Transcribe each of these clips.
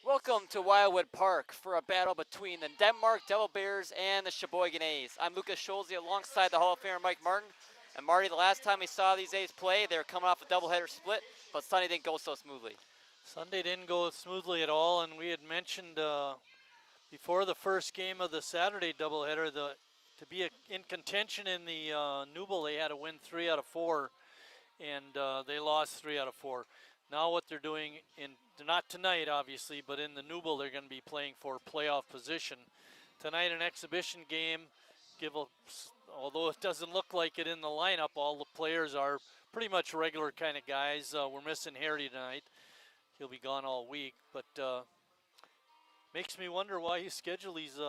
Welcome to Wildwood Park for a battle between the Denmark Devilbears and the Sheboygan A's. I'm Lucas Scholze alongside the Hall of Famer Mike Martin. And Marty, the last time we saw these A's play, they were coming off a doubleheader split, but Sunday didn't go so smoothly. Sunday didn't go smoothly at all, and we had mentioned before the first game of the Saturday doubleheader to be in contention in the Newble, they had to win 3 out of 4, and they lost 3 out of 4. Now what they're doing, not tonight obviously, but in the Newble they're going to be playing for playoff position. Tonight an exhibition game, although it doesn't look like it in the lineup, all the players are pretty much regular kind of guys. We're missing Harry tonight. He'll be gone all week, but makes me wonder why you schedule these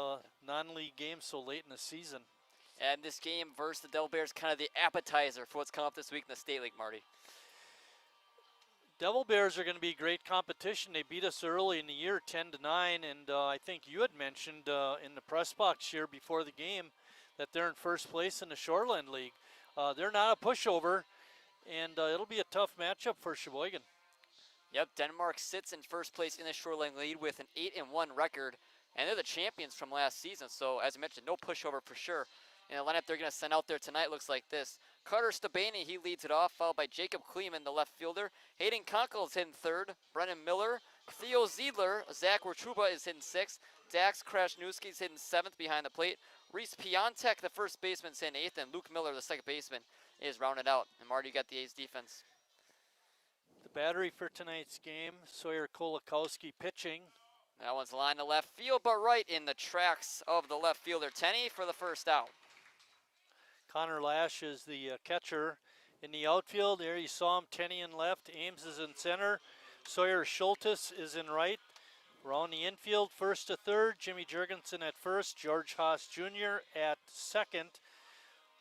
non-league games so late in the season. And this game versus the Devilbears kind of the appetizer for what's coming up this week in the State League, Marty. Devilbears are going to be great competition. They beat us early in the year, 10-9, and I think you had mentioned in the press box here before the game that they're in first place in the Shoreland League. They're not a pushover, and it'll be a tough matchup for Sheboygan. Yep, Denmark sits in first place in the Shoreland League with an 8-1 record, and they're the champions from last season. So, as I mentioned, no pushover for sure. And the lineup they're going to send out there tonight looks like this. Carter Stabany, he leads it off, followed by Jacob Kleeman, the left fielder. Hayden Kunkel is hitting third. Brennan Miller, Theo Ziedler, Zach Wertruba is hitting sixth. Dax Krasnewski is hitting seventh behind the plate. Reese Piontek, the first baseman, is hitting eighth, and Luke Miller, the second baseman, is rounded out. And Marty, you got the A's defense. The battery for tonight's game, Sawyer Kolakowski pitching. That one's lined to left field, but right in the tracks of the left fielder, Tenney, for the first out. Connor Lash is the catcher. In the outfield, there you saw him, Tenney in left, Ames is in center, Sawyer Schultes is in right. Around the infield, first to third, Jimmy Jurgensen at first, George Haas Jr. at second,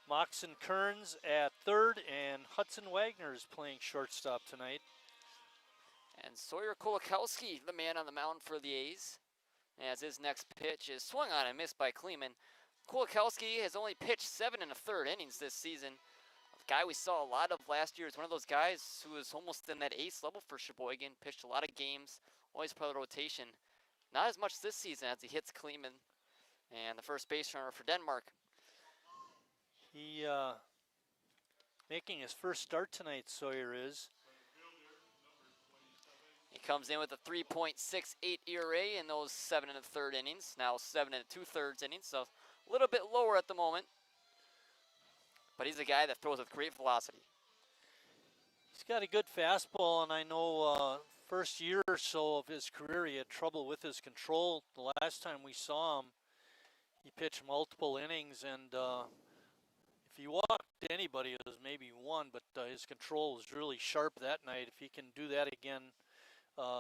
Moxon Kearns at third, and Hudson Wagner is playing shortstop tonight. And Sawyer Kolakowski, the man on the mound for the A's, as his next pitch is swung on and missed by Kleeman. Kolakowski has only pitched 7 1/3 innings this season. A guy we saw a lot of last year is one of those guys who was almost in that ace level for Sheboygan, pitched a lot of games, always part of the rotation. Not as much this season as he hits Kleeman, and the first base runner for Denmark. He making his first start tonight, Sawyer is. He comes in with a 3.68 ERA in those 7 1/3 innings, now 7 2/3 innings, so a little bit lower at the moment. But he's a guy that throws with great velocity. He's got a good fastball, and I know first year or so of his career he had trouble with his control. The last time we saw him, he pitched multiple innings, and if he walked anybody, it was maybe one, but his control was really sharp that night. If he can do that again,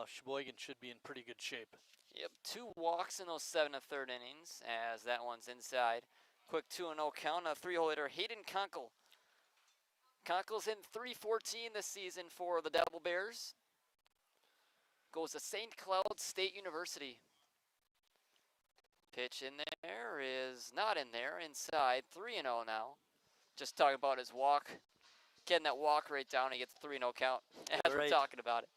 Sheboygan should be in pretty good shape. Yep, 2 walks in those 7 1/3 innings, as that one's inside. Quick 2-0 count, a 3-hole hitter, Hayden Kunkel. Kunkel's hitting .314 this season for the Devilbears. Goes to St. Cloud State University. Pitch in there is not in there, inside, 3-0 now. Just talking about his walk, getting that walk rate down, he gets a 3-0 count as we're talking about it.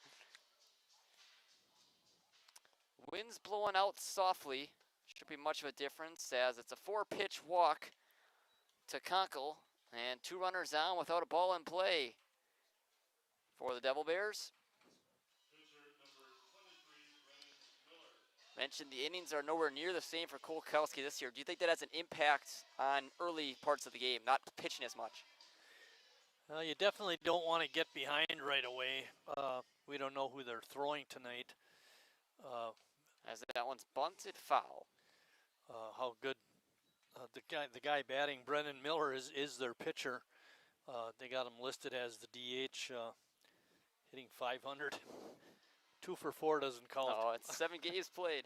Wind's blowing out softly. Shouldn't be much of a difference as it's a 4-pitch walk to Kunkel. And 2 runners on without a ball in play for the Devilbears. Mentioned the innings are nowhere near the same for Kolakowski this year. Do you think that has an impact on early parts of the game, not pitching as much? You definitely don't want to get behind right away. We don't know who they're throwing tonight. As that one's bunted foul. How good the guy batting, Brennan Miller, is their pitcher. They got him listed as the DH, hitting .500. 2 for 4 doesn't count. Oh, it's 7 games played.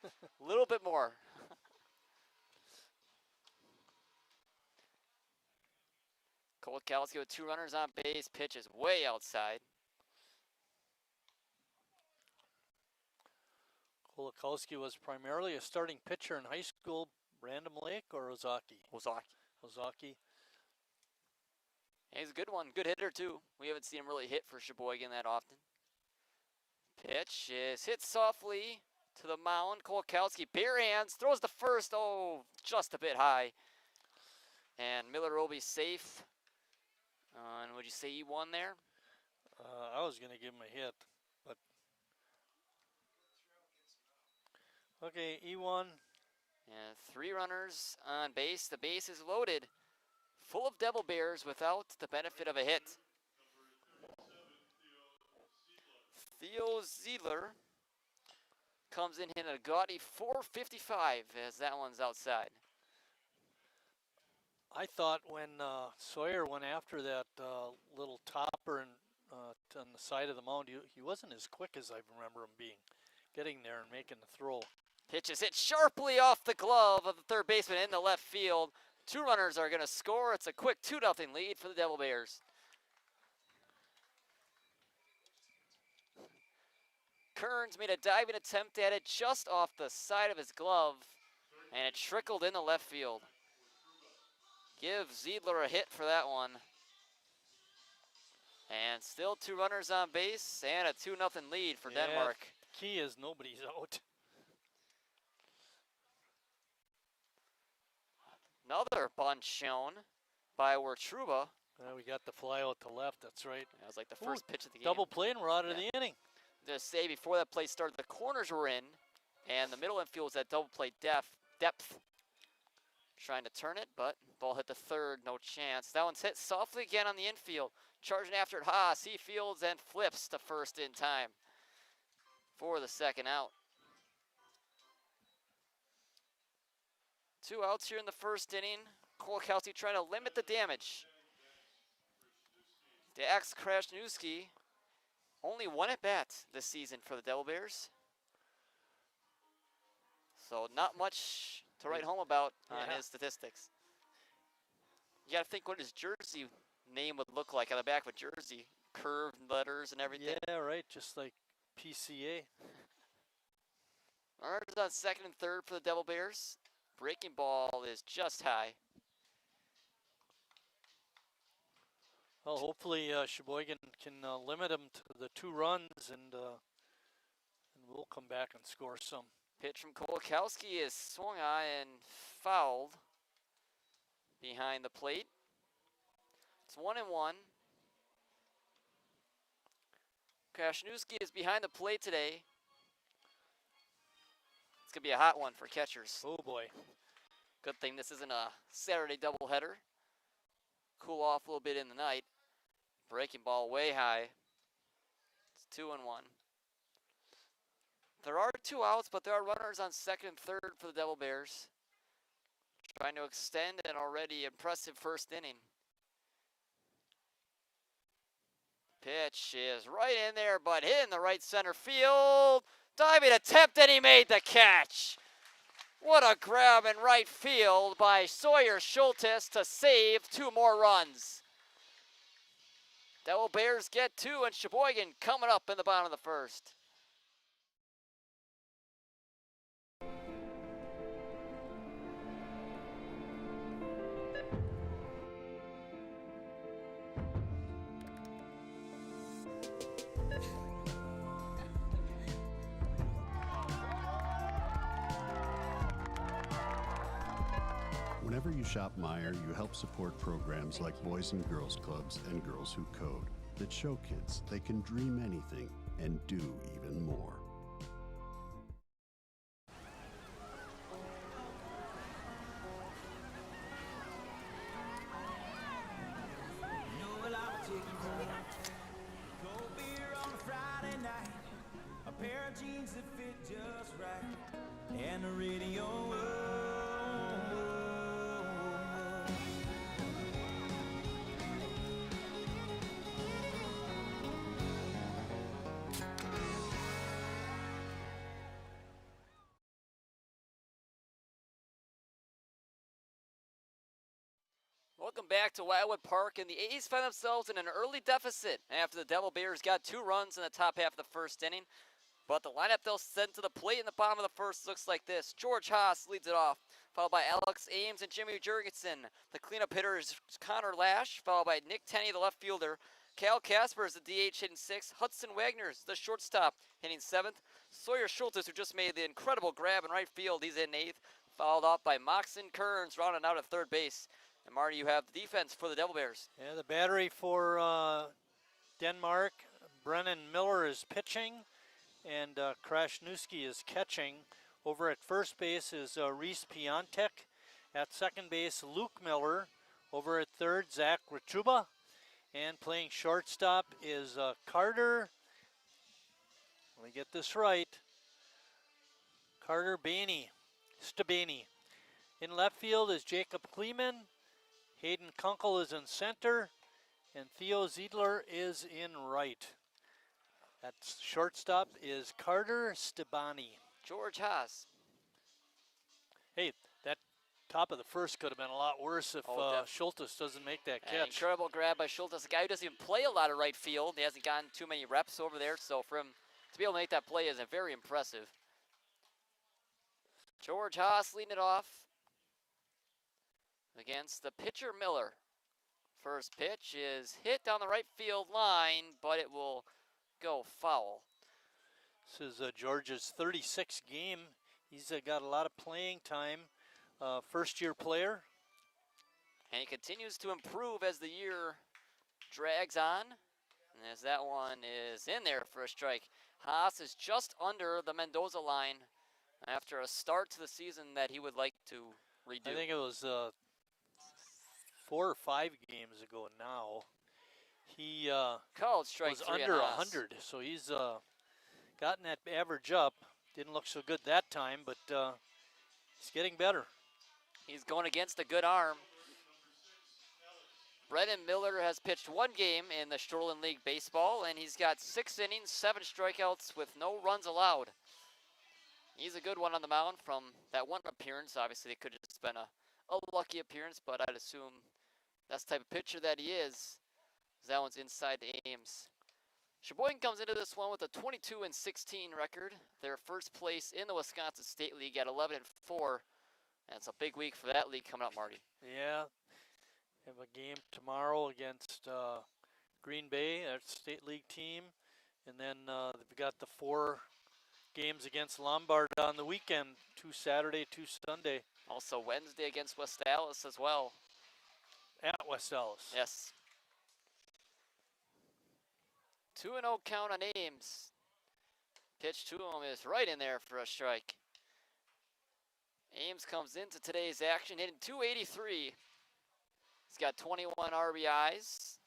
A little bit more. Kolakowski with 2 runners on base, pitches way outside. Kolakowski was primarily a starting pitcher in high school. Random Lake or Ozaki? Ozaki. He's a good one, good hitter too. We haven't seen him really hit for Sheboygan that often. Pitch is hit softly to the mound. Kolakowski, bare hands, throws the first. Oh, just a bit high. And Miller will be safe. And would you say E1 there? I was going to give him a hit, but okay, E1. And 3 runners on base. The base is loaded, full of Devil Bears without the benefit of a hit. Theo Ziedler comes in hitting a gaudy .455 as that one's outside. I thought when Sawyer went after that little topper and on the side of the mound, he wasn't as quick as I remember him being, getting there and making the throw. Pitch is hit sharply off the glove of the third baseman in the left field. 2 runners are going to score. It's a quick 2-0 lead for the Devil Bears. Kearns made a diving attempt at it just off the side of his glove, and it trickled in the left field. Give Ziedler a hit for that one. And still 2 runners on base and a 2-0 lead for Denmark. Key is nobody's out. Another bunt shown by Wertruba. We got the fly out to left, that's right. That was like the first pitch of the game. Double play and we're out of the inning. Just say before that play started, the corners were in, and the middle infield was at double play depth. Trying to turn it, but ball hit the third, no chance. That one's hit softly again on the infield. Charging after it, Haas. He fields and flips to first in time for the second out. 2 outs here in the first inning. Kolakowski trying to limit the damage. Dax Krasniewski only 1 at bat this season for the Devil Bears. So not much to write home about on his statistics. You got to think what his jersey name would look like on the back of a jersey. Curved letters and everything. Yeah, right, just like PCA. Runners on second and third for the Devil Bears. Breaking ball is just high. Well, hopefully Sheboygan can limit them to the 2 runs, and we'll come back and score some. Pitch from Kolakowski is swung on and fouled behind the plate. It's 1-1. Krasniewski is behind the plate today. It's going to be a hot one for catchers. Oh, boy. Good thing this isn't a Saturday doubleheader. Cool off a little bit in the night. Breaking ball way high. It's 2-1. There are 2 outs, but there are runners on second and third for the Devil Bears. Trying to extend an already impressive first inning. Pitch is right in there, but hit in the right center field. Diving attempt, and he made the catch. What a grab in right field by Sawyer Schultes to save 2 more runs. Devil Bears get 2, and Sheboygan coming up in the bottom of the first. Whenever you shop Meijer, you help support programs like Boys and Girls Clubs and Girls Who Code that show kids they can dream anything and do even more. Cold beer on a Friday night, a pair of jeans that fit just right, and the radio. Welcome back to Wildwood Park, and the A's find themselves in an early deficit after the Devil Bears got 2 runs in the top half of the first inning. But the lineup they'll send to the plate in the bottom of the first looks like this. George Haas leads it off, followed by Alex Ames and Jimmy Jurgensen. The cleanup hitter is Connor Lash, followed by Nick Tenney, the left fielder. Cal Casper is the DH hitting 6th. Hudson Wagner is the shortstop hitting 7th. Sawyer Schultes, who just made the incredible grab in right field, he's in 8th. Followed off by Moxon Kearns, rounding out at third base. And Marty, you have the defense for the Devil Bears. Yeah, the battery for Denmark. Brennan Miller is pitching, and Krasnewski is catching. Over at first base is Reese Piontek. At second base, Luke Miller. Over at third, Zach Rachuba. And playing shortstop is Carter. Let me get this right. Carter Stabani. In left field is Jacob Kleeman. Hayden Kunkel is in center. And Theo Ziedler is in right. At shortstop is Carter Stabani. George Haas. Hey, that top of the first could have been a lot worse if Schultes doesn't make that An catch. incredible grab by Schultes, a guy who doesn't even play a lot of right field. He hasn't gotten too many reps over there, so for him to be able to make that play is very impressive. George Haas leading it off against the pitcher Miller. First pitch is hit down the right field line, but it will go foul. This is George's 36th game. He's got a lot of playing time. First-year player. And he continues to improve as the year drags on. And as that one is in there for a strike. Haas is just under the Mendoza line after a start to the season that he would like to redo. I think it was 4 or 5 games ago now. He called strike was 3 under on Haas. 100, so he's gotten that average up. Didn't look so good that time, but he's getting better. He's going against a good arm. Brennan Miller has pitched 1 game in the Shoreland League Baseball, and he's got 6 innings, 7 strikeouts with no runs allowed. He's a good one on the mound from that one appearance. Obviously, it could have just been a lucky appearance, but I'd assume that's the type of pitcher that he is. That one's inside the Ames. Sheboygan comes into this one with a 22-16 record. Their first place in the Wisconsin State League at 11-4. And it's a big week for that league coming up, Marty. Yeah, have a game tomorrow against Green Bay, our state league team, and then we've got the 4 games against Lombard on the weekend, 2 Saturday, 2 Sunday. Also Wednesday against West Allis as well. At West Allis. Yes. 2-0 count on Ames. Pitch to him is right in there for a strike. Ames comes into today's action hitting .283. He's got 21 RBIs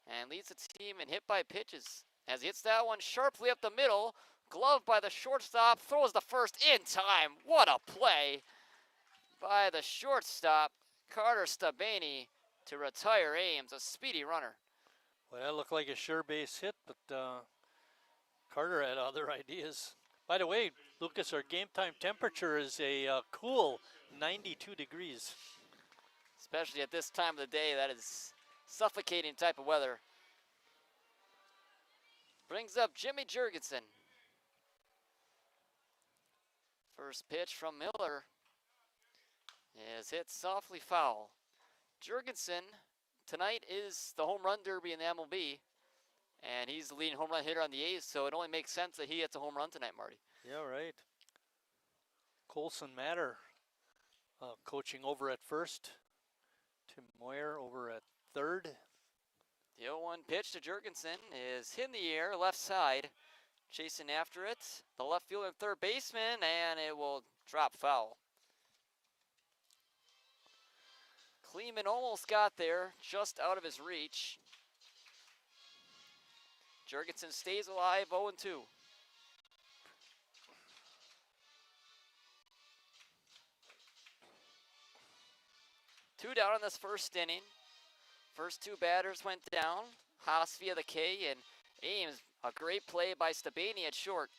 and leads the team in hit by pitches. As he hits that one sharply up the middle, gloved by the shortstop, throws the first in time. What a play by the shortstop, Carter Stabani, to retire Ames, a speedy runner. Well, that looked like a sure base hit, but Carter had other ideas. By the way, Lucas, our game time temperature is a cool 92 degrees. Especially at this time of the day, that is suffocating type of weather. Brings up Jimmy Jurgensen. First pitch from Miller is hit softly foul. Jurgensen tonight is the home run derby in the MLB, and he's the leading home run hitter on the A's, so it only makes sense that he hits a home run tonight, Marty. Yeah, right. Colson Matter coaching over at first. Tim Moyer over at third. The 0-1 pitch to Jurgensen is hit in the air, left side. Chasing after it, the left fielder and third baseman, and it will drop foul. Kleeman almost got there, just out of his reach. Jurgensen stays alive, 0-2. Two down in this first inning. First 2 batters went down. Haas via the K, and Ames, a great play by Stabani at short.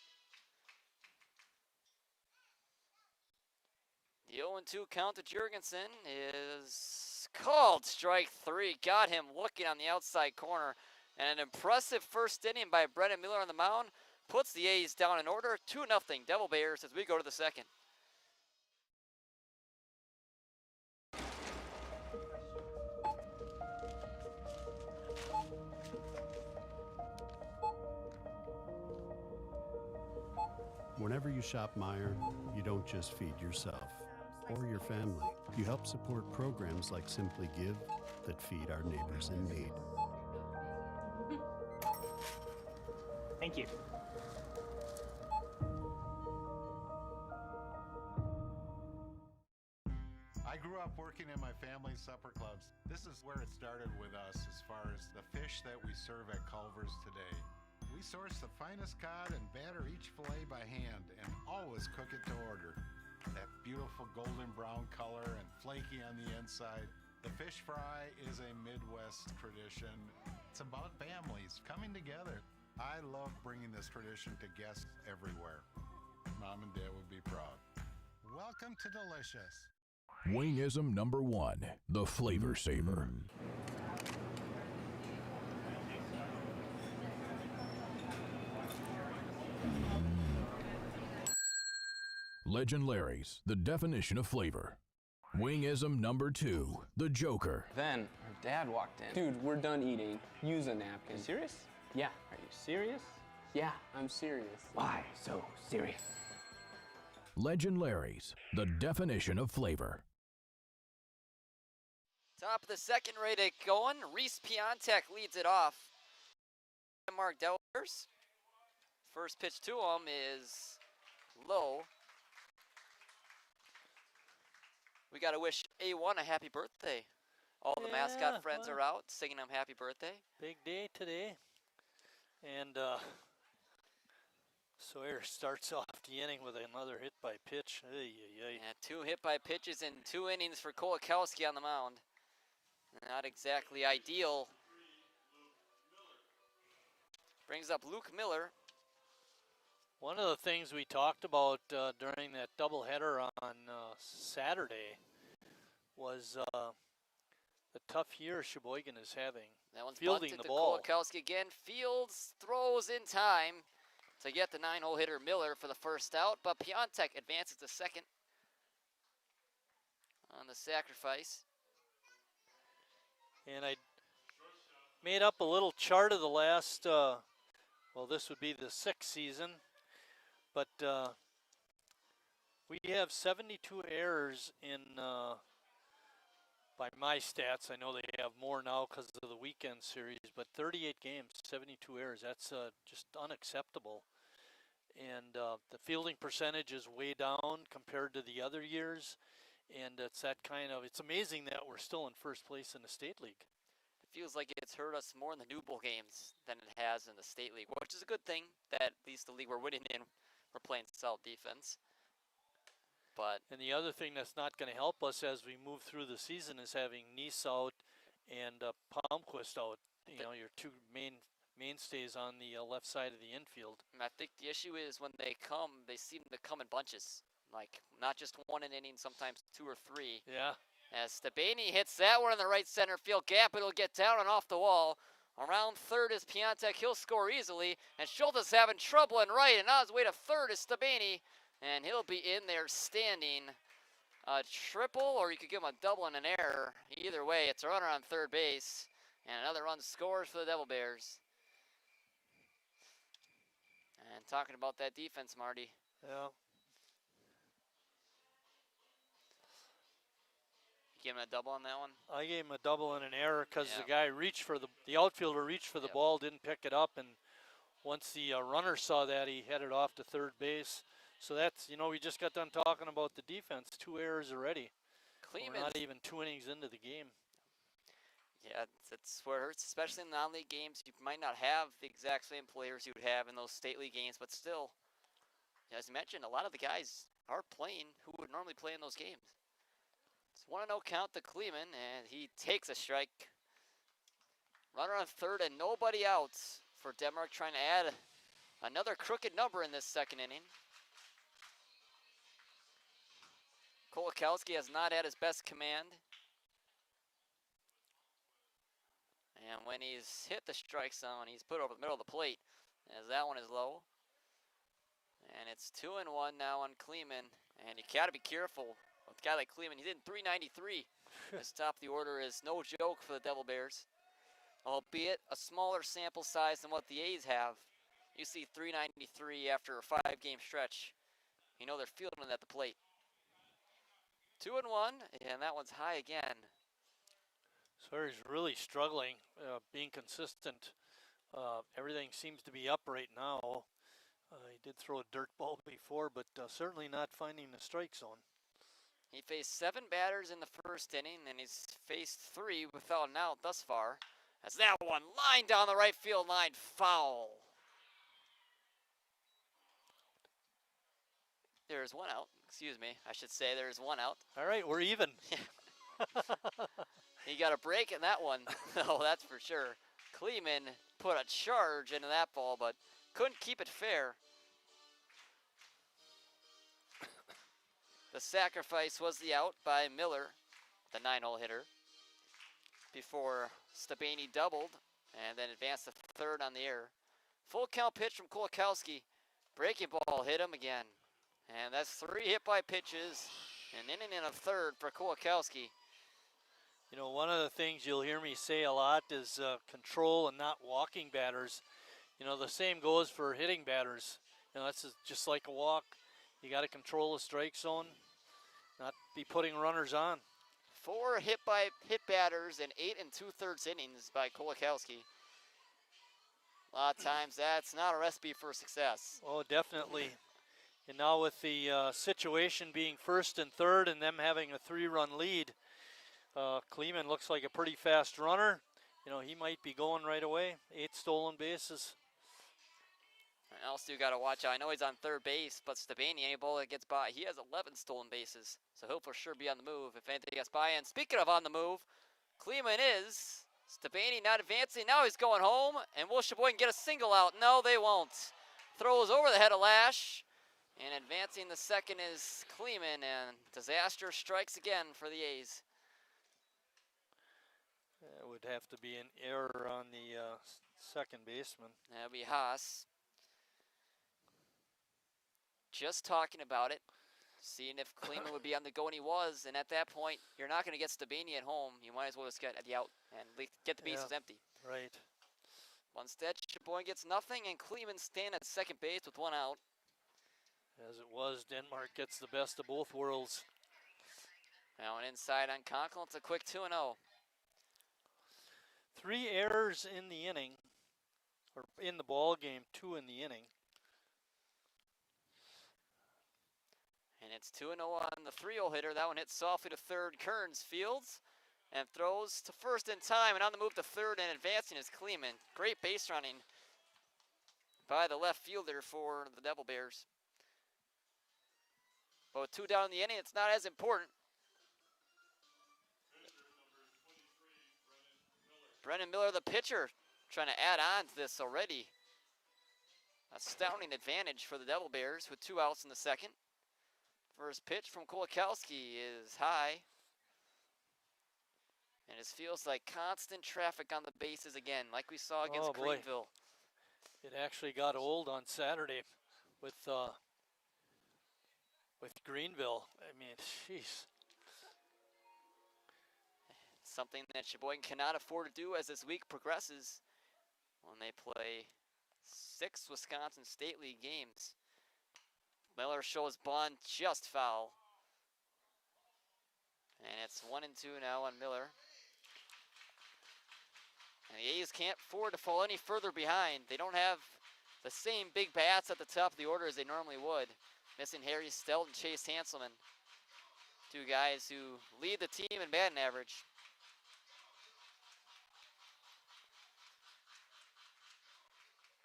The 0-2 count to Jurgensen is called strike 3. Got him looking on the outside corner. And an impressive first inning by Brennan Miller on the mound puts the A's down in order. 2-0 Devil Bears as we go to the second. Whenever you shop Meijer, you don't just feed yourself or your family. You help support programs like Simply Give that feed our neighbors in need. Thank you. I grew up working in my family's supper clubs. This is where it started with us as far as the fish that we serve at Culver's today. We source the finest cod and batter each fillet by hand and always cook it to order. That beautiful golden brown color and flaky on the inside. The fish fry is a Midwest tradition. It's about families coming together. I love bringing this tradition to guests everywhere. Mom and Dad would be proud. Welcome to Delicious. Wingism number 1, the Flavor Saver. Legend Larry's, the definition of flavor. Wingism number 2, the Joker. Then her dad walked in. Dude, we're done eating. Use a napkin. Serious? Yeah. Are you serious? Yeah, I'm serious. Why so serious? Legend Larry's, the definition of flavor. Top of the second, ready to going. Reese Piontek leads it off. Denmark Devilbears. First pitch to him is low. We got to wish A1 a happy birthday. All the mascot friends are out singing him happy birthday. Big day today. And Sawyer starts off the inning with another hit by pitch. Yeah, 2 hit by pitches in 2 innings for Kolakowski on the mound. Not exactly ideal. Brings up Luke Miller. One of the things we talked about during that doubleheader on Saturday was the tough year Sheboygan is having. That one's fielding bunted the to ball. Kolakowski again. Fields, throws in time to get the 9-hole hitter Miller for the first out, but Piontek advances to second on the sacrifice. And I made up a little chart of the last, well, this would be the 6th season, but we have 72 errors in, by my stats. I know they have more now because of the weekend series, but 38 games, 72 errors. That's just unacceptable. And the fielding percentage is way down compared to the other years. And it's that kind of, it's amazing that we're still in first place in the state league. It feels like it's hurt us more in the New Bowl games than it has in the state league, which is a good thing that at least the league we're winning in, we're playing solid defense. But and the other thing that's not going to help us as we move through the season is having Neese out and Palmquist out. You know, your 2 mainstays on the left side of the infield. I think the issue is when they come, they seem to come in bunches. Like, not just 1 inning, sometimes 2 or 3. Yeah. As Stabani hits that one in the right center field gap, it'll get down and off the wall. Around third is Piontek. He'll score easily. And Schultz having trouble in right. And on his way to third is Stabani. And he'll be in there standing. A triple, or you could give him a double and an error. Either way, it's a runner on third base. And another run scores for the Devilbears. And talking about that defense, Marty. Yeah. Give him a double on that one? I gave him a double and an error because the guy reached for the outfielder reached for the ball, didn't pick it up, and once the runner saw that, he headed off to third base. So that's, you know, we just got done talking about the defense. 2 errors already. We're not even 2 innings into the game. Yeah, that's where it hurts, especially in non-league games. You might not have the exact same players you would have in those state league games, but still, as you mentioned, a lot of the guys are playing who would normally play in those games. It's 1-0 count to Kleeman, and he takes a strike. Runner on third and nobody out for Denmark, trying to add another crooked number in this second inning. Kolakowski has not had his best command. And when he's hit the strike zone, he's put over the middle of the plate, as that one is low. And it's 2-1 now on Kleeman, and you gotta be careful. With a guy like Kleeman, he's hitting 393. This top of the order is no joke for the Devilbears, albeit a smaller sample size than what the A's have. You see 393 after a 5-game stretch. You know they're feeling it at the plate. 2-1, and that one's high again. Sawyer's really struggling, being consistent. Everything seems to be up right now. He did throw a dirt ball before, but certainly not finding the strike zone. He faced 7 batters in the first inning, and he's faced 3 without an out thus far. As that one lined down the right field line, foul. There's 1 out. Excuse me. I should say there's 1 out. All right, we're even. He got a break in that one. Oh, that's for sure. Kleeman put a charge into that ball, but couldn't keep it fair. The sacrifice was the out by Miller, the 9-hole hitter, before Stabani doubled and then advanced to third on the air. Full count pitch from Kulikowski. Breaking ball hit him again. And that's 3 hit by pitches, an inning and a third for Kulikowski. You know, one of the things you'll hear me say a lot is control and not walking batters. You know, the same goes for hitting batters. You know, that's just like a walk. You got to control the strike zone, not be putting runners on. 4 hit batters in 8 2/3 innings by Kulikowski. A lot of times that's not a recipe for success. Oh, definitely. And now with the situation being first and third and them having a 3-run lead, Kleeman looks like a pretty fast runner. You know, he might be going right away. 8 stolen bases. And else you got to watch out. I know he's on third base, but Stabani, any ball that gets by, he has 11 stolen bases. So he'll for sure be on the move if anything gets by. And speaking of on the move, Kleeman is. Stabani not advancing. Now he's going home. And will Sheboygan get a single out? No, they won't. Throws over the head of Lash. And advancing the second is Kleeman. And disaster strikes again for the A's. It would have to be an error on the second baseman. That'll be Haas. Just talking about it, seeing if Kleeman would be on the go, and he was. And at that point, you're not going to get Stabani at home. You might as well just get the out and get the bases empty. Right. Instead, Sheboygan gets nothing, and Kleeman stand at second base with 1 out. As it was, Denmark gets the best of both worlds. Now an inside on Conkle. It's a quick 2-0. 3 errors in the inning, or in the ball game, 2 in the inning. And it's 2-0 on the 3-0 hitter. That one hits softly to third. Kearns fields and throws to first in time. And on the move to third and advancing is Kleeman. Great base running by the left fielder for the Devil Bears. But with 2 down in the inning, it's not as important. Brennan Miller, the pitcher, trying to add on to this already. Astounding advantage for the Devil Bears with 2 outs in the second. First pitch from Kulikowski is high. And it feels like constant traffic on the bases again, like we saw against Greenville. It actually got old on Saturday with Greenville. I mean, jeez. Something that Sheboygan cannot afford to do as this week progresses when they play 6 Wisconsin State League games. Miller shows bunt just foul. And it's 1-2 now on Miller. And the A's can't afford to fall any further behind. They don't have the same big bats at the top of the order as they normally would. Missing Harry Stelt and Chase Hanselman. 2 guys who lead the team in batting average.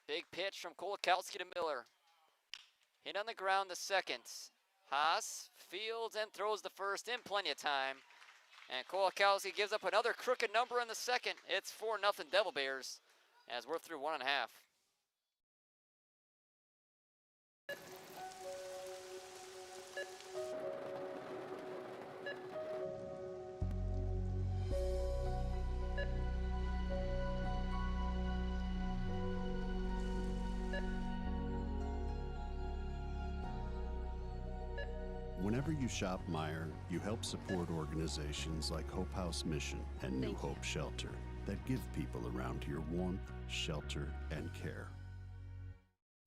Big pitch from Kulikowski to Miller. Hit on the ground the second. Haas fields and throws the first in plenty of time. And Kulikowski gives up another crooked number in the second. It's 4-0 Devil Bears as we're through 1.5. Whenever you shop Meijer, you help support organizations like Hope House Mission and New Hope Shelter that give people around here warmth, shelter, and care.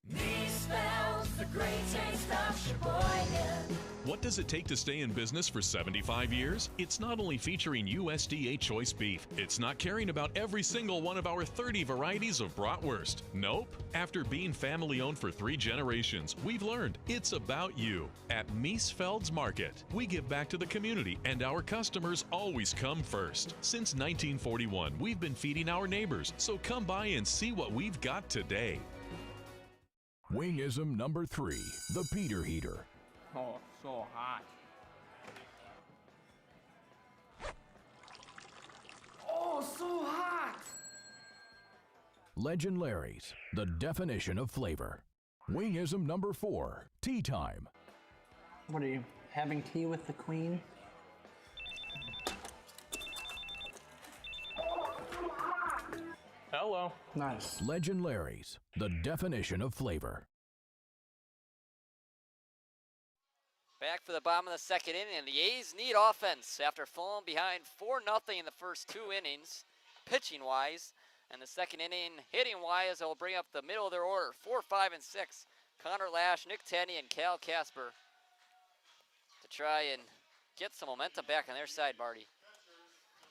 Me smells the great taste of Sheboygan. What does it take to stay in business for 75 years? It's not only featuring USDA choice beef, it's not caring about every single one of our 30 varieties of bratwurst. Nope. After being family owned for 3 generations, we've learned it's about you. At Miesfeld's Market, we give back to the community and our customers always come first. Since 1941, we've been feeding our neighbors, so come by and see what we've got today. Wingism number 3, the Peter Heater. Oh, so hot. Oh, so hot! Legend Larry's, the definition of flavor. Wingism number 4, tea time. What are you, having tea with the queen? Hello. Nice. Legend Larry's, the definition of flavor. Back for the bottom of the second inning, and the A's need offense after falling behind 4-0 in the first 2 innings, pitching-wise. And the second inning, hitting-wise, they'll bring up the middle of their order, 4, 5, and 6. Connor Lash, Nick Tenney, and Cal Casper to try and get some momentum back on their side, Marty.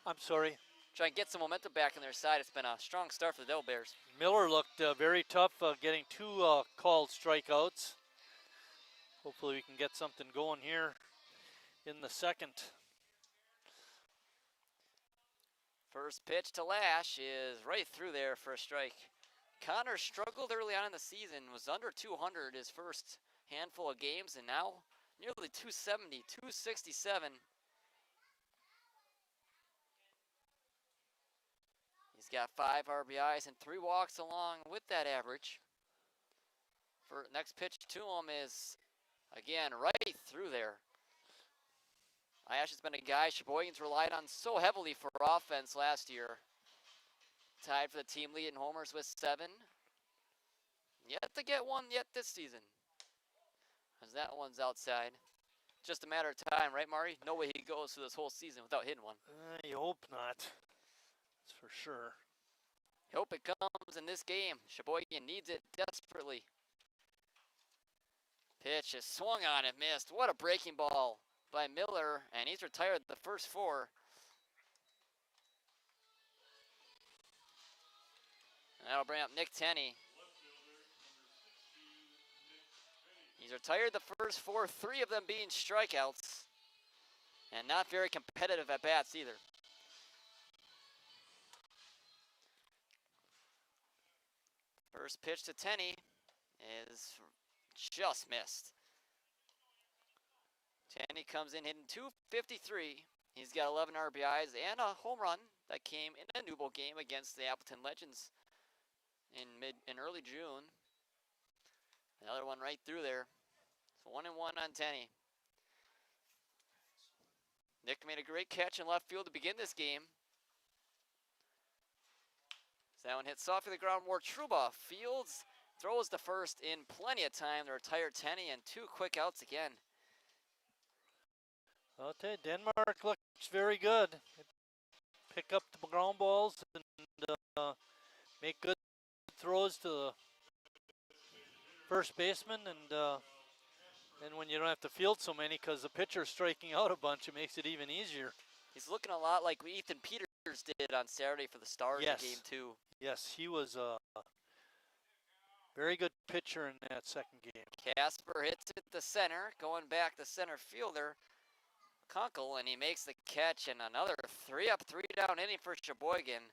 I'm sorry. Try and get some momentum back on their side. It's been a strong start for the Devilbears. Miller looked very tough, getting 2 called strikeouts. Hopefully we can get something going here in the second. First pitch to Lash is right through there for a strike. Connor struggled early on in the season, was under 200 his first handful of games, and now nearly 270, 267. He's got 5 RBIs and 3 walks along with that average. For next pitch to him is, again, right through there. Lash has been a guy Sheboygan's relied on so heavily for offense last year. Tied for the team lead in homers with 7. Yet to get one yet this season, as that one's outside. Just a matter of time, right, Mari? No way he goes through this whole season without hitting one. You hope not. That's for sure. Hope it comes in this game. Sheboygan needs it desperately. Pitch is swung on and missed. What a breaking ball by Miller, and he's retired the first 4. And that'll bring up Nick Tenney. He's retired the first 4, 3 of them being strikeouts, and not very competitive at bats either. First pitch to Tenney is just missed. Tenney comes in hitting .253. He's got 11 RBIs and a home run that came in a Newbold game against the Appleton Legends in early June. Another one right through there. It's 1-1 on Tenney. Nick made a great catch in left field to begin this game. That one hit softly to the ground. More Truba. Fields throws the first in plenty of time to retire Tenney, and 2 quick outs again. I'll tell you, Denmark looks very good. Pick up the ground balls and make good throws to the first baseman, and when you don't have to field so many because the pitcher's striking out a bunch, it makes it even easier. He's looking a lot like Ethan Peters did on Saturday for the Stars in Game 2. Yes, he was a very good pitcher in that second game. Casper hits it to center, going back to center fielder Kunkel, and he makes the catch, and another 3 up, 3 down inning for Sheboygan,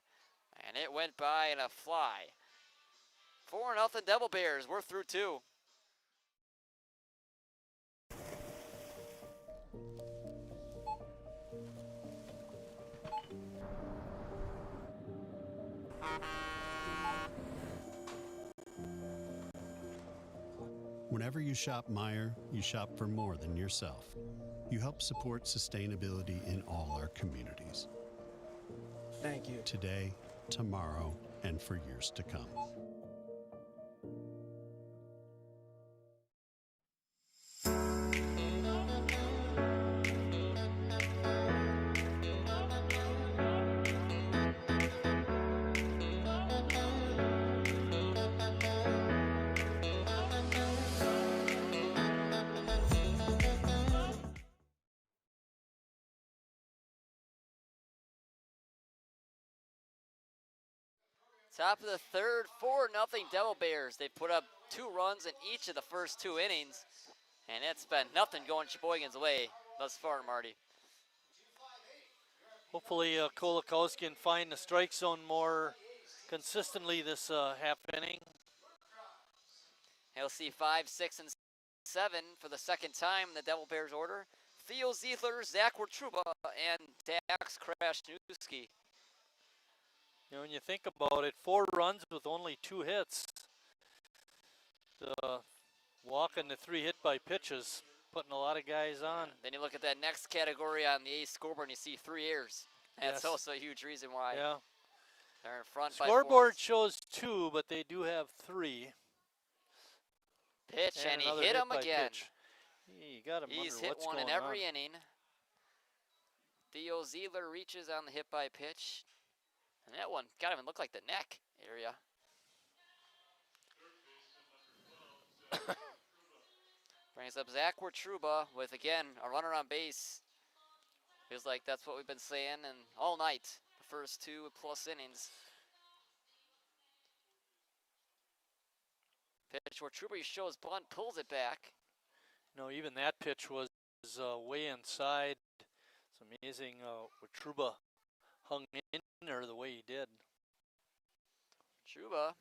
and it went by in a fly. 4-0 Devilbears. We're through 2. Whenever you shop Meijer, you shop for more than yourself. You help support sustainability in all our communities. Thank you. Today, tomorrow, and for years to come. Top of the third, 4-0 Devil Bears. They put up 2 runs in each of the first 2 innings, and it's been nothing going Sheboygan's way thus far, Marty. Hopefully Kolakowski can find the strike zone more consistently this half inning. He'll see 5, 6, and 7 for the second time in the Devil Bears order. Theo Zietler, Zach Wertruba, and Dax Krasniewski. You know, when you think about it, 4 runs with only 2 hits. The walk and the 3 hit by pitches, putting a lot of guys on. Then you look at that next category on the A scoreboard and you see 3 errors. That's Yes. also a huge reason why Yeah. they're in front by 4. Scoreboard shows 2, but they do have 3. Pitch, and he another hit him by again. pitch. You got him He's under hit what's one in going every on. inning. Theo Zietler reaches on the hit by pitch. And that one got him look like the neck area. Brings up Zach Wertruba with, again, a runner on base. Feels like that's what we've been saying and all night, the first 2+ innings. Pitch Wertruba shows bunt, pulls it back. No, even that pitch was way inside. It's amazing Truba hung in there the way he did. Truba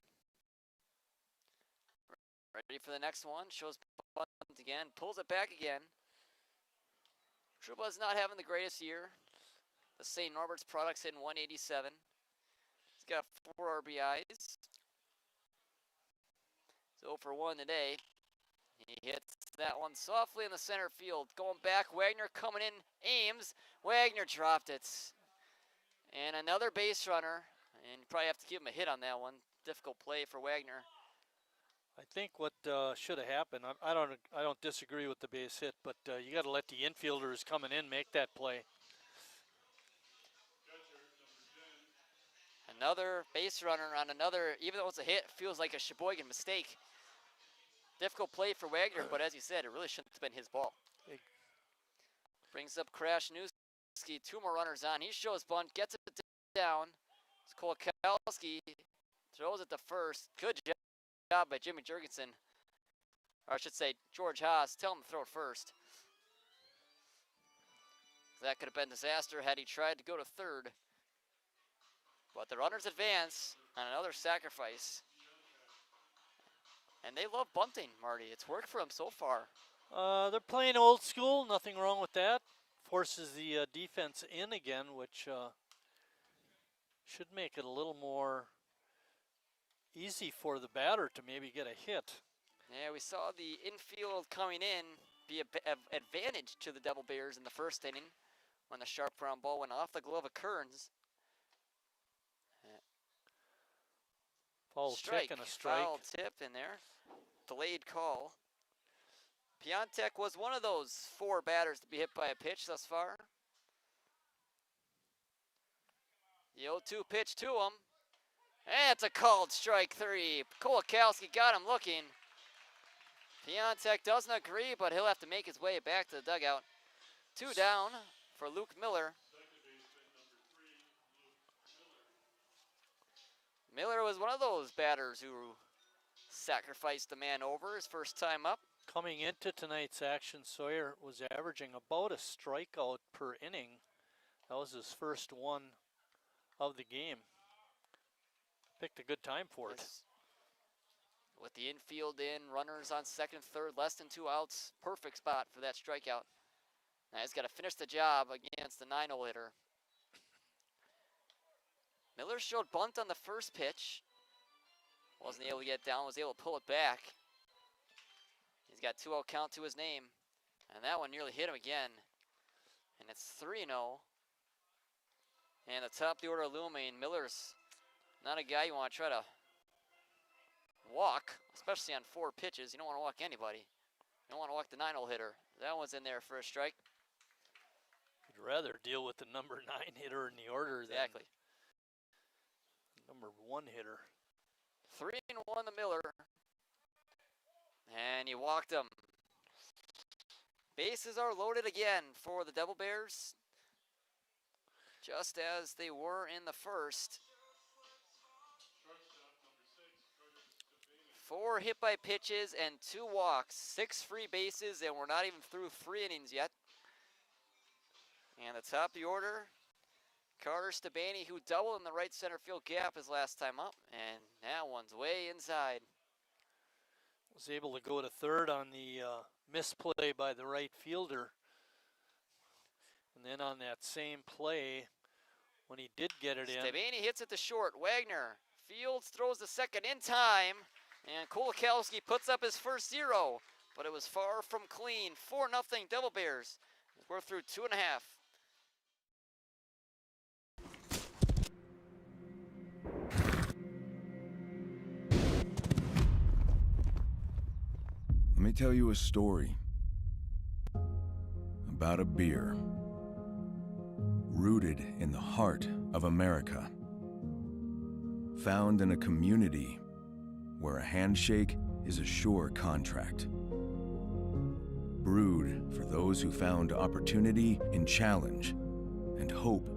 ready for the next one, shows bunt again, pulls it back again. Truba's not having the greatest year. The St. Norbert's products hitting 187. He's got 4 RBIs. He's 0 for 1 today. He hits that one softly in the center field. Going back, Wagner coming in, Ames. Wagner dropped it. And another base runner. And you probably have to give him a hit on that one. Difficult play for Wagner. I think what should have happened, I don't disagree with the base hit, but you got to let the infielders coming in make that play. Another base runner on another, even though it's a hit, feels like a Sheboygan mistake. Difficult play for Wagner, but as you said, it really shouldn't have been his ball. Brings up Krasniewski, 2 more runners on. He shows bunt, gets it down. It's Kolakowski, throws it to first. Good job by Jimmy Jurgensen. Or I should say George Haas. Tell him to throw it first. That could have been disaster had he tried to go to third. But the runners advance on another sacrifice. And they love bunting, Marty. It's worked for them so far. They're playing old school, nothing wrong with that. Forces the defense in again, which should make it a little more easy for the batter to maybe get a hit. Yeah, we saw the infield coming in be an advantage to the Devil Bears in the first inning when the sharp ground ball went off the glove of Kearns. Foul check and a strike. Foul tip in there. Delayed call. Piontek was one of those 4 batters to be hit by a pitch thus far. The 0-2 pitch to him. And it's a called strike 3. Kolakowski got him looking. Piontek doesn't agree, but he'll have to make his way back to the dugout. 2 down for Luke Miller. Miller was one of those batters who sacrificed the man over his first time up. Coming into tonight's action, Sawyer was averaging about a strikeout per inning. That was his first one of the game. Picked a good time for it. With the infield in, runners on second, third, less than 2 outs. Perfect spot for that strikeout. Now he's got to finish the job against the 9-0 hitter. Miller showed bunt on the first pitch. Wasn't able to get down, was able to pull it back. He's got 2-0 count to his name. And that one nearly hit him again. And it's 3-0. And the top of the order looming. Miller's not a guy you want to try to walk, especially on 4 pitches. You don't want to walk anybody. You don't want to walk the 9-0 hitter. That one's in there for a strike. You'd rather deal with the number 9 hitter in the order than number 1 hitter. 3-1 to Miller. And he walked him. Bases are loaded again for the Devil Bears, just as they were in the first. 4 hit by pitches and 2 walks, 6 free bases, and we're not even through 3 innings yet. And the top of the order, Carter Stabani, who doubled in the right center field gap his last time up, and that one's way inside. Was able to go to third on the misplay by the right fielder. And then on that same play, when he did get it in. Stabani hits it to short. Wagner fields, throws the second in time, and Kulikowski puts up his first 0, but it was far from clean. 4-0 Devil Bears. We're through 2.5. Let me tell you a story about a beer rooted in the heart of America, found in a community where a handshake is a sure contract, brewed for those who found opportunity in challenge and hope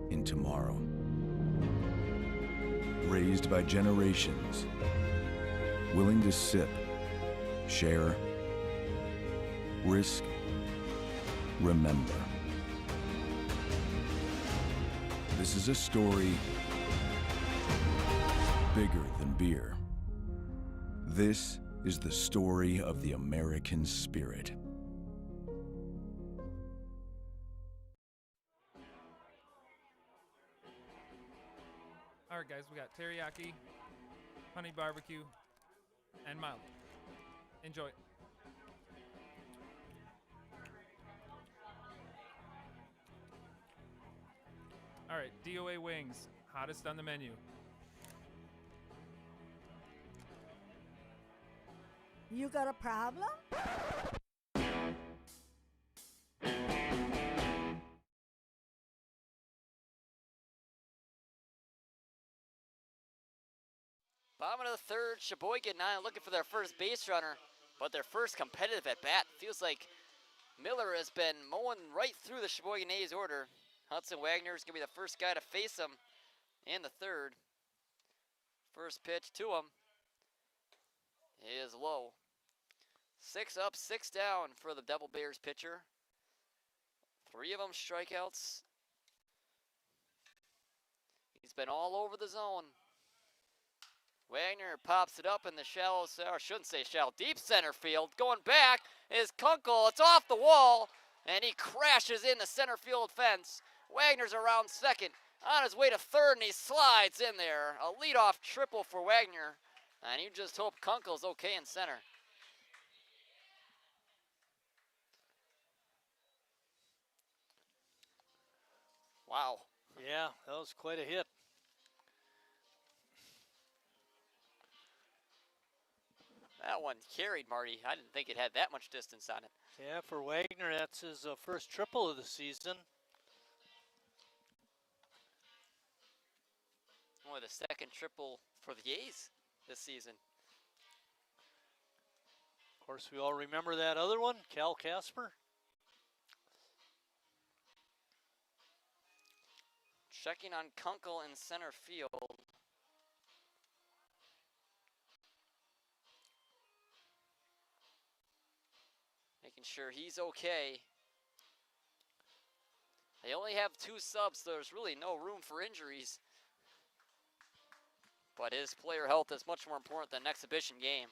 in tomorrow, raised by generations willing to sip, share, risk, remember. This is a story bigger than beer. This is the story of the American spirit. All right, guys, we got teriyaki, honey barbecue, and mild. Enjoy. All right, DOA wings, hottest on the menu. You got a problem? Bottom of the third, Sheboygan A looking for their first base runner, but their first competitive at bat. Feels like Miller has been mowing right through the Sheboygan A's order. Hudson Wagner is going to be the first guy to face him in the third. First pitch to him is low. 6 up, 6 down for the Devil Bears pitcher. 3 of them strikeouts. He's been all over the zone. Wagner pops it up in the shallow, or shouldn't say shallow, deep center field. Going back is Kunkel. It's off the wall, and he crashes in the center field fence. Wagner's around second, on his way to third, and he slides in there. A leadoff triple for Wagner, and you just hope Kunkel's okay in center. Wow. Yeah, that was quite a hit. That one carried, Marty. I didn't think it had that much distance on it. Yeah, for Wagner, that's his first triple of the season. Only the second triple for the A's this season. Of course, we all remember that other one, Cal Casper. Checking on Kunkel in center field. Making sure he's okay. They only have 2 subs, so there's really no room for injuries. But his player health is much more important than an exhibition game.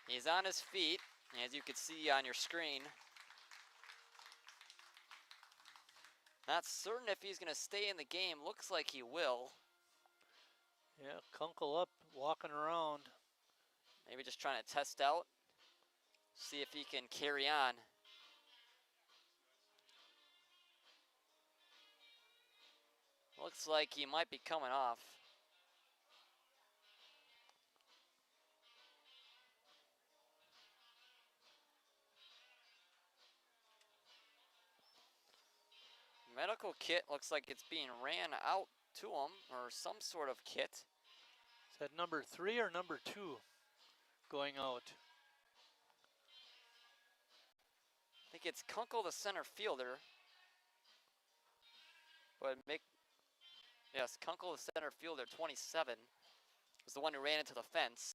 He's on his feet, as you can see on your screen. Not certain if he's going to stay in the game. Looks like he will. Yeah, Kunkel up, walking around. Maybe just trying to test out. See if he can carry on. Looks like he might be coming off. Medical kit looks like it's being ran out to him, or some sort of kit. Is that number 3 or number 2 going out? I think it's Kunkel, the center fielder. But yes, Kunkel, the center fielder, 27. was the one who ran into the fence.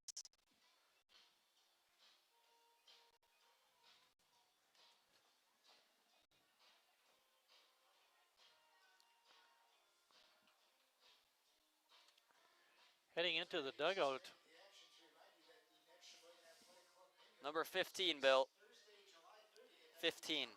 Heading into the dugout. Number 15, Bill. 15.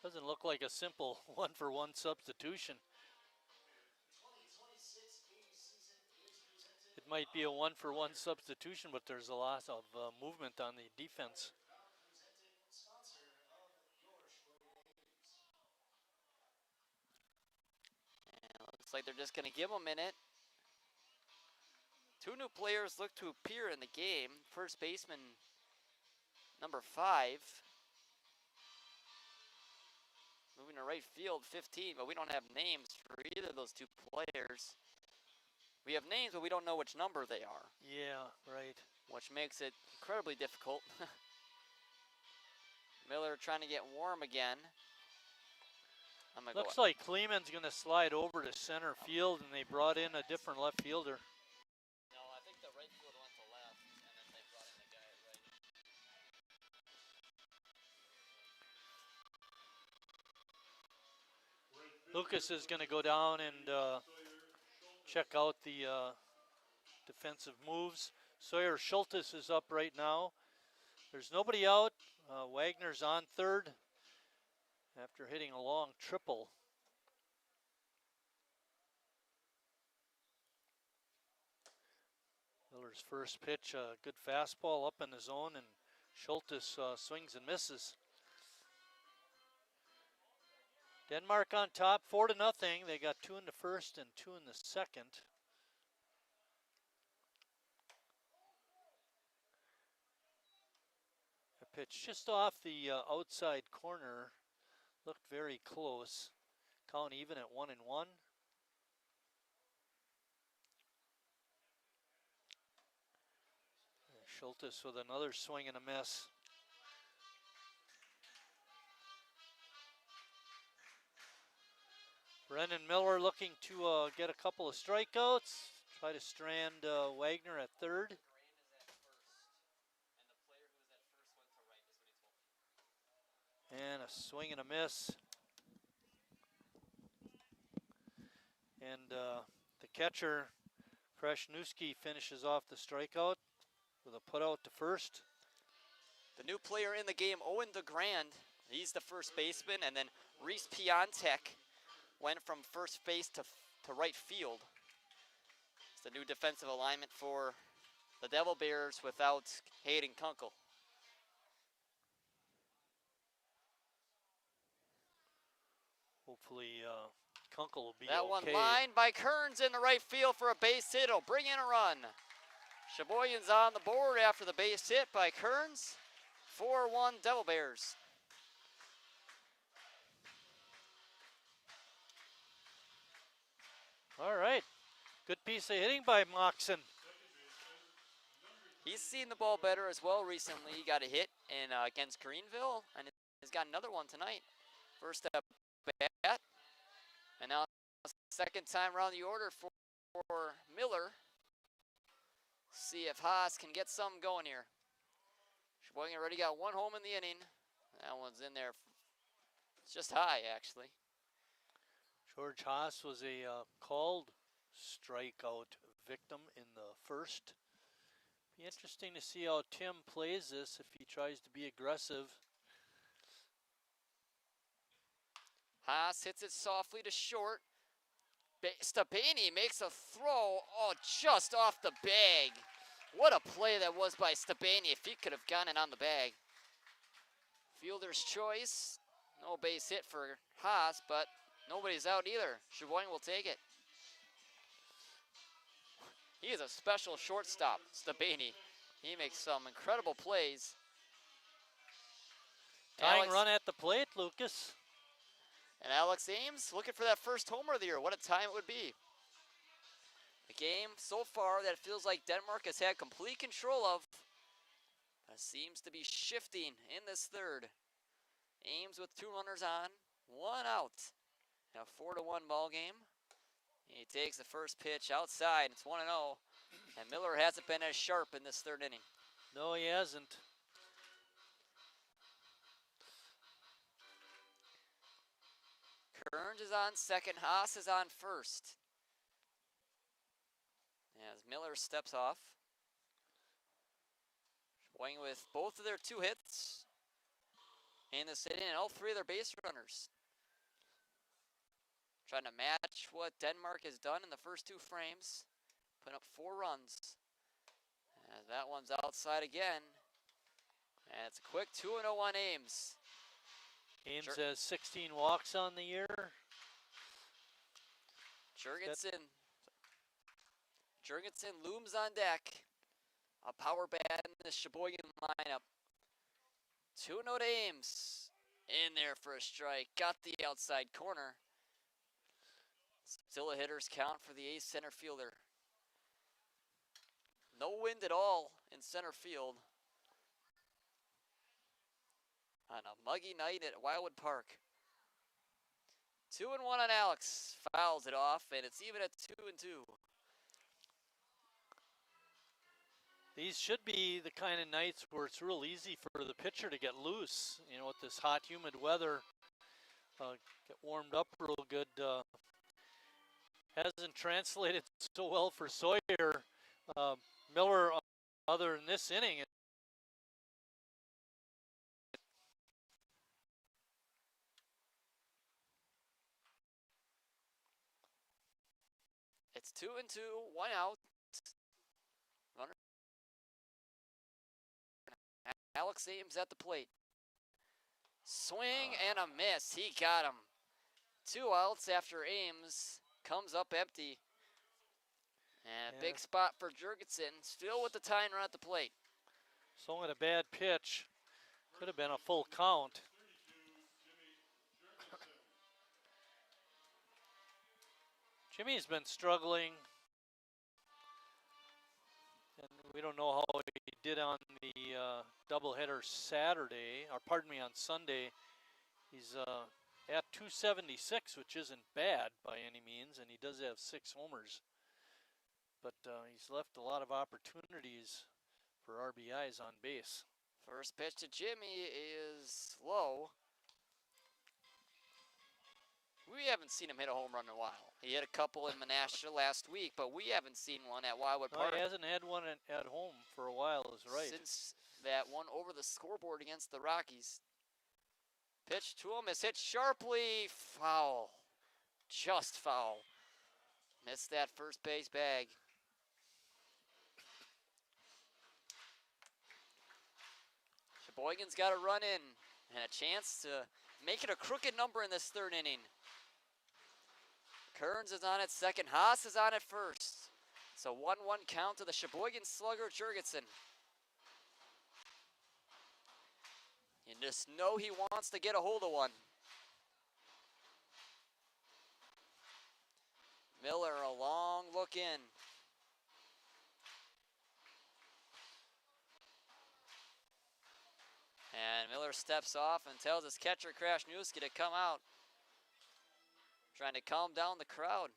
Doesn't look like a simple one-for-one substitution. It might be a one-for-one substitution, but there's a lot of movement on the defense. And looks like they're just going to give them a minute. Two new players look to appear in the game. First baseman, number 5. Moving to right field, 15, but we don't have names for either of those two players. We have names, but we don't know which number they are. Yeah, right. Which makes it incredibly difficult. Miller trying to get warm again. Looks like Kleeman's going to slide over to center field, and they brought in a different left fielder. No, I think the right fielder went to left, and then they brought in the guy at right. Lucas is going to go down and check out the defensive moves. Sawyer Schultes is up right now. There's nobody out. Wagner's on third after hitting a long triple. Miller's first pitch, a good fastball up in the zone, and Schultes swings and misses. Denmark on top, 4-0. They got 2 in the first and 2 in the second. A pitch just off the outside corner, looked very close. Count even at 1-1. Schultes with another swing and a miss. Brennan Miller looking to get a couple of strikeouts. Try to strand Wagner at third. And a swing and a miss. And the catcher, Krasniewski, finishes off the strikeout with a put out to first. The new player in the game, Owen DeGrand. He's the first baseman, and then Reese Piontek went from first base to right field. It's the new defensive alignment for the Devil Bears without Hayden Kunkel. Hopefully Kunkel will be that okay. One lined by Kearns in the right field for a base hit. It'll bring in a run. Sheboygan's on the board after the base hit by Kearns. 4-1 Devil Bears. All right. Good piece of hitting by Moxon. He's seen the ball better as well recently. He got a hit in against Greenville, and he's got another one tonight. First at bat, and now second time around the order for Miller. See if Haas can get something going here. Sheboygan already got one home in the inning. That one's in there. It's just high, actually. George Haas was a called strikeout victim in the first. Be interesting to see how Tim plays this if he tries to be aggressive. Haas hits it softly to short. Stabani makes a throw, just off the bag. What a play that was by Stabani if he could have gotten it on the bag. Fielder's choice. No base hit for Haas, but nobody's out either. Sheboygan will take it. He is a special shortstop, Stabani. He makes some incredible plays. Tying run at the plate, Lucas. And Alex Ames looking for that first homer of the year. What a time it would be. A game so far that feels like Denmark has had complete control of. Seems to be shifting in this third. Ames with 2 runners on, 1 out. Now 4-1 ball game. He takes the first pitch outside. It's 1-0. And Miller hasn't been as sharp in this third inning. No, he hasn't. Kearns is on second. Haas is on first. As Miller steps off. Sheboygan with both of their 2 hits in this inning and all 3 of their base runners. Trying to match what Denmark has done in the first 2 frames. Putting up 4 runs. And that one's outside again. And it's a quick 2-0 on Ames. Ames has 16 walks on the year. Jurgensen looms on deck. A power bat in the Sheboygan lineup. 2-0 to Ames. In there for a strike. Got the outside corner. Still a hitter's count for the ace center fielder. No wind at all in center field. On a muggy night at Wildwood Park. 2-1 on Alex. Fouls it off, and it's even at 2-2. These should be the kind of nights where it's real easy for the pitcher to get loose. You know, with this hot, humid weather, get warmed up real good. Hasn't translated so well for Sawyer. Miller, other than this inning, it's 2-2, 1 out. Runner. Alex Ames at the plate. Swing and a miss. He got him. 2 outs after Ames comes up empty. And a big spot for Jurgensen. Still with the tying run at the plate. swung at a bad pitch. Could have been a full count. Jimmy's been struggling, and we don't know how he did on the doubleheader Saturday, or pardon me, on Sunday. He's at 276, which isn't bad by any means, and he does have 6 homers. But he's left a lot of opportunities for RBIs on base. First pitch to Jimmy is low. We haven't seen him hit a home run in a while. He hit a couple in Menasha last week, but we haven't seen one at Wildwood Park. No, he hasn't had one at home for a while, is right. Since that one over the scoreboard against the Rockies. Pitch to him is hit sharply. Foul. Just foul. Missed that first base bag. Sheboygan's got a run in and a chance to make it a crooked number in this third inning. Kearns is on at second. Haas is on at first. It's a 1-1 count to the Sheboygan slugger, Jurgensen. You just know he wants to get a hold of one. Miller, a long look in. And Miller steps off and tells his catcher, Krasniewski, to come out. Trying to calm down the crowd.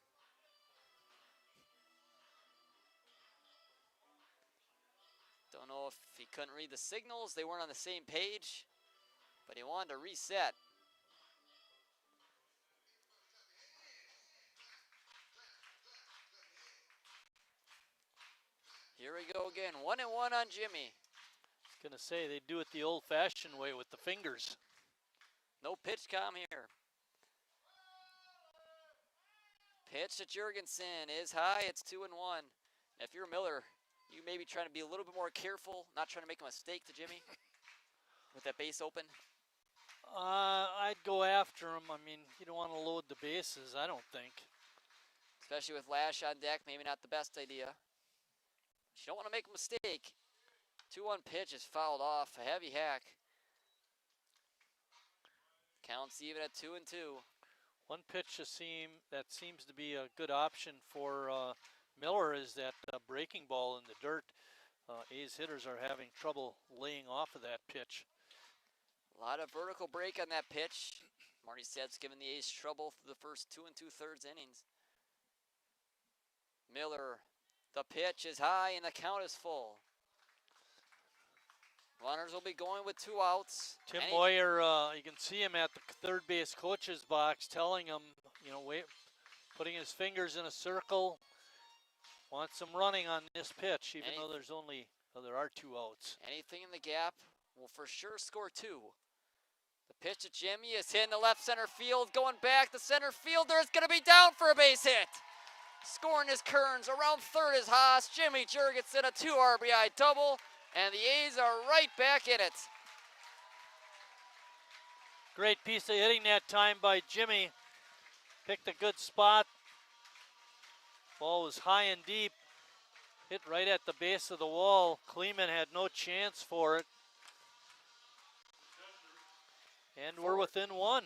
Don't know if he couldn't read the signals. They weren't on the same page. But he wanted to reset. Here we go again. 1-1 on Jimmy. Gonna say they do it the old-fashioned way with the fingers. No pitch com here. Pitch to Jurgensen is high. It's 2-1. If you're Miller, you may be trying to be a little bit more careful, not trying to make a mistake to Jimmy with that base open. I'd go after him. I mean, you don't want to load the bases, I don't think. Especially with Lash on deck, maybe not the best idea. You don't want to make a mistake. 2-1 pitch is fouled off. A heavy hack. Counts even at 2-2. One pitch that seems to be a good option for Miller is that breaking ball in the dirt. A's hitters are having trouble laying off of that pitch. A lot of vertical break on that pitch. Marty Setz giving the A's trouble through the first 2 2/3 innings. Miller, the pitch is high and the count is full. Runners will be going with 2 outs. Tim Moyer, you can see him at the third base coach's box telling him, putting his fingers in a circle, wants some running on this pitch, even though there are 2 outs. Anything in the gap will for sure score 2. The pitch to Jimmy is hitting the left center field, going back. The center fielder is going to be down for a base hit. Scoring is Kearns. Around third is Haas. Jimmy Jurgensen, a 2 RBI double, and the A's are right back in it. Great piece of hitting that time by Jimmy. Picked a good spot. Ball was high and deep. Hit right at the base of the wall. Kleeman had no chance for it. And we're within 1.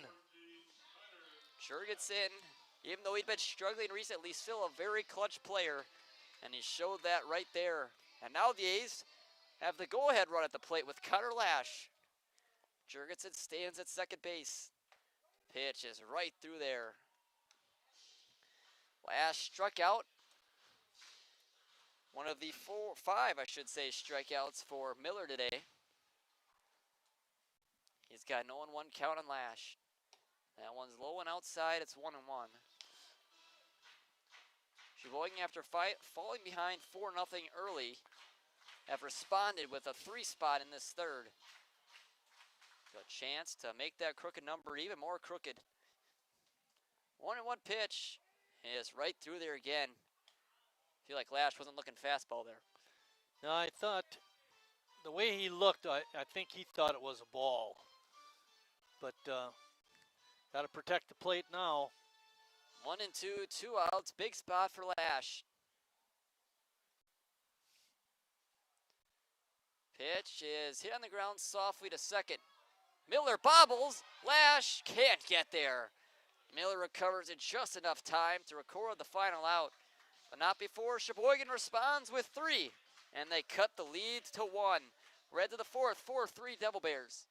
Jurgensen, even though he'd been struggling recently, still a very clutch player, and he showed that right there. And now the A's have the go-ahead run at the plate with Connor Lash. Jurgensen stands at second base. Pitch is right through there. Lash struck out. One of the 5 strikeouts for Miller today. He's got an 0-1 count on Lash. That one's low and outside. It's 1-1. Sheboygan, after falling behind 4-0 early, have responded with a 3 spot in this third. A chance to make that crooked number even more crooked. 1-1 pitch is right through there again. Feel like Lash wasn't looking fastball there. No, I thought the way he looked, I think he thought it was a ball. But got to protect the plate now. 1-2, 2 outs. Big spot for Lash. Pitch is hit on the ground softly to second. Miller bobbles. Lash can't get there. Miller recovers in just enough time to record the final out, but not before Sheboygan responds with 3, and they cut the lead to 1. We're head to the 4th, 4-3 Devil Bears.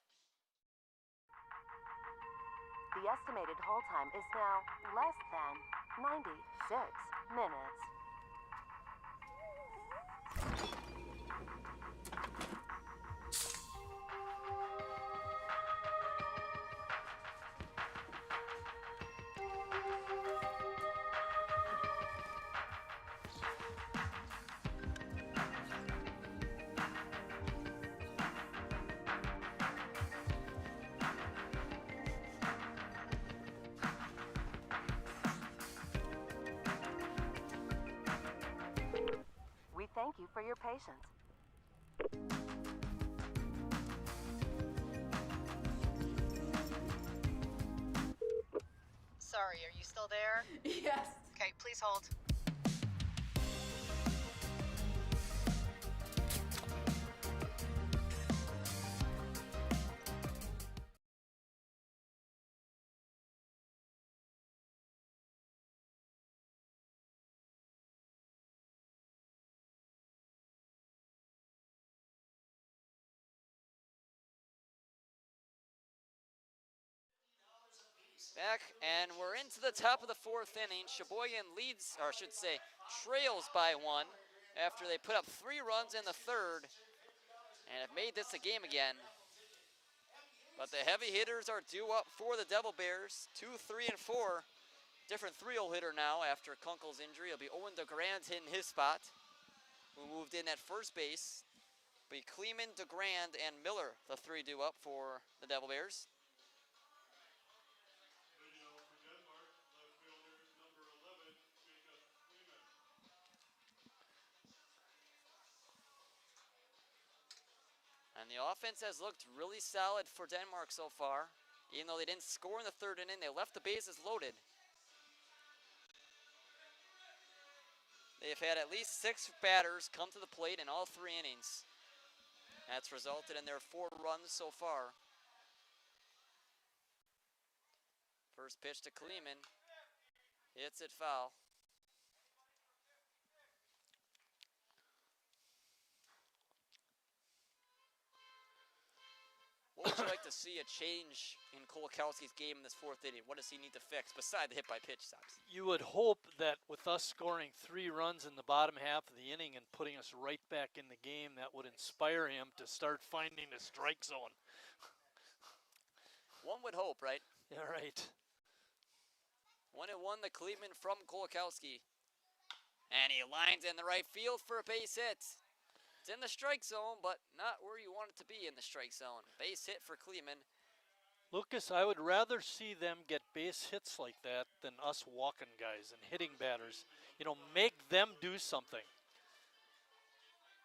The estimated hold time is now less than 96 minutes. Thank you for your patience. Sorry, are you still there? Yes. Okay, please hold. Back, and we're into the top of the 4th inning. Sheboygan leads, or I should say, trails by 1 after they put up 3 runs in the 3rd and have made this a game again. But the heavy hitters are due up for the Devil Bears. 2, 3, and 4. Different 3-hole hitter now after Kunkel's injury. It'll be Owen DeGrand hitting his spot, who moved in at first base. It'll be Kleeman, DeGrand, and Miller, the 3 due up for the Devil Bears. And the offense has looked really solid for Denmark so far. Even though they didn't score in the 3rd inning, they left the bases loaded. They've had at least 6 batters come to the plate in all 3 innings. That's resulted in their 4 runs so far. First pitch to Kleeman. Hits it foul. What would you like to see a change in Kolakowski's game in this fourth inning? What does he need to fix beside the hit by pitch stops? You would hope that with us scoring 3 runs in the bottom half of the inning and putting us right back in the game, that would inspire him to start finding the strike zone. One would hope, right? Yeah, right. 1-1 the Kleeman from Kolakowski. And he lines in the right field for a base hit. It's in the strike zone, but not where you want it to be in the strike zone. Base hit for Kleeman. Lucas, I would rather see them get base hits like that than us walking guys and hitting batters. You know, make them do something.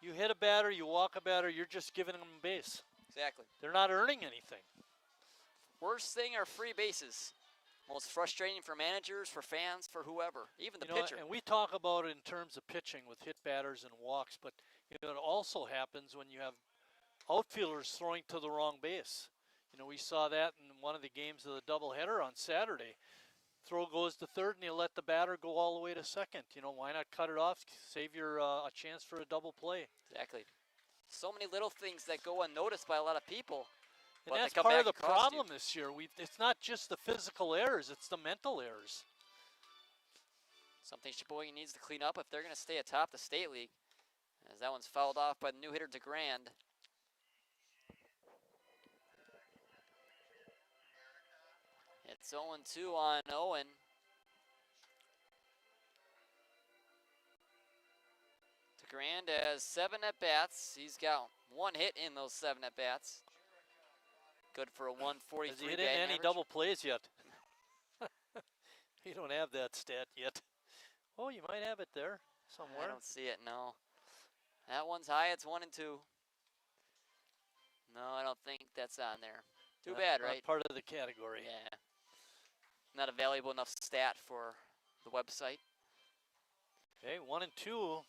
You hit a batter, you walk a batter, you're just giving them base. Exactly. They're not earning anything. Worst thing are free bases. Most frustrating for managers, for fans, for whoever, even the pitcher. And we talk about it in terms of pitching with hit batters and walks, but you know, it also happens when you have outfielders throwing to the wrong base. You know, we saw that in one of the games of the doubleheader on Saturday. Throw goes to third, and you let the batter go all the way to second. You know, why not cut it off, save your a chance for a double play? Exactly. So many little things that go unnoticed by a lot of people. And that's part of the problem this year. It's not just the physical errors, it's the mental errors. Something Sheboygan needs to clean up if they're going to stay atop the state league. As that one's fouled off by the new hitter DeGrand. It's 0-2 on Owen. DeGrand has 7 at-bats. He's got 1 hit in those 7 at-bats. Good for a 143 Has he hit batting any average. double plays yet? You don't have that stat yet. Oh, you might have it there somewhere. I don't see it, no. That one's high, it's 1-2. No, I don't think that's on there. Too bad, right? Not part of the category. Yeah. Not a valuable enough stat for the website. Okay, 1-2.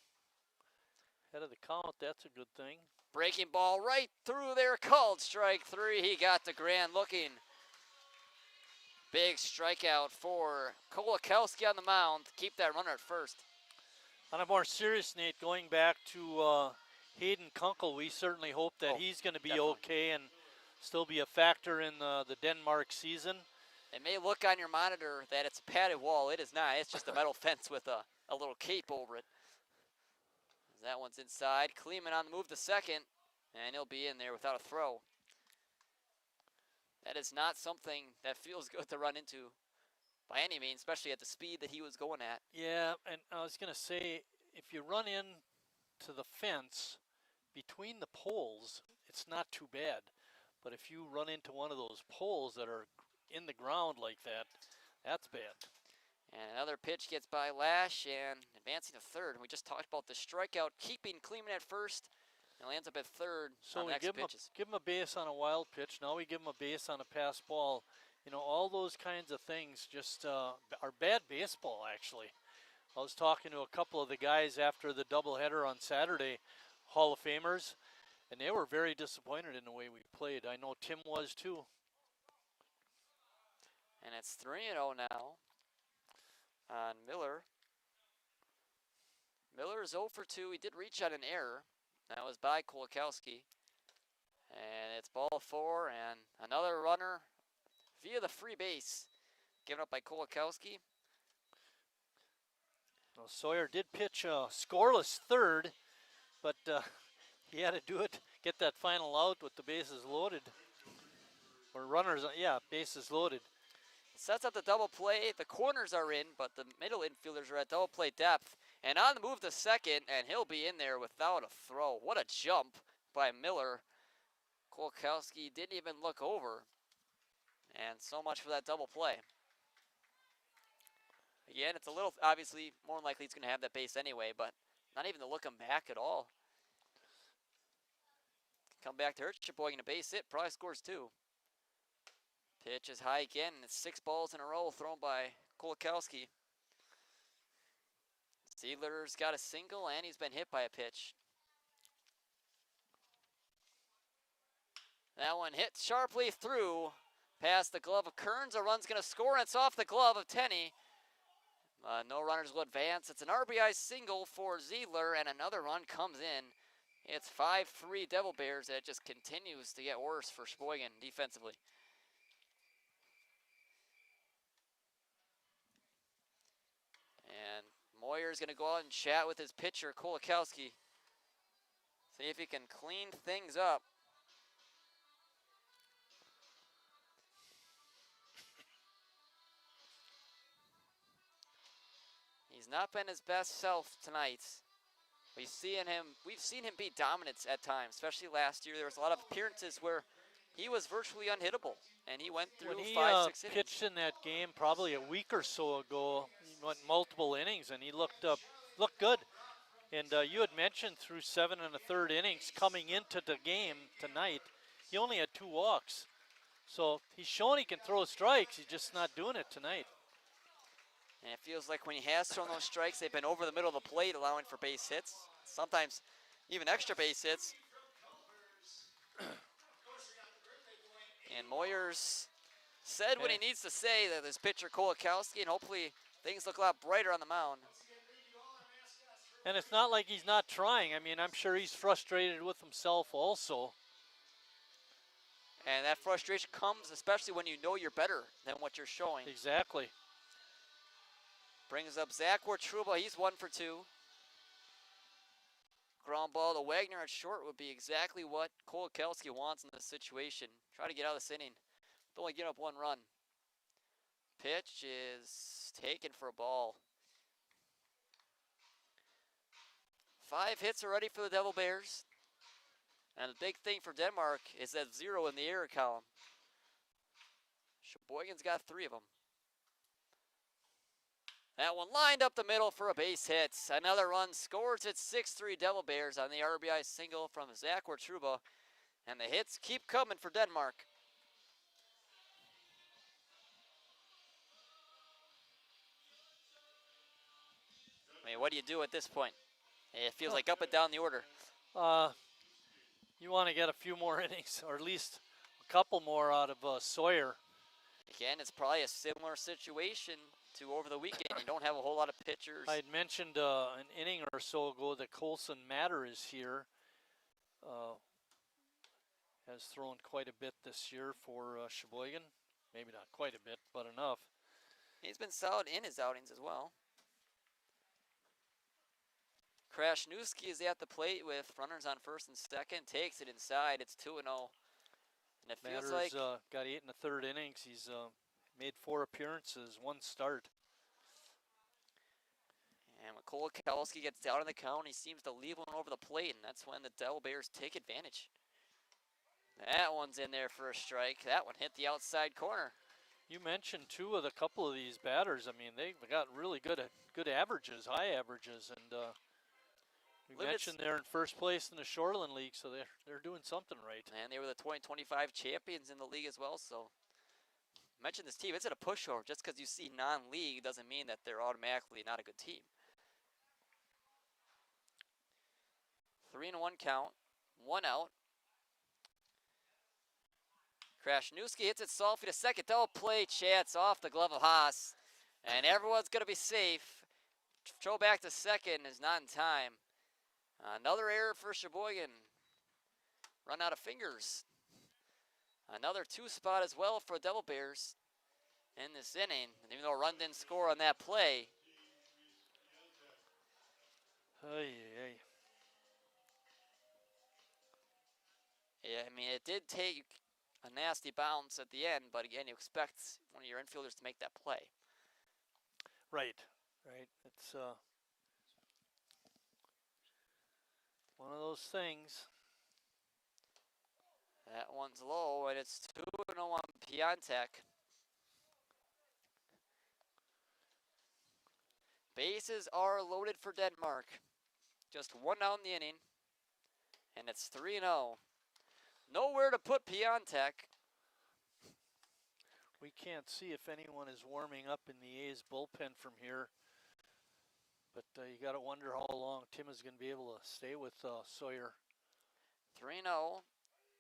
Head of the count, that's a good thing. Breaking ball right through there, called strike 3. He got DeGrand looking. Big strikeout for Kolakowski on the mound. Keep that runner at first. On a more serious note, going back to Hayden Kunkel, we certainly hope that he's going to be okay and still be a factor in the Denmark season. It may look on your monitor that it's a padded wall. It is not. It's just a metal fence with a little cape over it. That one's inside. Kleeman on the move to second, and he'll be in there without a throw. That is not something that feels good to run into by any means, especially at the speed that he was going at. Yeah, and I was going to say, if you run in to the fence between the poles, it's not too bad. But if you run into one of those poles that are in the ground like that, that's bad. And another pitch gets by Lash and advancing to third. And we just talked about the strikeout, keeping Kleeman at first, and lands up at third so on we next give pitches. Give him a base on a wild pitch. Now we give him a base on a pass ball. You know, all those kinds of things just are bad baseball, actually. I was talking to a couple of the guys after the doubleheader on Saturday, Hall of Famers, and they were very disappointed in the way we played. I know Tim was too. And it's 3-0 now on Miller. Miller is 0 for 2. He did reach out an error. That was by Kolakowski. And it's ball 4 and another runner via the free base given up by Kolakowski. Well, Sawyer did pitch a scoreless third, but he had to do it, get that final out with the bases loaded. Or runners, yeah, bases loaded. Sets up the double play. The corners are in, but the middle infielders are at double play depth. And on the move to second, and he'll be in there without a throw. What a jump by Miller. Kolakowski didn't even look over. And so much for that double play. Again, it's a little, obviously, more than likely he's going to have that base anyway, but not even to look him back at all. Come back to hurt Sheboygan, a base hit, probably scores 2. Pitch is high again, and it's 6 balls in a row thrown by Kolakowski. Seidler's got a single, and he's been hit by a pitch. That one hit sharply through Past the glove of Kearns, a run's going to score, and it's off the glove of Tenney. No runners will advance. It's an RBI single for Ziedler, and another run comes in. It's 5-3 Devil Bears, and it just continues to get worse for Sheboygan defensively. And Moyer's going to go out and chat with his pitcher, Kolakowski. See if he can clean things up. He's not been his best self tonight. We've seen him be dominant at times, especially last year. There was a lot of appearances where he was virtually unhittable, and he went through when he 5-6 innings. pitched in that game probably a week or so ago, he went multiple innings, and he looked good. And you had mentioned through 7 1/3 innings coming into the game tonight, he only had 2 walks. So he's shown he can throw strikes. He's just not doing it tonight. And it feels like when he has thrown those strikes, they've been over the middle of the plate, allowing for base hits, sometimes even extra base hits. And Moyers said what he needs to say, that his pitcher Kolakowski, and hopefully things look a lot brighter on the mound. And it's not like he's not trying. I mean, I'm sure he's frustrated with himself also. And that frustration comes especially when you know you're better than what you're showing. Exactly. Brings up Zach Wartruba. He's 1 for 2. Ground ball to Wagner at short would be exactly what Kolakowski wants in this situation. Try to get out of this inning. Don't only get up 1 run. Pitch is taken for a ball. 5 hits already for the Devil Bears. And the big thing for Denmark is that 0 in the error column. Sheboygan's got 3 of them. That one lined up the middle for a base hit. Another run scores. It's 6-3 Devil Bears on the RBI single from Zach Wartruba. And the hits keep coming for Denmark. I mean, what do you do at this point? It feels like up and down the order. You want to get a few more innings, or at least a couple more out of Sawyer. Again, it's probably a similar situation to over the weekend. You don't have a whole lot of pitchers. I had mentioned an inning or so ago that Colson Matter is here. Has thrown quite a bit this year for Sheboygan. Maybe not quite a bit, but enough. He's been solid in his outings as well. Krasniewski is at the plate with runners on first and second. Takes it inside. It's 2-0. And it feels like got 8 1/3 innings. He's made 4 appearances, 1 start. And when Kolakowski gets down in the count, he seems to leave one over the plate, and that's when the Devil Bears take advantage. That one's in there for a strike. That one hit the outside corner. You mentioned too with a couple of these batters. I mean, they've got really good averages, high averages, and we mentioned they're in first place in the Shoreland League, so they're doing something right. And they were the 2025 champions in the league as well. So mention this team. It's at a pushover. Just because you see non-league doesn't mean that they're automatically not a good team. 3-1 count, 1 out. Krasniewski hits it softly to second. Double play. Chance off the glove of Haas. And everyone's going to be safe. Throw back to second is not in time. Another error for Sheboygan. Run out of fingers. Another 2 spot as well for Devil Bears in this inning. And even though a run didn't score on that play. Yeah, I mean, it did take a nasty bounce at the end, but again, you expect one of your infielders to make that play. Right. It's one of those things. That one's low, and it's 2-0 on Piontek. Bases are loaded for Denmark. Just 1 out in the inning, and it's 3-0. Nowhere to put Piontek. We can't see if anyone is warming up in the A's bullpen from here. But you got to wonder how long Tim is going to be able to stay with Sawyer. 3-0.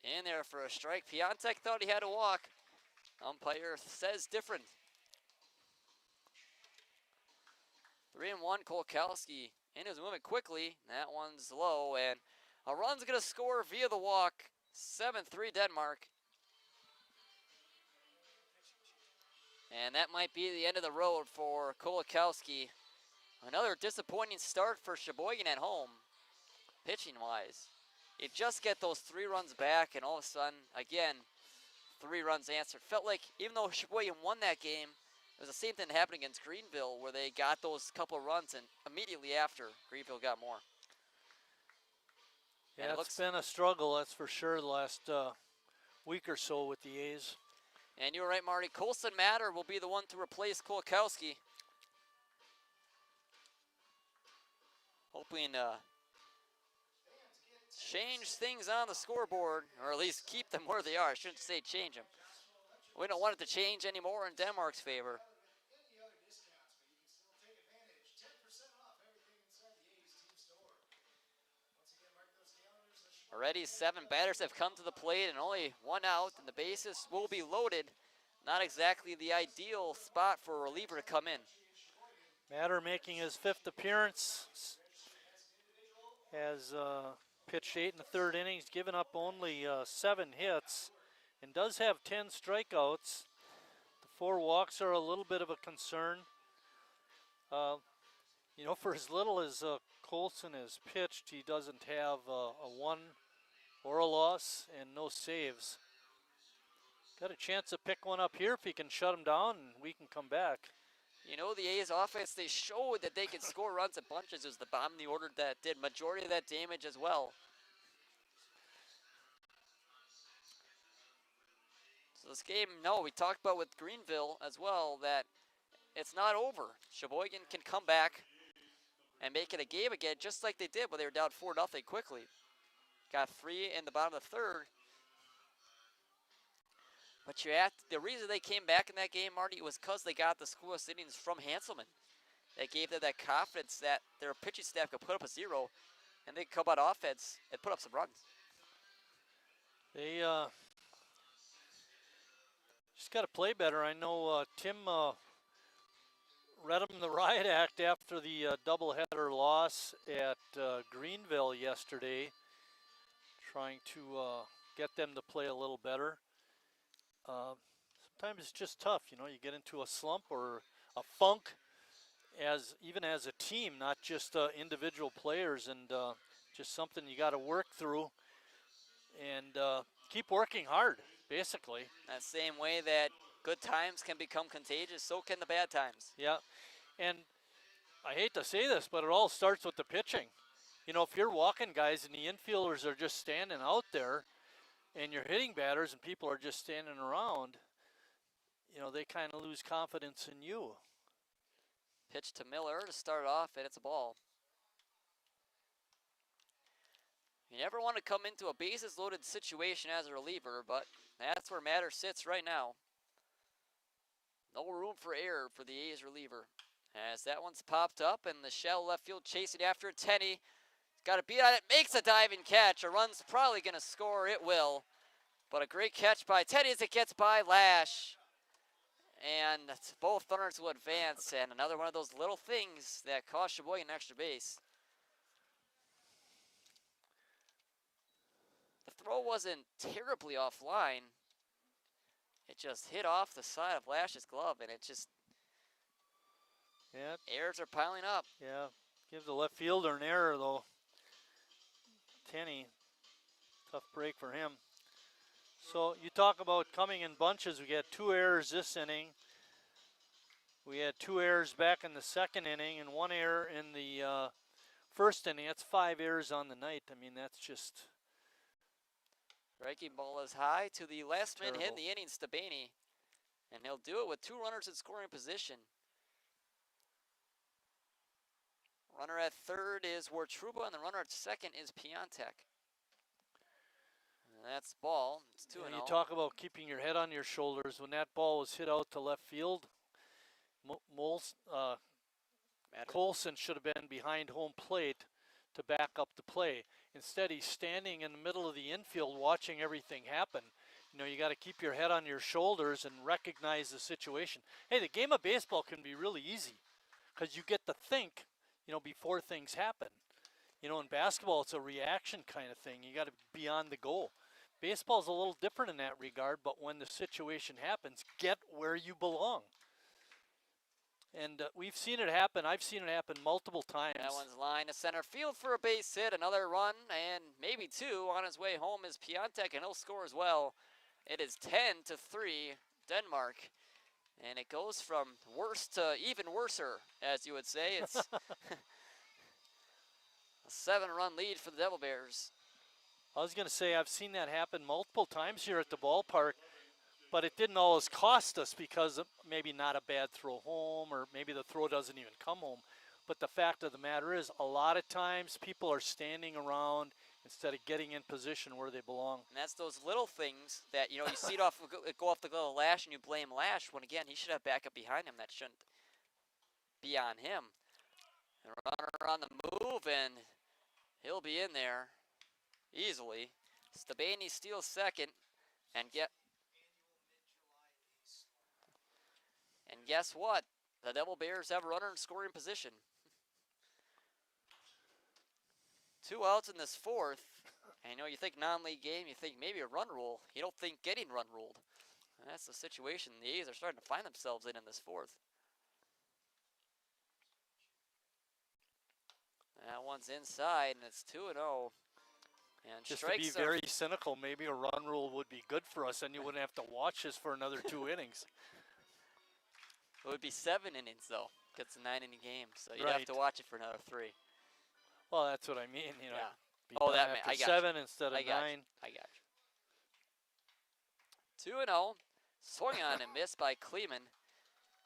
In there for a strike. Piontek thought he had to walk Umpire says different. 3-1, Kolkowski in his movement quickly. That one's low, and a run's going to score via the walk. 7-3 Denmark. And that might be the end of the road for Kolakowski. Another disappointing start for Sheboygan at home, pitching-wise. You just get those 3 runs back, and all of a sudden, again, 3 runs answered. Felt like even though Sheboygan won that game, it was the same thing that happened against Greenville, where they got those couple of runs, and immediately after, Greenville got more. Yeah, it's been a struggle, that's for sure, the last week or so with the A's. And you were right, Marty. Colson Matter will be the one to replace Kolakowski. Hoping to change things on the scoreboard, or at least keep them where they are. I shouldn't say change them. We don't want it to change anymore in Denmark's favor. Already 7 batters have come to the plate and only 1 out, and the bases will be loaded. Not exactly the ideal spot for a reliever to come in. Matter making his 5th appearance. Has pitched 8 1/3 innings, given up only 7 hits, and does have 10 strikeouts. The 4 walks are a little bit of a concern. You know, for as little as Colson has pitched, he doesn't have a 1 or a loss and no saves. Got a chance to pick one up here if he can shut him down, and we can come back. You know, the A's offense, they showed that they could score runs at bunches. It was the bottom of the order that did majority of that damage as well. So this game, no, we talked about with Greenville as well that it's not over. Sheboygan can come back and make it a game again, just like they did when they were down 4-0 quickly. Got 3 in the bottom of the 3rd. But the reason they came back in that game, Marty, was because they got the scoreless innings from Hanselman. That gave them that confidence that their pitching staff could put up a 0, and they could come on offense and put up some runs. They just got to play better. I know Tim read them the riot act after the doubleheader loss at Greenville yesterday, trying to get them to play a little better. Sometimes it's just tough, you know, you get into a slump or a funk even as a team, not just individual players, and just something you got to work through and keep working hard, basically. That same way that good times can become contagious, so can the bad times. Yeah, and I hate to say this, but it all starts with the pitching. You know, if you're walking guys and the infielders are just standing out there, and you're hitting batters and people are just standing around, you know, they kind of lose confidence in you. Pitch to Miller to start off, and it's a ball. You never want to come into a bases-loaded situation as a reliever, but that's where Matter sits right now. No room for error for the A's reliever. As that one's popped up, and the shallow left field chasing after it. Tenney got a beat on it, makes a diving catch. A run's probably going to score. It will. But a great catch by Teddy as it gets by Lash. And both runners will advance. And another one of those little things that cost Sheboygan an extra base. The throw wasn't terribly offline. It just hit off the side of Lash's glove, and it just... Yeah. Errors are piling up. Yeah. Gives the left fielder an error, though. Tenney, tough break for him. So you talk about coming in bunches. We had 2 errors this inning. We had 2 errors back in the 2nd inning and 1 error in the 1st inning. That's 5 errors on the night. I mean, that's just... Striking ball is high to the last man hit in Terrible. the inning, Stabaney. And he'll do it with 2 runners in scoring position. Runner at 3rd is Wartruba, and the runner at 2nd is Piontek. And that's ball. It's 2-0. You talk about keeping your head on your shoulders. When that ball was hit out to left field, Colson should have been behind home plate to back up the play. Instead, he's standing in the middle of the infield watching everything happen. You know, you got to keep your head on your shoulders and recognize the situation. Hey, the game of baseball can be really easy because you get to think, you know, before things happen. You know, in basketball, it's a reaction kind of thing. You got to be on the goal. Baseball's a little different in that regard, but when the situation happens, get where you belong. And we've seen it happen. I've seen it happen multiple times. That one's line to center field for a base hit. Another run and maybe two on his way home is Piontek, and he'll score as well. It is 10-3 Denmark. And it goes from worse to even worser, as you would say. It's a 7-run lead for the Devil Bears. I was going to say I've seen that happen multiple times here at the ballpark, but it didn't always cost us because of maybe not a bad throw home, or maybe the throw doesn't even come home. But the fact of the matter is, a lot of times people are standing around instead of getting in position where they belong. And that's those little things that, you know, you see it off, go off the glove of Lash and you blame Lash, when again, he should have backup behind him. That shouldn't be on him. And runner on the move, and he'll be in there easily. Stabaney steals second, and guess what? The Devil Bears have a runner in scoring position. 2 outs in this fourth. And you know, you think non-league game, you think maybe a run rule. You don't think getting run ruled. And that's the situation the A's are starting to find themselves in this fourth. That one's inside, and it's 2-0. And just to be very cynical, maybe a run rule would be good for us, and you wouldn't have to watch this for another 2 innings. It would be 7 innings, though. It's a 9-inning game, so you'd Right. have to watch it for another 3. Well, that's what I mean. You know, Yeah. be Oh, done that after I got 7 you. instead of I got 9. You. I got you. 2-0. Swung on and missed by Kleeman.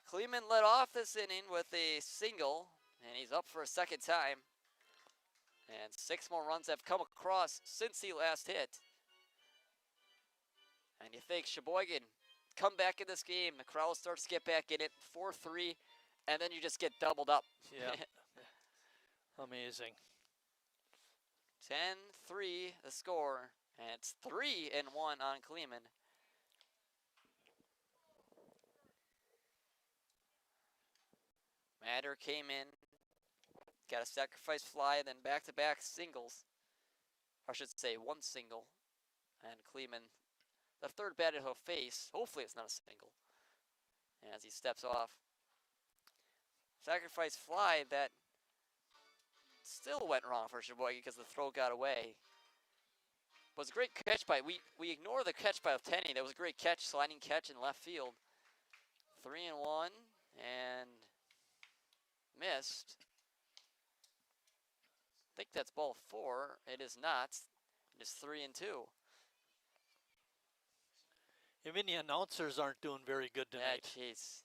Kleeman led off this inning with a single, and he's up for a second time. And 6 more runs have come across since he last hit. And you think Sheboygan come back in this game, the crowd starts to get back in it, 4-3, and then you just get doubled up. Yeah. Amazing. 10-3 the score, and it's 3-1 on Kleeman. Matter came in, got a sacrifice fly, then back-to-back singles. Or I should say 1 single. And Kleeman, the third batter he'll face, hopefully it's not a single, as he steps off. Sacrifice fly that still went wrong for Sheboygan because the throw got away. It was a great catch by, we ignore the catch by Tenney. That was a great catch, sliding catch in left field. 3-1, and missed. I think that's ball 4. It is not. It is 3-2. Even the announcers aren't doing very good tonight. Yeah, jeez.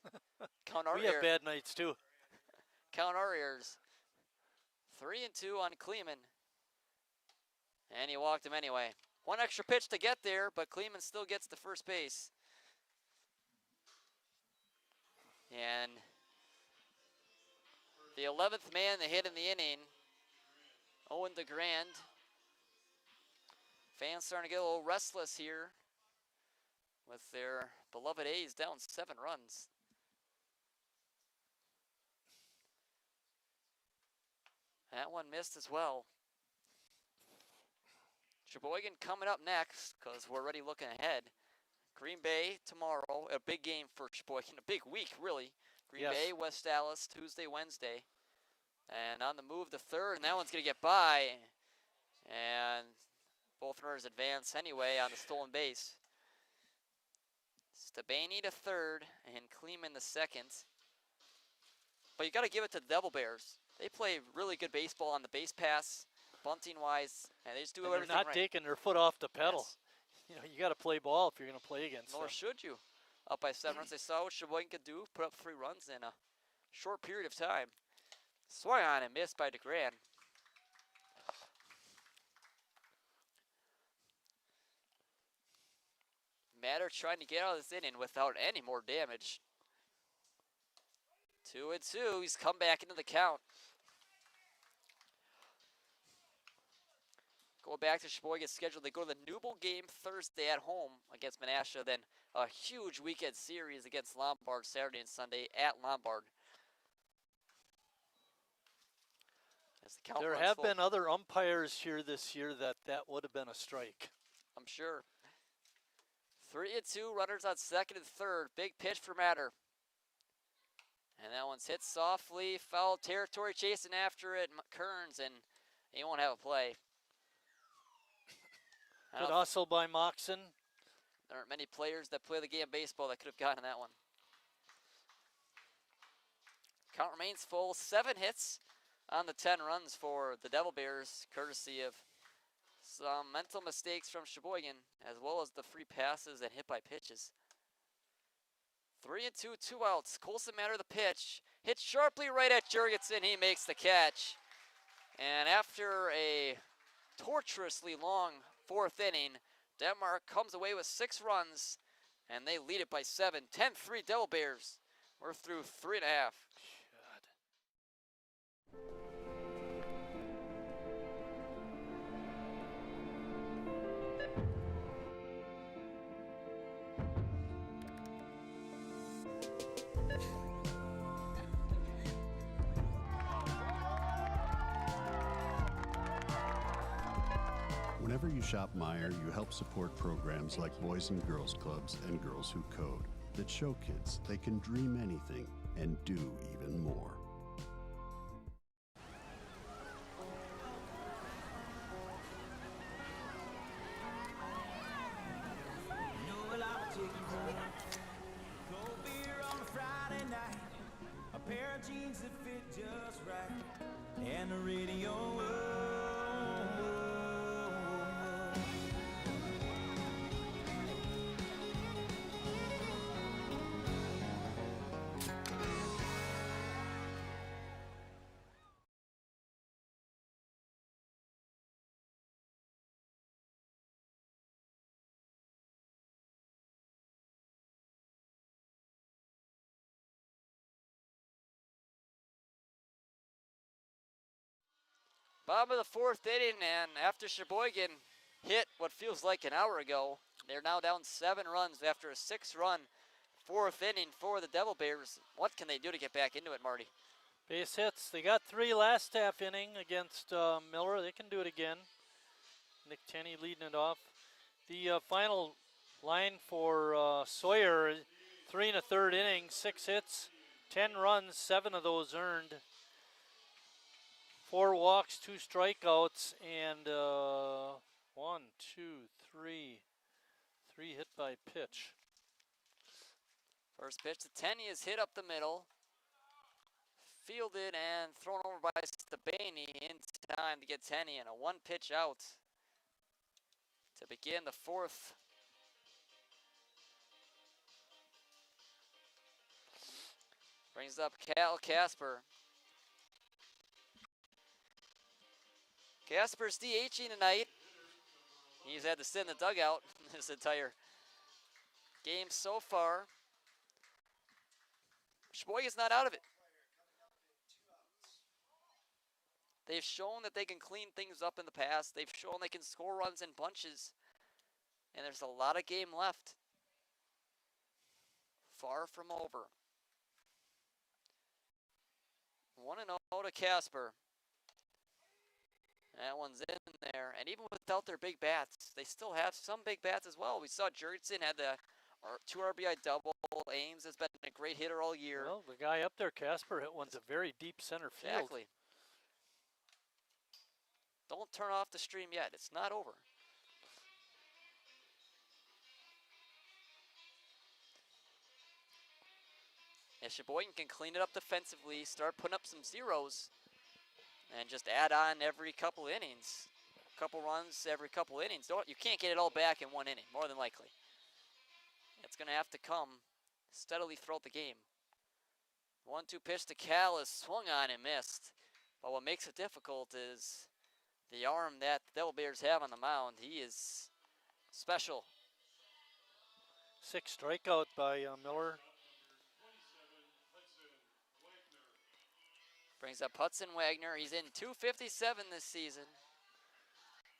Count our We have bad nights too. Count our ears. 3-2 on Kleeman. And he walked him anyway. 1 extra pitch to get there, but Kleeman still gets to first base. And the 11th man that hit in the inning, Owen DeGrand. Fans starting to get a little restless here with their beloved A's down 7 runs. That one missed as well. Sheboygan coming up next, because we're already looking ahead. Green Bay tomorrow, a big game for Sheboygan, a big week really. Green Yes. Bay, West Dallas, Tuesday, Wednesday. And on the move to third, and that one's going to get by. And both runners advance anyway on the stolen base. Stabaney to third, and Kleeman to second. But you got to give it to the Devil Bears. They play really good baseball on the base pass, bunting wise, and they just do And everything they're not right. taking their foot off the pedal. Yes. You know, you got to play ball if you're going to play against Nor them. should you. Up by 7 runs. They saw what Sheboygan could do, put up 3 runs in a short period of time. Swung on and missed by DeGrand. Matter trying to get out of this inning without any more damage. 2-2. He's come back into the count. Go back to Sheboygan's schedule. They go to the Newble game Thursday at home against Menasha. Then a huge weekend series against Lombard Saturday and Sunday at Lombard. As the count There runs have full. been other umpires here this year that would have been a strike. I'm sure. 3-2, runners on second and third. Big pitch for Matter. And that one's hit softly. Foul territory, chasing after it. Kearns, and he won't have a play. Good hustle by Moxon. There aren't many players that play the game of baseball that could have gotten that one. Count remains full. 7 hits on the 10 runs for the Devilbears, courtesy of some mental mistakes from Sheboygan, as well as the free passes and hit by pitches. 3-2, 2 outs. Colson Matter the pitch. Hit sharply right at Jurgensen. He makes the catch. And after a torturously long 4th inning, Denmark comes away with 6 runs, and they lead it by 7. 10-3 Devilbears. We're through 3.5. Whenever you shop Meijer, you help support programs like Boys and Girls Clubs and Girls Who Code that show kids they can dream anything and do even more. Cold beer on a Friday night, a pair of jeans that fit just right, and the radio. Bottom of the 4th inning, and after Sheboygan hit what feels like an hour ago, they're now down 7 runs after a 6-run 4th inning for the Devilbears. What can they do to get back into it, Marty? Base hits. They got 3 last half inning against Miller. They can do it again. Nick Tenney leading it off. The final line for Sawyer, 3 1/3 innings, 6 hits, 10 runs, 7 of those earned. 4 walks, 2 strikeouts, and 1, 2, 3 hit by pitch. First pitch to Tenney is hit up the middle. Fielded and thrown over by Stabaney in time to get Tenney, and a 1-pitch out to begin the 4th. Brings up Cal Casper. Casper's DHing tonight. He's had to sit in the dugout this entire game so far. Sheboygan's not out of it. They've shown that they can clean things up in the past. They've shown they can score runs in bunches. And there's a lot of game left. Far from over. 1-0 to Casper. That one's in there. And even without their big bats, they still have some big bats as well. We saw Jurgensen had the 2 RBI double. Ames has been a great hitter all year. Well, the guy up there, Casper, hit one to very deep center field. Exactly. Don't turn off the stream yet. It's not over. If Sheboygan can clean it up defensively, start putting up some zeros, and just add on every couple innings, couple runs every couple innings. You can't get it all back in 1 inning, more than likely. It's going to have to come steadily throughout the game. 1-2 pitch to Cal is swung on and missed. But what makes it difficult is the arm that the Devilbears have on the mound. He is special. 6 strikeout by Miller. Brings up Hudson Wagner. He's in 257 this season.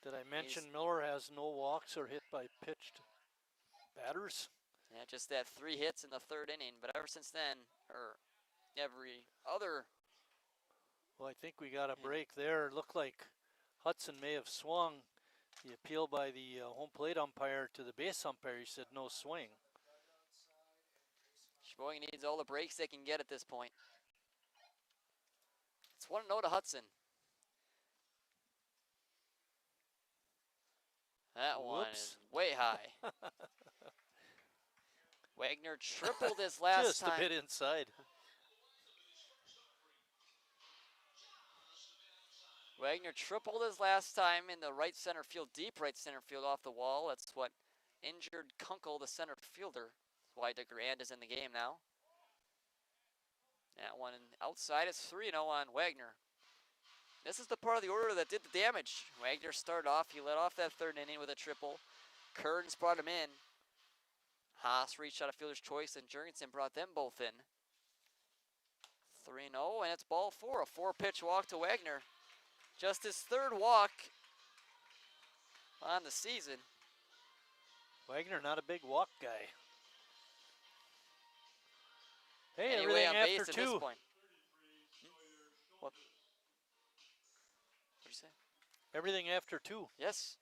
Did I mention Miller has no walks or hit by pitched batters? Yeah, just that 3 hits in the 3rd inning. But ever since then, or every other. Well, I think we got a break there. Looked like Hudson may have swung. The appeal by the home plate umpire to the base umpire, he said no swing. Sheboygan needs all the breaks they can get at this point. It's 1-0 to Hudson. That one is way high. Wagner tripled his last time. Just a bit inside. Wagner tripled his last time in the right center field, deep right center field off the wall. That's what injured Kunkel, the center fielder. That's why DeGrand is in the game now. That one outside is 3-0 on Wagner. This is the part of the order that did the damage. Wagner started off, he led off that 3rd inning with a triple. Kearns brought him in. Haas reached out a fielder's choice, and Jurgensen brought them both in. 3-0, and it's ball 4, a 4-pitch walk to Wagner. Just his 3rd walk on the season. Wagner, not a big walk guy. Hey, anyway, everything on after base 2. at this point. What? What'd you say? Everything after 2. Yes.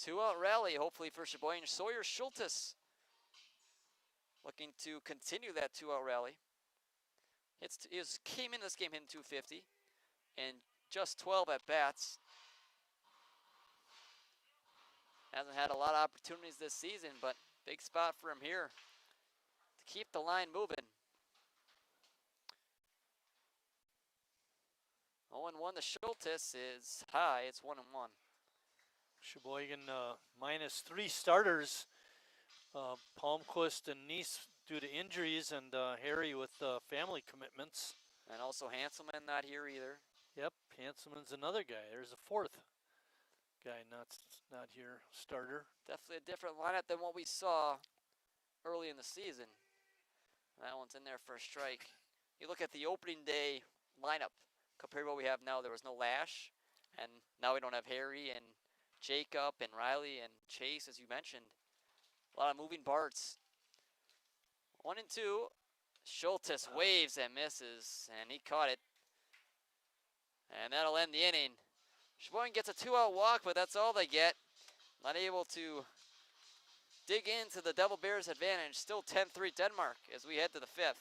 2-out rally, hopefully for Sheboygan. Sawyer Schultes looking to continue that 2-out rally. He came in this game hitting 250 and just 12 at bats. Hasn't had a lot of opportunities this season, but big spot for him here to keep the line moving. 0-1 to Schultes is high. It's 1-1. Sheboygan minus 3 starters. Palmquist and Neese due to injuries, and Harry with family commitments. And also Hanselman not here either. Yep, Hanselman's another guy. There's a 4th guy not here, starter. Definitely a different lineup than what we saw early in the season. That one's in there for a strike. You look at the opening day lineup compared to what we have now. There was no Lash, and now we don't have Harry and Jacob and Riley and Chase, as you mentioned. A lot of moving parts. 1-2. Schultes waves and misses, and he caught it. And that'll end the inning. Sheboygan gets a 2-out walk, but that's all they get. Not able to dig into the Devil Bears' advantage. Still 10-3 Denmark as we head to the 5th.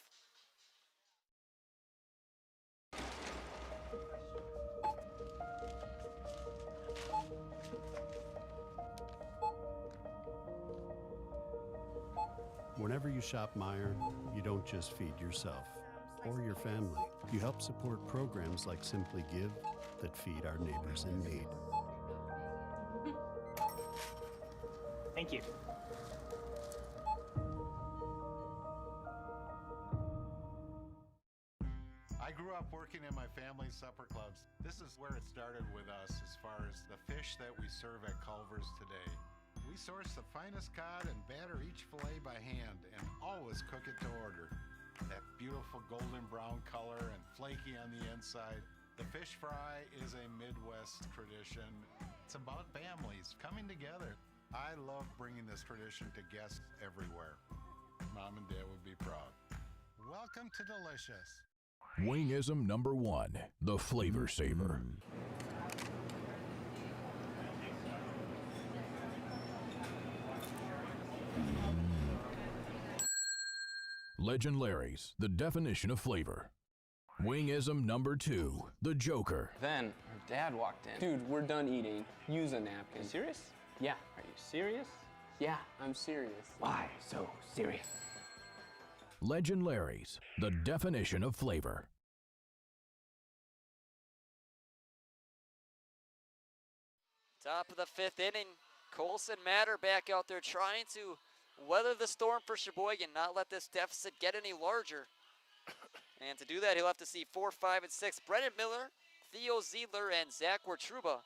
Whenever you shop Meijer, you don't just feed yourself or your family. You help support programs like Simply Give that feed our neighbors in need. Thank you. I grew up working in my family's supper clubs. This is where it started with us as far as the fish that we serve at Culver's today. We source the finest cod and batter each fillet by hand and always cook it to order. That beautiful golden brown color and flaky on the inside. The fish fry is a Midwest tradition. It's about families coming together. I love bringing this tradition to guests everywhere. Mom and Dad would be proud. Welcome to Delicious. Wingism number 1, the Flavor Saver. Legend Larry's, the definition of flavor. Wingism number 2, the Joker. Then her dad walked in. Dude, we're done eating. Use a napkin. Are you serious? Yeah. Are you serious? Yeah, I'm serious. Why so serious? Legend Larry's, the definition of flavor. Top of the 5th inning. Colson Matter back out there trying to weather the storm for Sheboygan, not let this deficit get any larger. And to do that, he'll have to see 4, 5, and 6. Brennan Miller, Theo Ziedler, and Zach Wertruba.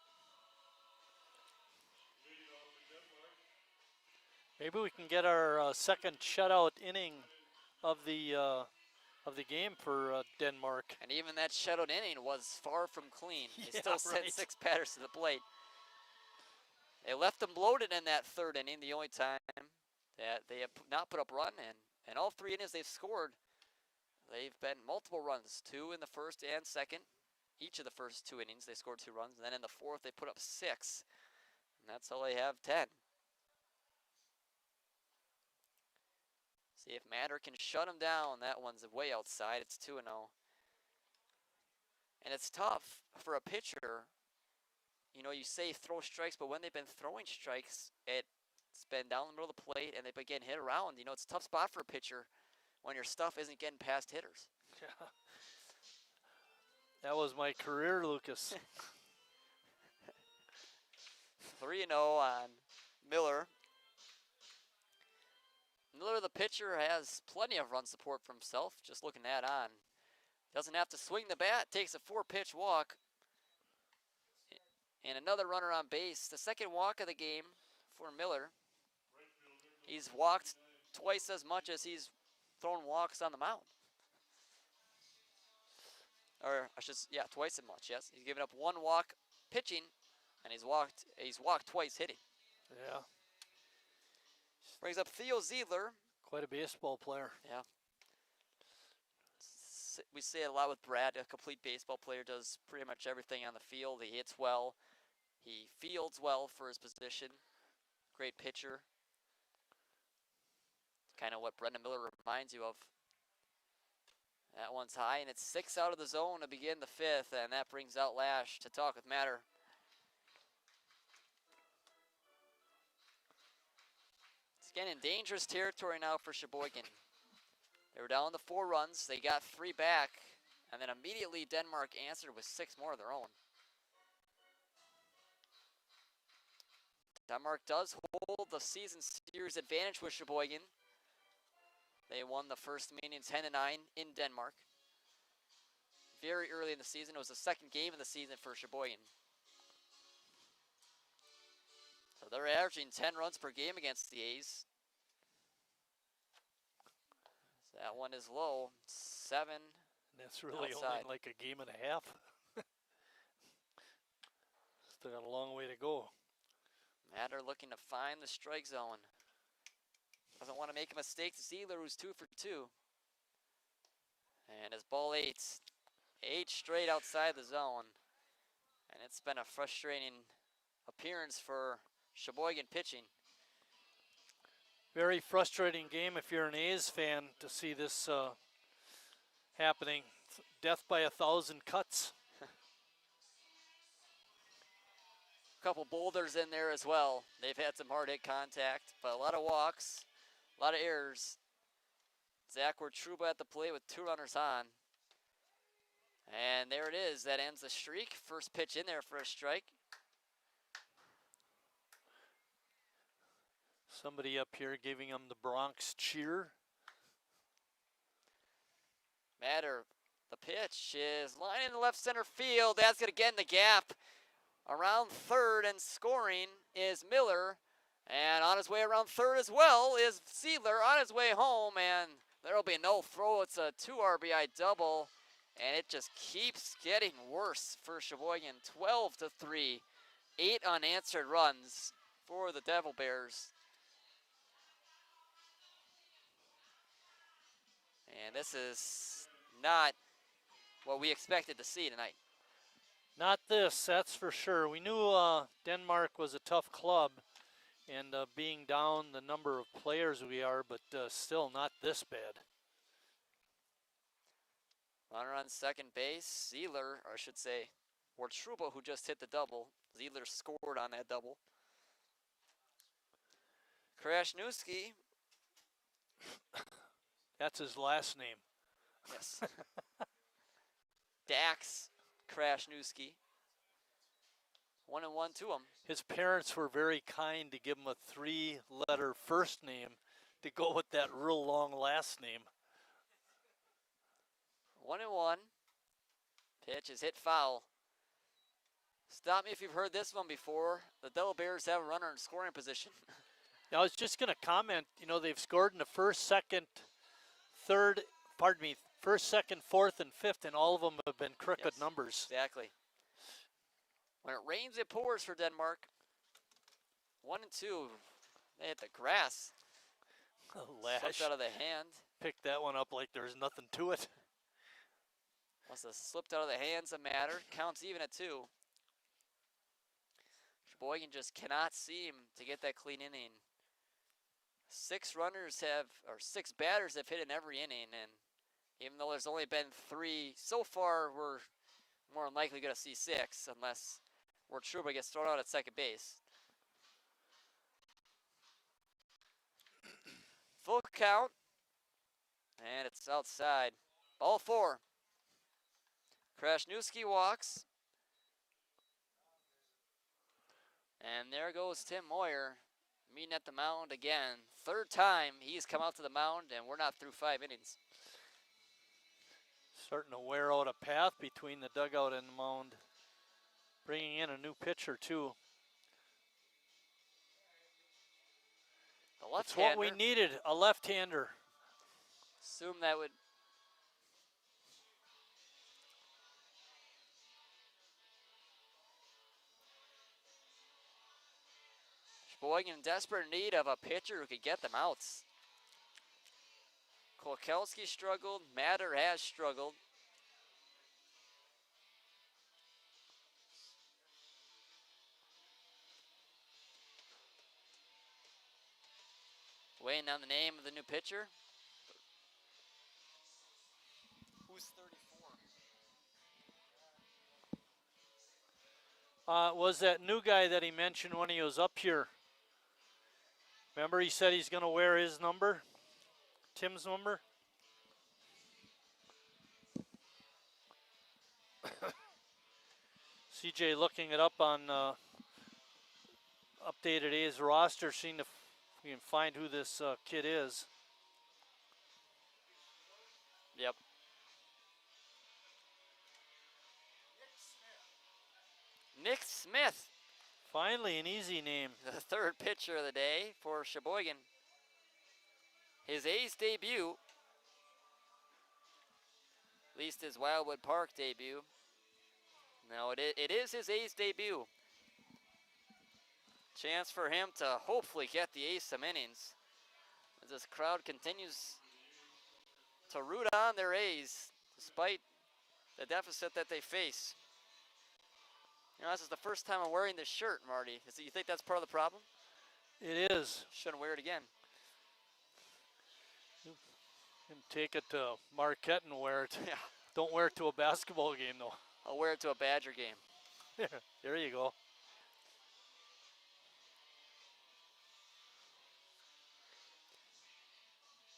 Maybe we can get our second shutout inning of the game for Denmark. And even that shutout inning was far from clean. He Yeah, still sent right. 6 batters to the plate. They left them bloated in that third inning, the only time that they have not put up a run. And all 3 innings they've scored, they've been multiple runs, 2 in the first and second. Each of the first 2 innings, they scored 2 runs. And then in the fourth, they put up 6. And that's all they have, 10. See if Matter can shut them down. That one's way outside. It's 2-0. And it's tough for a pitcher. You know, you say throw strikes, but when they've been throwing strikes, it's been down the middle of the plate and they've been getting hit around. You know, it's a tough spot for a pitcher when your stuff isn't getting past hitters. Yeah. That was my career, Lucas. 3-0 on Miller. Miller, the pitcher, has plenty of run support for himself, just looking at on. Doesn't have to swing the bat, takes a 4-pitch walk. And another runner on base. The second walk of the game for Miller. He's walked twice as much as he's thrown walks on the mound. Or twice as much, yes. He's given up 1 walk pitching, and he's walked twice hitting. Yeah. Brings up Theo Ziedler. Quite a baseball player. Yeah. We say it a lot with Brad. A complete baseball player, does pretty much everything on the field. He hits well. He fields well for his position. Great pitcher. Kind of what Brendan Miller reminds you of. That one's high, and it's 6 out of the zone to begin the 5th, and that brings out Lash to talk with Matter. It's getting in dangerous territory now for Sheboygan. They were down to 4 runs. They got 3 back, and then immediately Denmark answered with 6 more of their own. Denmark does hold the season series advantage with Sheboygan. They won the first meeting 10-9 in Denmark. Very early in the season. It was the second game of the season for Sheboygan. So they're averaging 10 runs per game against the A's. So that one is low. 7. That's really outside. only like a game and a half. Still got a long way to go. Matter looking to find the strike zone. Doesn't want to make a mistake. Ziedler, who's 2 for 2. And his ball 8 straight outside the zone. And it's been a frustrating appearance for Sheboygan pitching. Very frustrating game if you're an A's fan to see this happening. Death by 1,000 cuts. A couple boulders in there as well. They've had some hard hit contact, but a lot of walks, a lot of errors. Zach Truba at the plate with 2 runners on. And there it is. That ends the streak. First pitch in there for a strike. Somebody up here giving him the Bronx cheer. Matter, the pitch is line in the left center field. That's going to get in the gap. Around third and scoring is Miller. And on his way around third as well is Ziedler on his way home. And there will be no throw. It's a 2 RBI double. And it just keeps getting worse for Sheboygan. 12-3. 8 unanswered runs for the Devilbears. And this is not what we expected to see tonight. Not this, that's for sure. We knew Denmark was a tough club, and being down the number of players we are, but still not this bad. Runner on second base, Ziedler, or I should say, Truba, who just hit the double. Ziedler scored on that double. Krasniewski. That's his last name. Yes. Dax Krasniewski. 1-1 to him. His parents were very kind to give him a 3-letter first name to go with that real long last name. 1-1. Pitch is hit foul. Stop me if you've heard this one before. The Devilbears have a runner in scoring position. Now, I was just going to comment, you know, they've scored in the first, second, fourth, and fifth, and all of them have been crooked Yes, numbers. Exactly. When it rains, it pours for Denmark. 1 and 2. They hit the grass. Lash Slipped out of the hand. picked that one up like there's nothing to it. Must have slipped out of the hands of Matter. Counts even at 2. Sheboygan just cannot seem to get that clean inning. 6 batters have hit in every inning, and even though there's only been 3 so far, we're more than likely going to see 6 unless Truba gets thrown out at second base. Full count, and it's outside. Ball 4. Krasniewski walks. And there goes Tim Moyer meeting at the mound again. 3rd time he's come out to the mound, and we're not through 5 innings. Starting to wear out a path between the dugout and the mound. Bringing in a new pitcher, too. The That's what we left-hander. needed, a left-hander. Assume that would. Sheboygan in desperate need of a pitcher who could get them outs. Kolkowski struggled. Matter has struggled. Weighing down the name of the new pitcher. Who's 34? Was that new guy that he mentioned when he was up here. Remember he said he's going to wear his number? Tim's number? CJ looking it up on updated A's roster, seeing if we can find who this kid is. Yep. Nick Smith. Finally, an easy name. The 3rd pitcher of the day for Sheboygan. His A's debut. At least his Wildwood Park debut. No, it is his A's debut. Chance for him to hopefully get the A's some innings as this crowd continues to root on their A's despite the deficit that they face. You know, this is the first time I'm wearing this shirt, Marty. You think that's part of the problem? It is. Shouldn't wear it again. You can take it to Marquette and wear it. Yeah. Don't wear it to a basketball game, though. I'll wear it to a Badger game. There you go.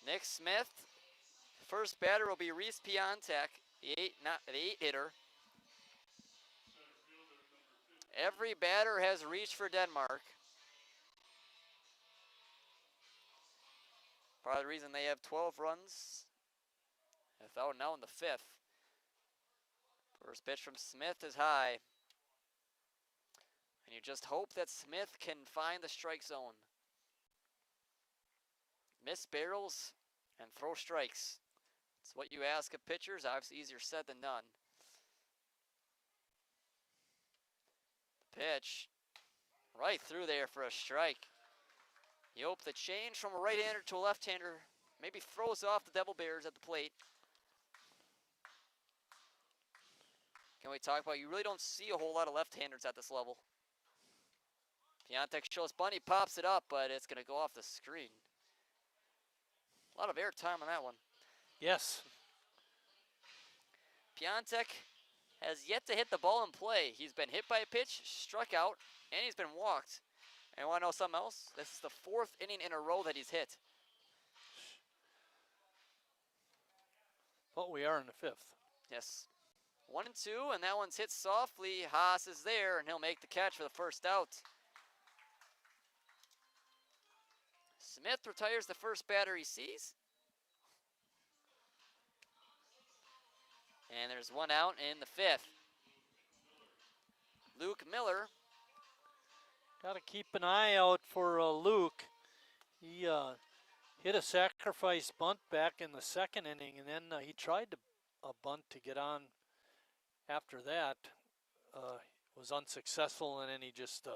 Nick Smith. First batter will be Reese Piontek, the 8 hitter. Every batter has reached for Denmark. Part of the reason they have 12 runs without now in the 5th. First pitch from Smith is high. And you just hope that Smith can find the strike zone. Miss barrels and throw strikes. It's what you ask of pitchers. Obviously easier said than done. Pitch right through there for a strike. You hope the change from a right-hander to a left-hander maybe throws off the Devilbears at the plate. Can we talk about, you really don't see a whole lot of left-handers at this level. Piontek shows bunny, pops it up, but it's going to go off the screen. A lot of air time on that one. Yes. Piontek has yet to hit the ball in play. He's been hit by a pitch, struck out, and he's been walked. And want to know something else? This is the 4th inning in a row that he's hit. But we are in the 5th. Yes. 1 and 2, and that one's hit softly. Haas is there, and he'll make the catch for the first out. Smith retires the first batter he sees. And there's 1 out in the 5th. Luke Miller. Got to keep an eye out for Luke. He hit a sacrifice bunt back in the 2nd inning, and then he tried a bunt to get on after that. Was unsuccessful, and then he just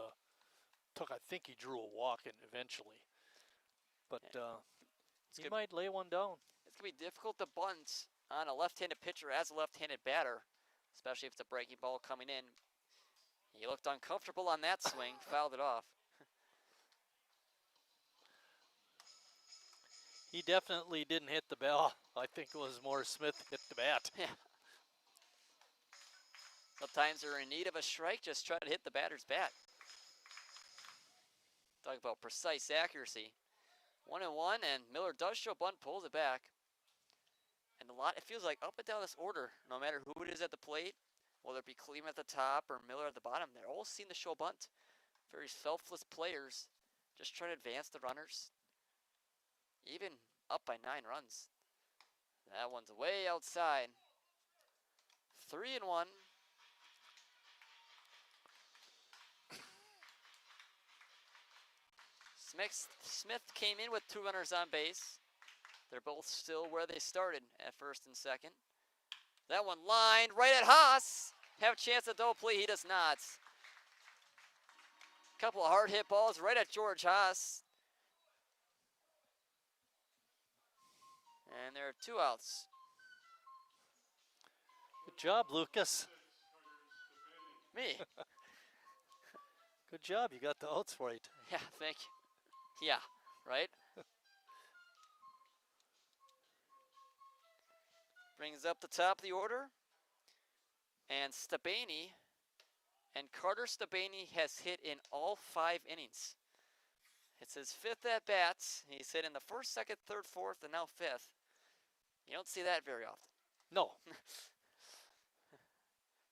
I think he drew a walk in eventually. But he good. might lay one down. It's going to be difficult to bunt on a left-handed pitcher as a left-handed batter, especially if it's a breaking ball coming in. He looked uncomfortable on that swing, fouled it off. He definitely didn't hit the ball. I think it was more Smith hit the bat. Yeah. Sometimes they're in need of a strike, just try to hit the batter's bat. Talk about precise accuracy. 1-1, and Miller does show bunt, pulls it back. And it feels like up and down this order, no matter who it is at the plate, whether it be Kleeman at the top or Miller at the bottom, they're all seem to show bunt. Very selfless players, just trying to advance the runners. Even up by 9 runs. That one's way outside. 3-1. Smith came in with 2 runners on base. They're both still where they started at first and second. That one lined right at Haas. Have a chance at double play. He does not. Couple of hard hit balls right at George Haas. And there are 2 outs. Good job, Lucas. Me. Good job. You got the outs right. Yeah, thank you. Yeah, right? Brings up the top of the order. And Stabaney, and Carter Stabaney has hit in all 5 innings. It's his 5th at bats. He's hit in the 1st, 2nd, 3rd, 4th, and now 5th. You don't see that very often. No.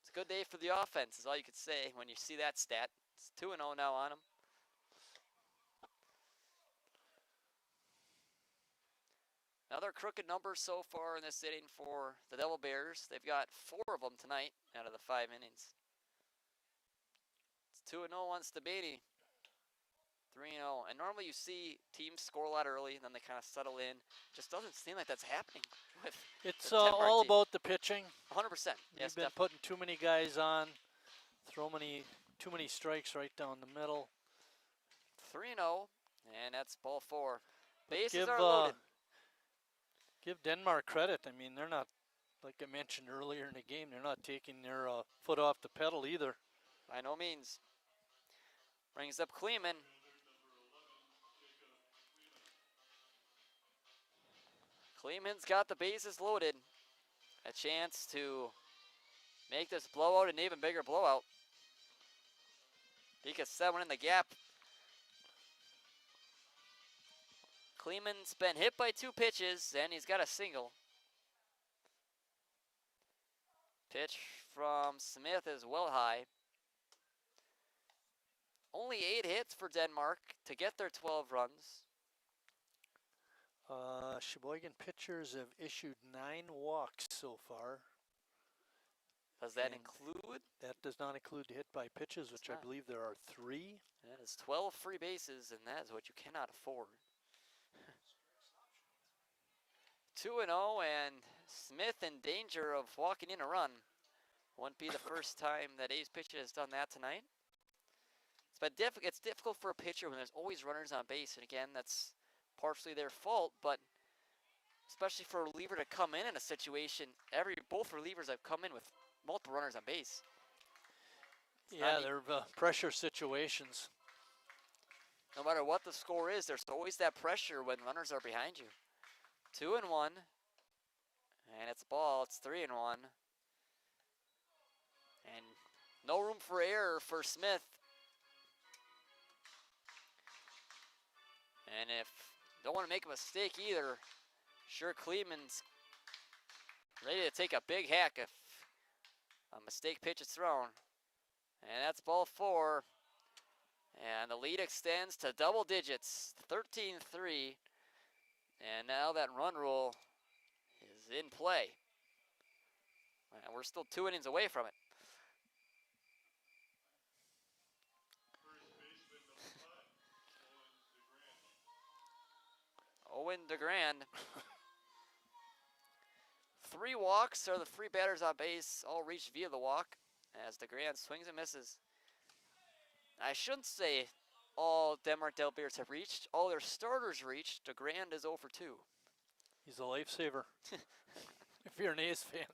It's a good day for the offense, is all you could say when you see that stat. It's 2-0 now on him. Another crooked number so far in this inning for the Devil Bears. They've got 4 of them tonight out of the 5 innings. It's 2-0 on Stabaney. 3-0. And normally you see teams score a lot early, and then they kind of settle in. Just doesn't seem like that's happening. It's all team. About the pitching. 100%. Yes, you've been putting too many guys on. Too many strikes right down the middle. 3-0, and that's ball 4. Bases are loaded. Give Denmark credit. I mean, they're not, like I mentioned earlier in the game, they're not taking their foot off the pedal either. By no means. Brings up Kleeman. Kleeman's got the bases loaded. A chance to make this blowout an even bigger blowout. He could set one in the gap. Kleeman's been hit by 2 pitches, and he's got a single. Pitch from Smith is well high. Only 8 hits for Denmark to get their 12 runs. Sheboygan pitchers have issued 9 walks so far. Does that include? That does not include hit by pitches, which I believe there are 3. That is 12 free bases, and that is what you cannot afford. 2-0, and Smith in danger of walking in a run. Wouldn't be the first time that A's pitcher has done that tonight. It's difficult for a pitcher when there's always runners on base, and again, that's partially their fault, but especially for a reliever to come in a situation, both relievers have come in with multiple runners on base. Yeah, they're pressure situations. No matter what the score is, there's always that pressure when runners are behind you. 2-1, and it's ball. It's 3-1, and no room for error for Smith. And if don't want to make a mistake either, sure Kleeman's ready to take a big hack if a mistake pitch is thrown. And that's ball 4. And the lead extends to double digits, 13-3. And now that run rule is in play. And we're still 2 innings away from it. Owen DeGrand. 3 walks are the 3 batters on base, all reached via the walk, as DeGrand swings and misses. I shouldn't say all Denmark Devilbears have reached. All their starters reached. DeGrand is 0 for 2. He's a lifesaver. If you're an A's fan.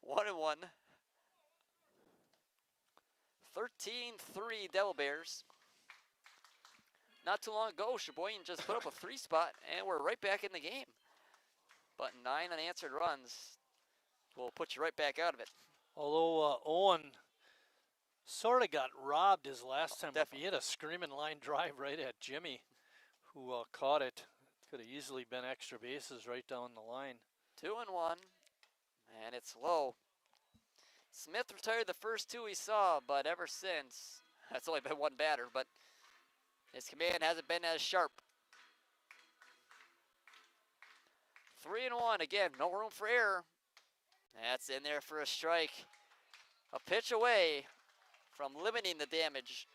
1-1. 13-3 Devilbears. Not too long ago, Sheboygan just put up a 3 spot, and we're right back in the game. But 9 unanswered runs will put you right back out of it. Although Owen sort of got robbed his last time. Definitely. He hit a screaming line drive right at Jimmy, who caught it. Could have easily been extra bases right down the line. 2-1, and it's low. Smith retired the first 2 he saw, but ever since, that's only been 1 batter, but his command hasn't been as sharp. 3-1, again, no room for error. That's in there for a strike. A pitch away from limiting the damage.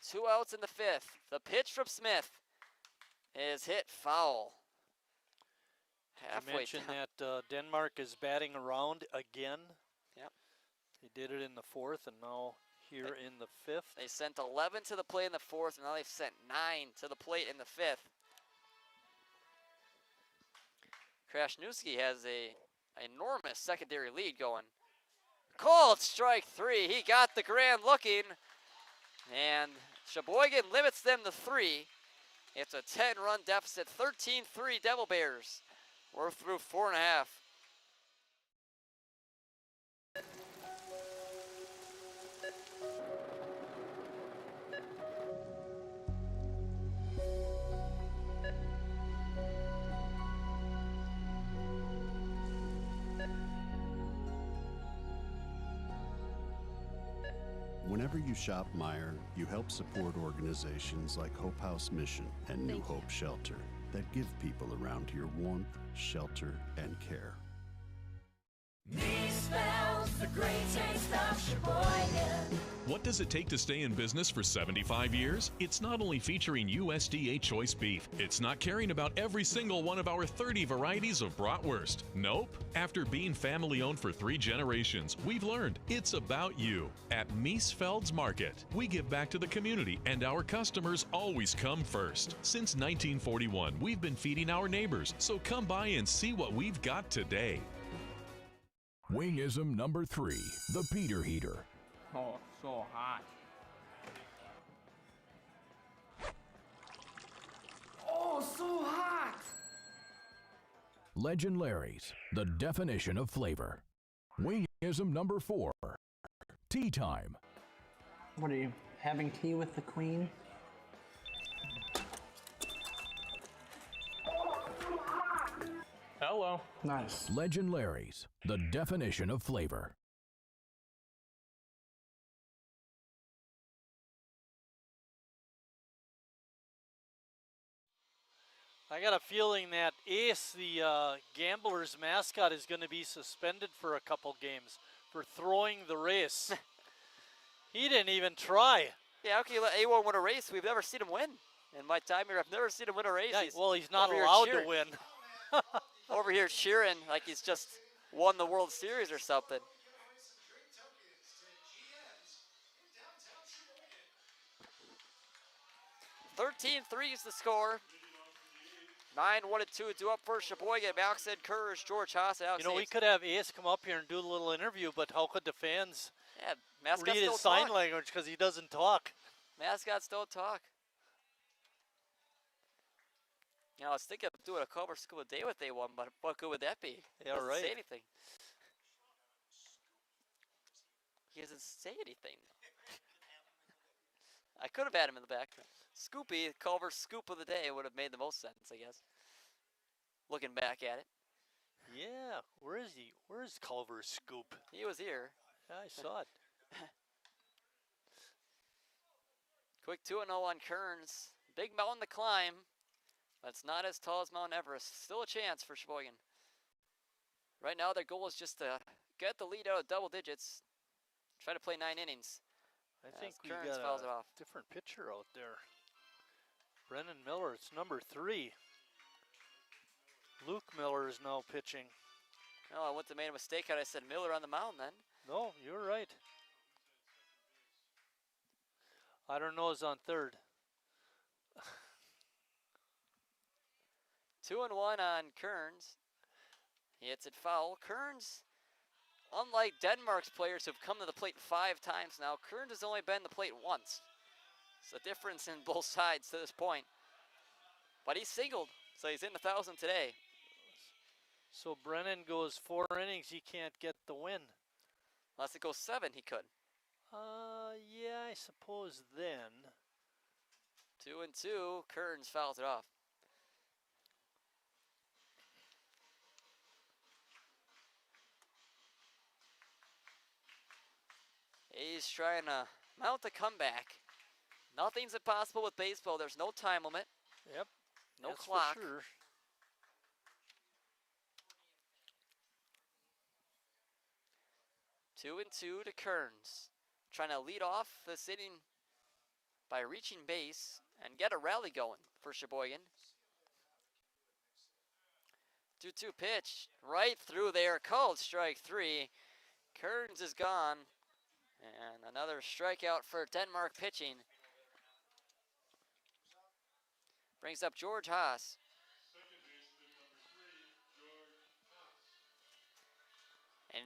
2 outs in the 5th. The pitch from Smith is hit foul. Halfway You mentioned down. that Denmark is batting around again. Yep. They did it in the 4th and now here in the 5th. They sent 11 to the plate in the 4th, and now they've sent 9 to the plate in the 5th. Krasniewski has a enormous secondary lead going. Called strike 3. He got the grand looking, and Sheboygan limits them to 3. It's a 10-run deficit, 13-3 Devilbears. We're through 4.5. Whenever you shop Meijer, you help support organizations like Hope House Mission and New Hope Shelter that give people around here warmth, shelter, and care. Me spells the great taste of Sheboygan. What does it take to stay in business for 75 years? It's not only featuring USDA choice beef. It's not caring about every single one of our 30 varieties of bratwurst. Nope. After being family owned for 3 generations, we've learned it's about you. At Miesfeld's Market, we give back to the community and our customers always come first. Since 1941, we've been feeding our neighbors, so come by and see what we've got today. Wingism number 3, the Peter Heater. Oh, so hot. Oh, so hot. Legend Larry's, the definition of flavor. Wingism number 4, tea time. What are you, having tea with the queen? Hello. Nice. Legend Larry's, the definition of flavor. I got a feeling that Ace, the Gamblers mascot, is going to be suspended for a couple games for throwing the race. He didn't even try. Yeah, how can you let A1 win a race? We've never seen him win. In my time here, I've never seen him win a race. Yeah, He's well, he's not over here allowed to cheering. win. Over here cheering like he's just won the World Series or something. (13-3) is the score. 9-1-2 due up for Sheboygan. Max Ed Kurz, George Haas, Alex. You know, we could have Ace come up here and do a little interview, but how could the fans mascots read his don't sign talk. language because he doesn't talk? Mascots don't talk. You know, I was thinking of doing a cover school a day with A1, but what good would that be? Yeah, Doesn't right. say anything. He doesn't say anything. I could have had him in the back. Scoopy, Culver's scoop of the day would have made the most sense, I guess. Looking back at it. Yeah, where is he? Where is Culver's scoop? He was here. Yeah, I saw it. Quick 2-0 on Kearns. Big mountain to climb, but it's not as tall as Mount Everest. Still a chance for Sheboygan. Right now, their goal is just to get the lead out of double digits. Try to play 9 innings. I think we Kearns got fouls it off. a different pitcher out there. Brennan Miller, it's number 3. Luke Miller is now pitching. No, I wouldn't have made a mistake had I said Miller on the mound then. No, you're right. I don't know. Is on third. 2-1 on Kearns. He hits it foul. Kearns, unlike Denmark's players who've come to the plate 5 times now, Kearns has only been to the plate once. It's a difference in both sides to this point. But he singled, so he's in the 1,000 today. So Brennan goes 4 innings. He can't get the win. Unless it goes 7, he could. Yeah, I suppose then. 2-2, Kearns fouls it off. He's trying to mount a comeback. Nothing's impossible with baseball. There's no time limit. Yep. No that's clock. For sure. 2-2 to Kearns. Trying to lead off this inning by reaching base and get a rally going for Sheboygan. 2-2 pitch right through there, called strike 3. Kearns is gone. And another strikeout for Denmark pitching. Brings up George Haas. And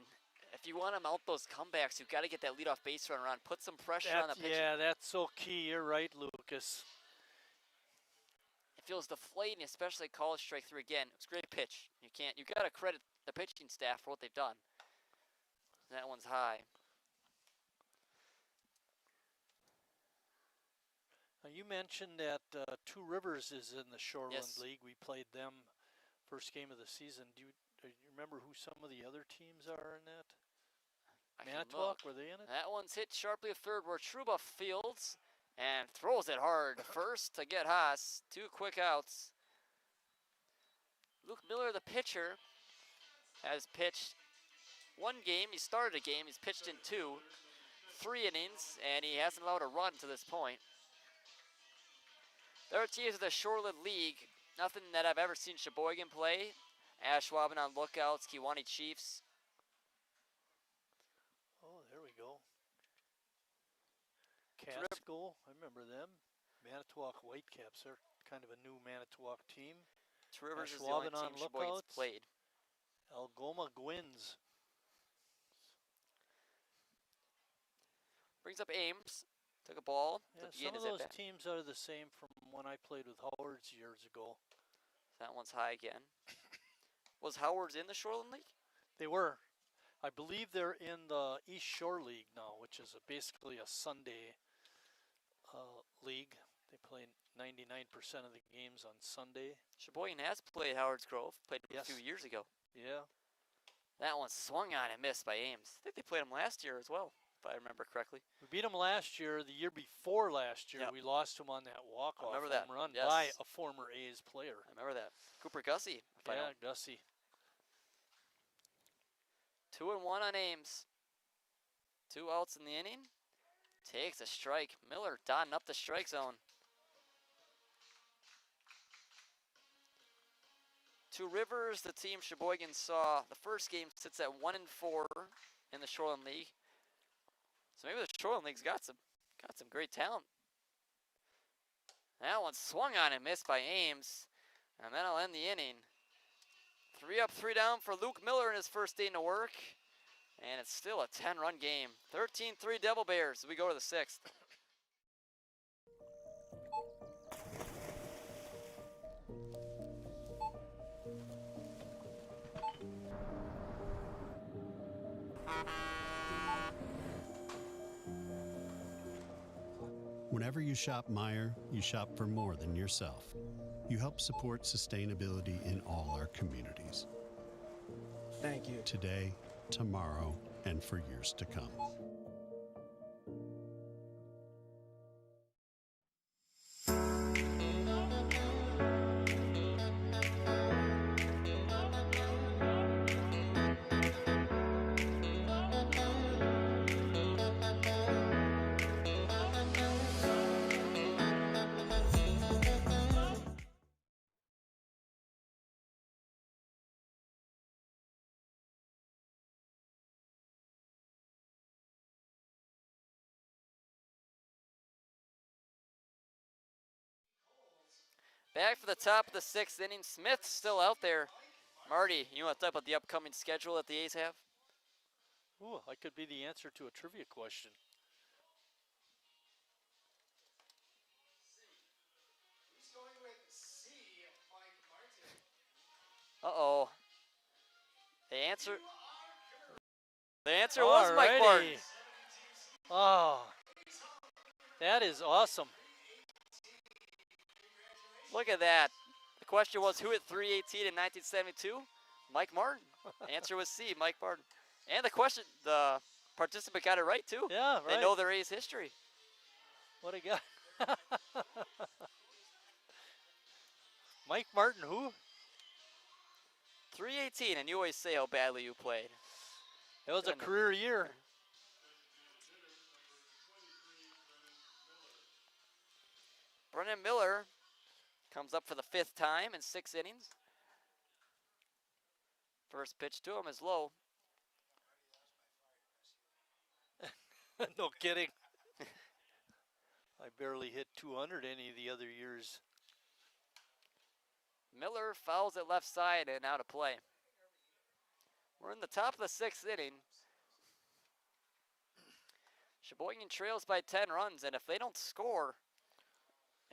if you want to mount those comebacks, you've got to get that leadoff base runner on. Put some pressure on the pitcher. Yeah, that's so key. You're right, Lucas. It feels deflating, especially called strike 3 again. It's a great pitch. You got to credit the pitching staff for what they've done. That one's high. Now you mentioned that Two Rivers is in the Shoreland Yes. League. We played them first game of the season. Do you remember who some of the other teams are in that? I can Manitowoc, look. were they in it? That one's hit sharply to third where Truba fields and throws it hard to first to get Haas. 2 quick outs. Luke Miller, the pitcher, has pitched 1 game. He started a game. He's pitched in 2, 3 innings, and he hasn't allowed a run to this point. There are teams of the Shoreland League. Nothing that I've ever seen Sheboygan play. Ashwaubenon on Lookouts, Kewanee Chiefs. Oh, there we go. Catskill, I remember them. Manitowoc Whitecaps, they're kind of a new Manitowoc team. Two Rivers is the only team Sheboygan's played. Algoma Gwynns. Brings up Ames. Took a ball. Yeah, some of those teams are the same from when I played with Howard's years ago. That one's high again. Was Howard's in the Shoreland League? They were. I believe they're in the East Shore League now, which is basically a Sunday league. They play 99% of the games on Sunday. Sheboygan has played Howard's Grove. Played them Yes. a few years ago. Yeah. That one swung on and missed by Ames. I think they played him last year as well, if I remember correctly. We beat them last year. The year before last year, Yep. we lost them on that walk-off remember that. home run Yes. by a former A's player. I remember that. Cooper Gussie. Yeah, Gussie. 2-1 on Ames. 2 outs in the inning. Takes a strike. Miller dotting up the strike zone. Two Rivers, the team Sheboygan saw the first game, sits at 1-4 in the Shoreland League. So maybe the Shoreland League's got some great talent. That one swung on and missed by Ames, and that'll end the inning. 3 up, 3 down for Luke Miller in his first day to work, and it's still a 10-run game. 13-3 Devil Bears as we go to the 6th. Whenever you shop Meijer, you shop for more than yourself. You help support sustainability in all our communities. Thank you. Today, tomorrow, and for years to come. Back for the top of the 6th inning. Smith still out there. Marty, you want to talk about the upcoming schedule that the A's have? Ooh, I could be the answer to a trivia question. Uh-oh. The answer was Mike Martin. Oh, that is awesome. Look at that. The question was, who hit 318 in 1972? Mike Martin. The answer was C, Mike Martin. And the participant got it right, too. Yeah, right. They know their A's history. What a guy. Mike Martin, who? 318, and you always say how badly you played. It was a career year. Brennan Miller comes up for the 5th time in 6 innings. First pitch to him is low. No kidding. I barely hit 200 any of the other years. Miller fouls it left side and out of play. We're in the top of the 6th inning. Sheboygan trails by 10 runs, and if they don't score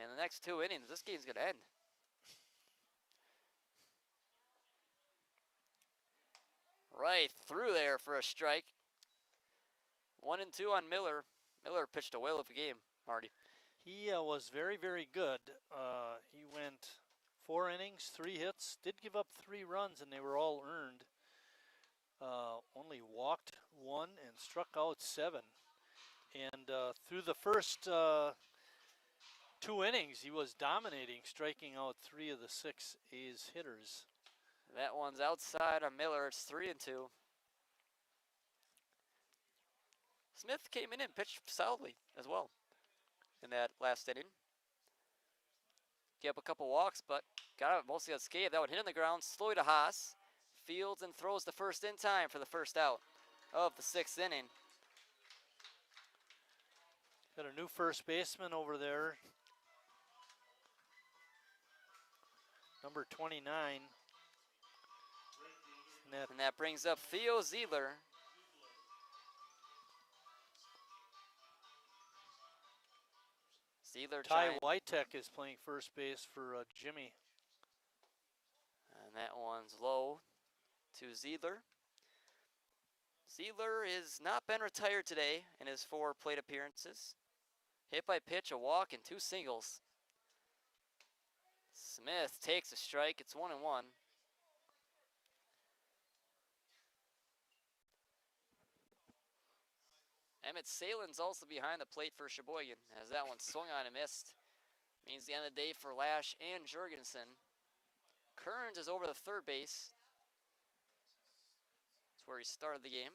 in the next 2 innings, this game's going to end. Right through there for a strike. 1 and 2 on Miller. Miller pitched a whale of a game, Marty. He was very, very good. He went 4 innings, 3 hits, did give up 3 runs, and they were all earned. Only walked 1 and struck out 7. And through the first 2 innings, he was dominating, striking out 3 of the 6 A's hitters. That one's outside on Miller. It's 3 and 2. Smith came in and pitched solidly as well in that last inning. Gave up a couple walks, but got out mostly unscathed. That one hit on the ground, slowly to Haas. Fields and throws the first in time for the first out of the 6th inning. Got a new first baseman over there. Number 29. And that brings up Theo Ziedler. Ty Wytek is playing first base for Jimmy. And that one's low to Ziedler. Ziedler has not been retired today in his 4 plate appearances. Hit by pitch, a walk, and 2 singles. Smith takes a strike. It's 1 and 1. Emmett Salen's also behind the plate for Sheboygan, as that one swung on and missed. Means the end of the day for Lash and Jurgensen. Kearns is over the third base. That's where he started the game.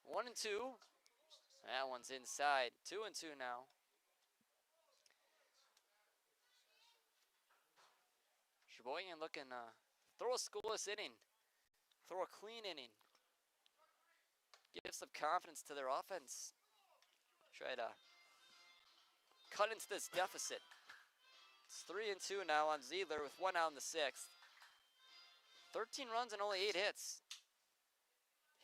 1 and 2. That one's inside. 2 and 2 now. Sheboygan looking throw a scoreless inning. Throw a clean inning. Give some confidence to their offense. Try to cut into this deficit. It's 3 and 2 now on Ziedler with 1 out in the 6th. 13 runs and only 8 hits.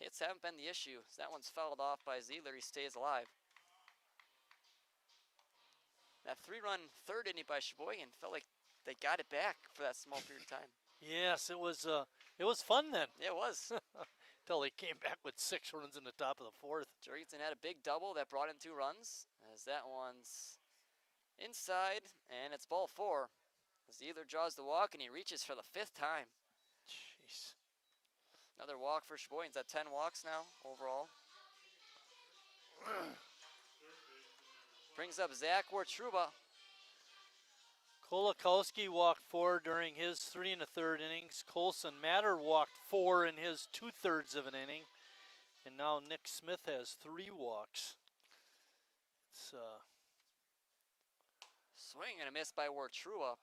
Hits haven't been the issue. So that one's fouled off by Ziedler. He stays alive. That 3-run third inning by Sheboygan felt like they got it back for that small period of time. Yes, it was fun then. Yeah, it was. Until they came back with 6 runs in the top of the 4th. Jurgensen had a big double that brought in 2 runs, as that one's inside, and it's ball 4. Ziedler draws the walk, and he reaches for the 5th time. Jeez. Another walk for Sheboygan's at 10 walks now overall. Brings up Zach Wartruba. Kolakowski walked 4 during his 3 1/3 innings. Colson Matter walked 4 in his 2/3 of an inning. And now Nick Smith has 3 walks. It's swing and a miss by Wartruba.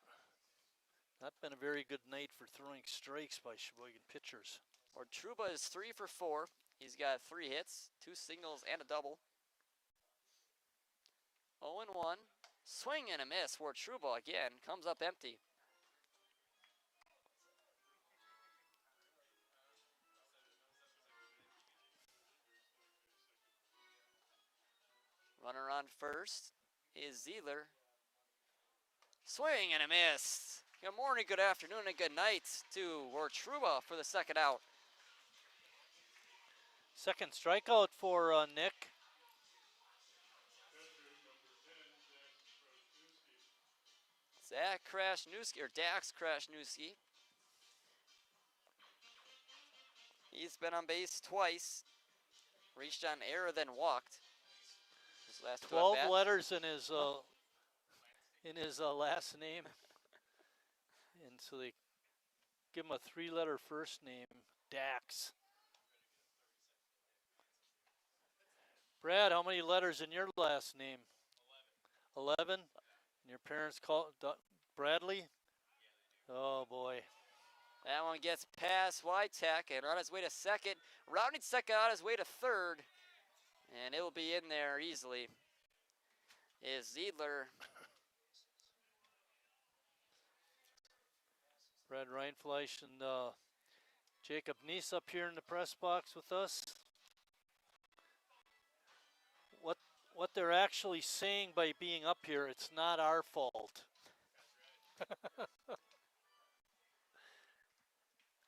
Not been a very good night for throwing strikes by Sheboygan pitchers. Wartruba is 3 for 4. He's got 3 hits, 2 singles, and a double. 0 and 1. Swing and a miss for Truba again. Comes up empty. Runner on first is Ziedler. Swing and a miss. Good morning, good afternoon, and good night to Truba for the second out. Second strikeout for Nick. Zach Krasniewski, or Dax Krasniewski. He's been on base twice. Reached on error, then walked. His last 12 letters in his last name. And so they give him a 3-letter first name, Dax. Brad, how many letters in your last name? 11. 11? And your parents call Bradley? Oh, boy. That one gets past Witek and on his way to second. Rounding second on his way to third. And it will be in there easily. Is Ziedler. Brad Reinfleisch and Jacob Neese up here in the press box with us. What they're actually saying by being up here, it's not our fault.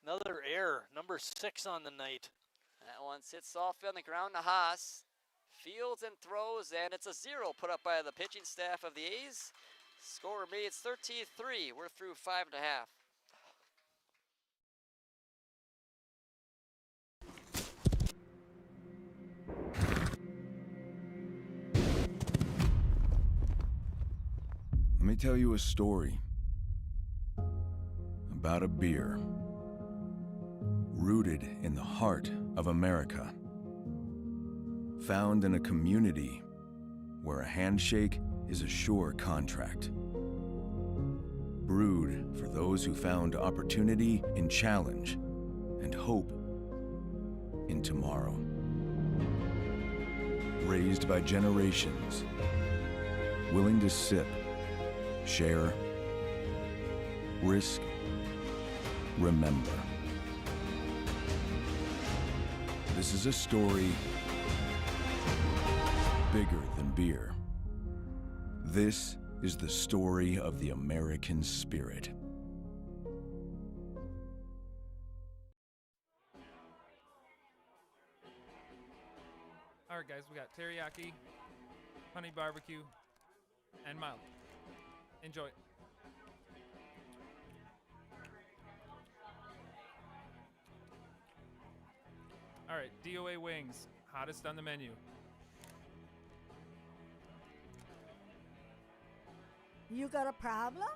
Another error, number 6 on the night. That one sits off on the ground to Haas. Fields and throws, and it's a 0 put up by the pitching staff of the A's. Score remains 13-3. We're through 5.5. Let me tell you a story about a beer rooted in the heart of America, found in a community where a handshake is a sure contract, brewed for those who found opportunity in challenge and hope in tomorrow, raised by generations, willing to sip, share, risk, remember. This is a story bigger than beer. This is the story of the American spirit. All right, guys, we got teriyaki, honey barbecue, and mild. Enjoy. All right, DOA wings, hottest on the menu. You got a problem?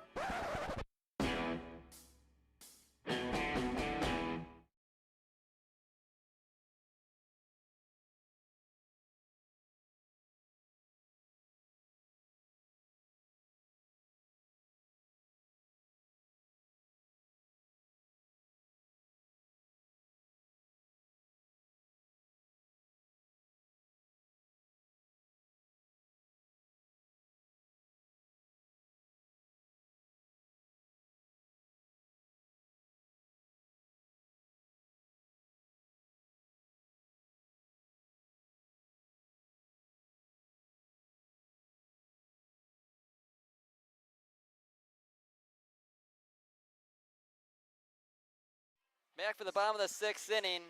Back for the bottom of the 6th inning.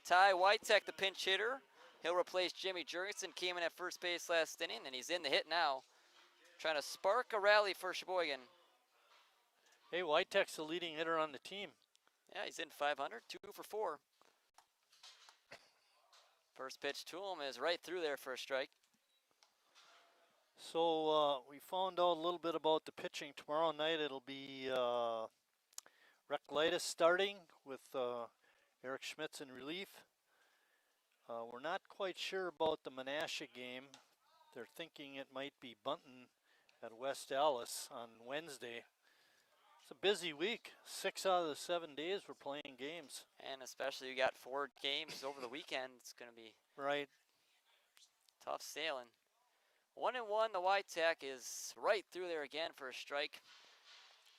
Ty Witek, the pinch hitter. He'll replace Jimmy Jurgensen, came in at first base last inning, and he's in the hit now. Trying to spark a rally for Sheboygan. Hey, Witek's the leading hitter on the team. Yeah, he's in 500, 2 for 4. First pitch to him is right through there for a strike. So we found out a little bit about the pitching. Tomorrow night it'll be Reklitis starting with Eric Schmitz in relief. We're not quite sure about the Menasha game. They're thinking it might be Bunton at West Allis on Wednesday. It's a busy week. 6 out of the 7 days we're playing games. And especially you got 4 games over the weekend. It's going to be right. Tough sailing. 1-1, the Whitetack is right through there again for a strike.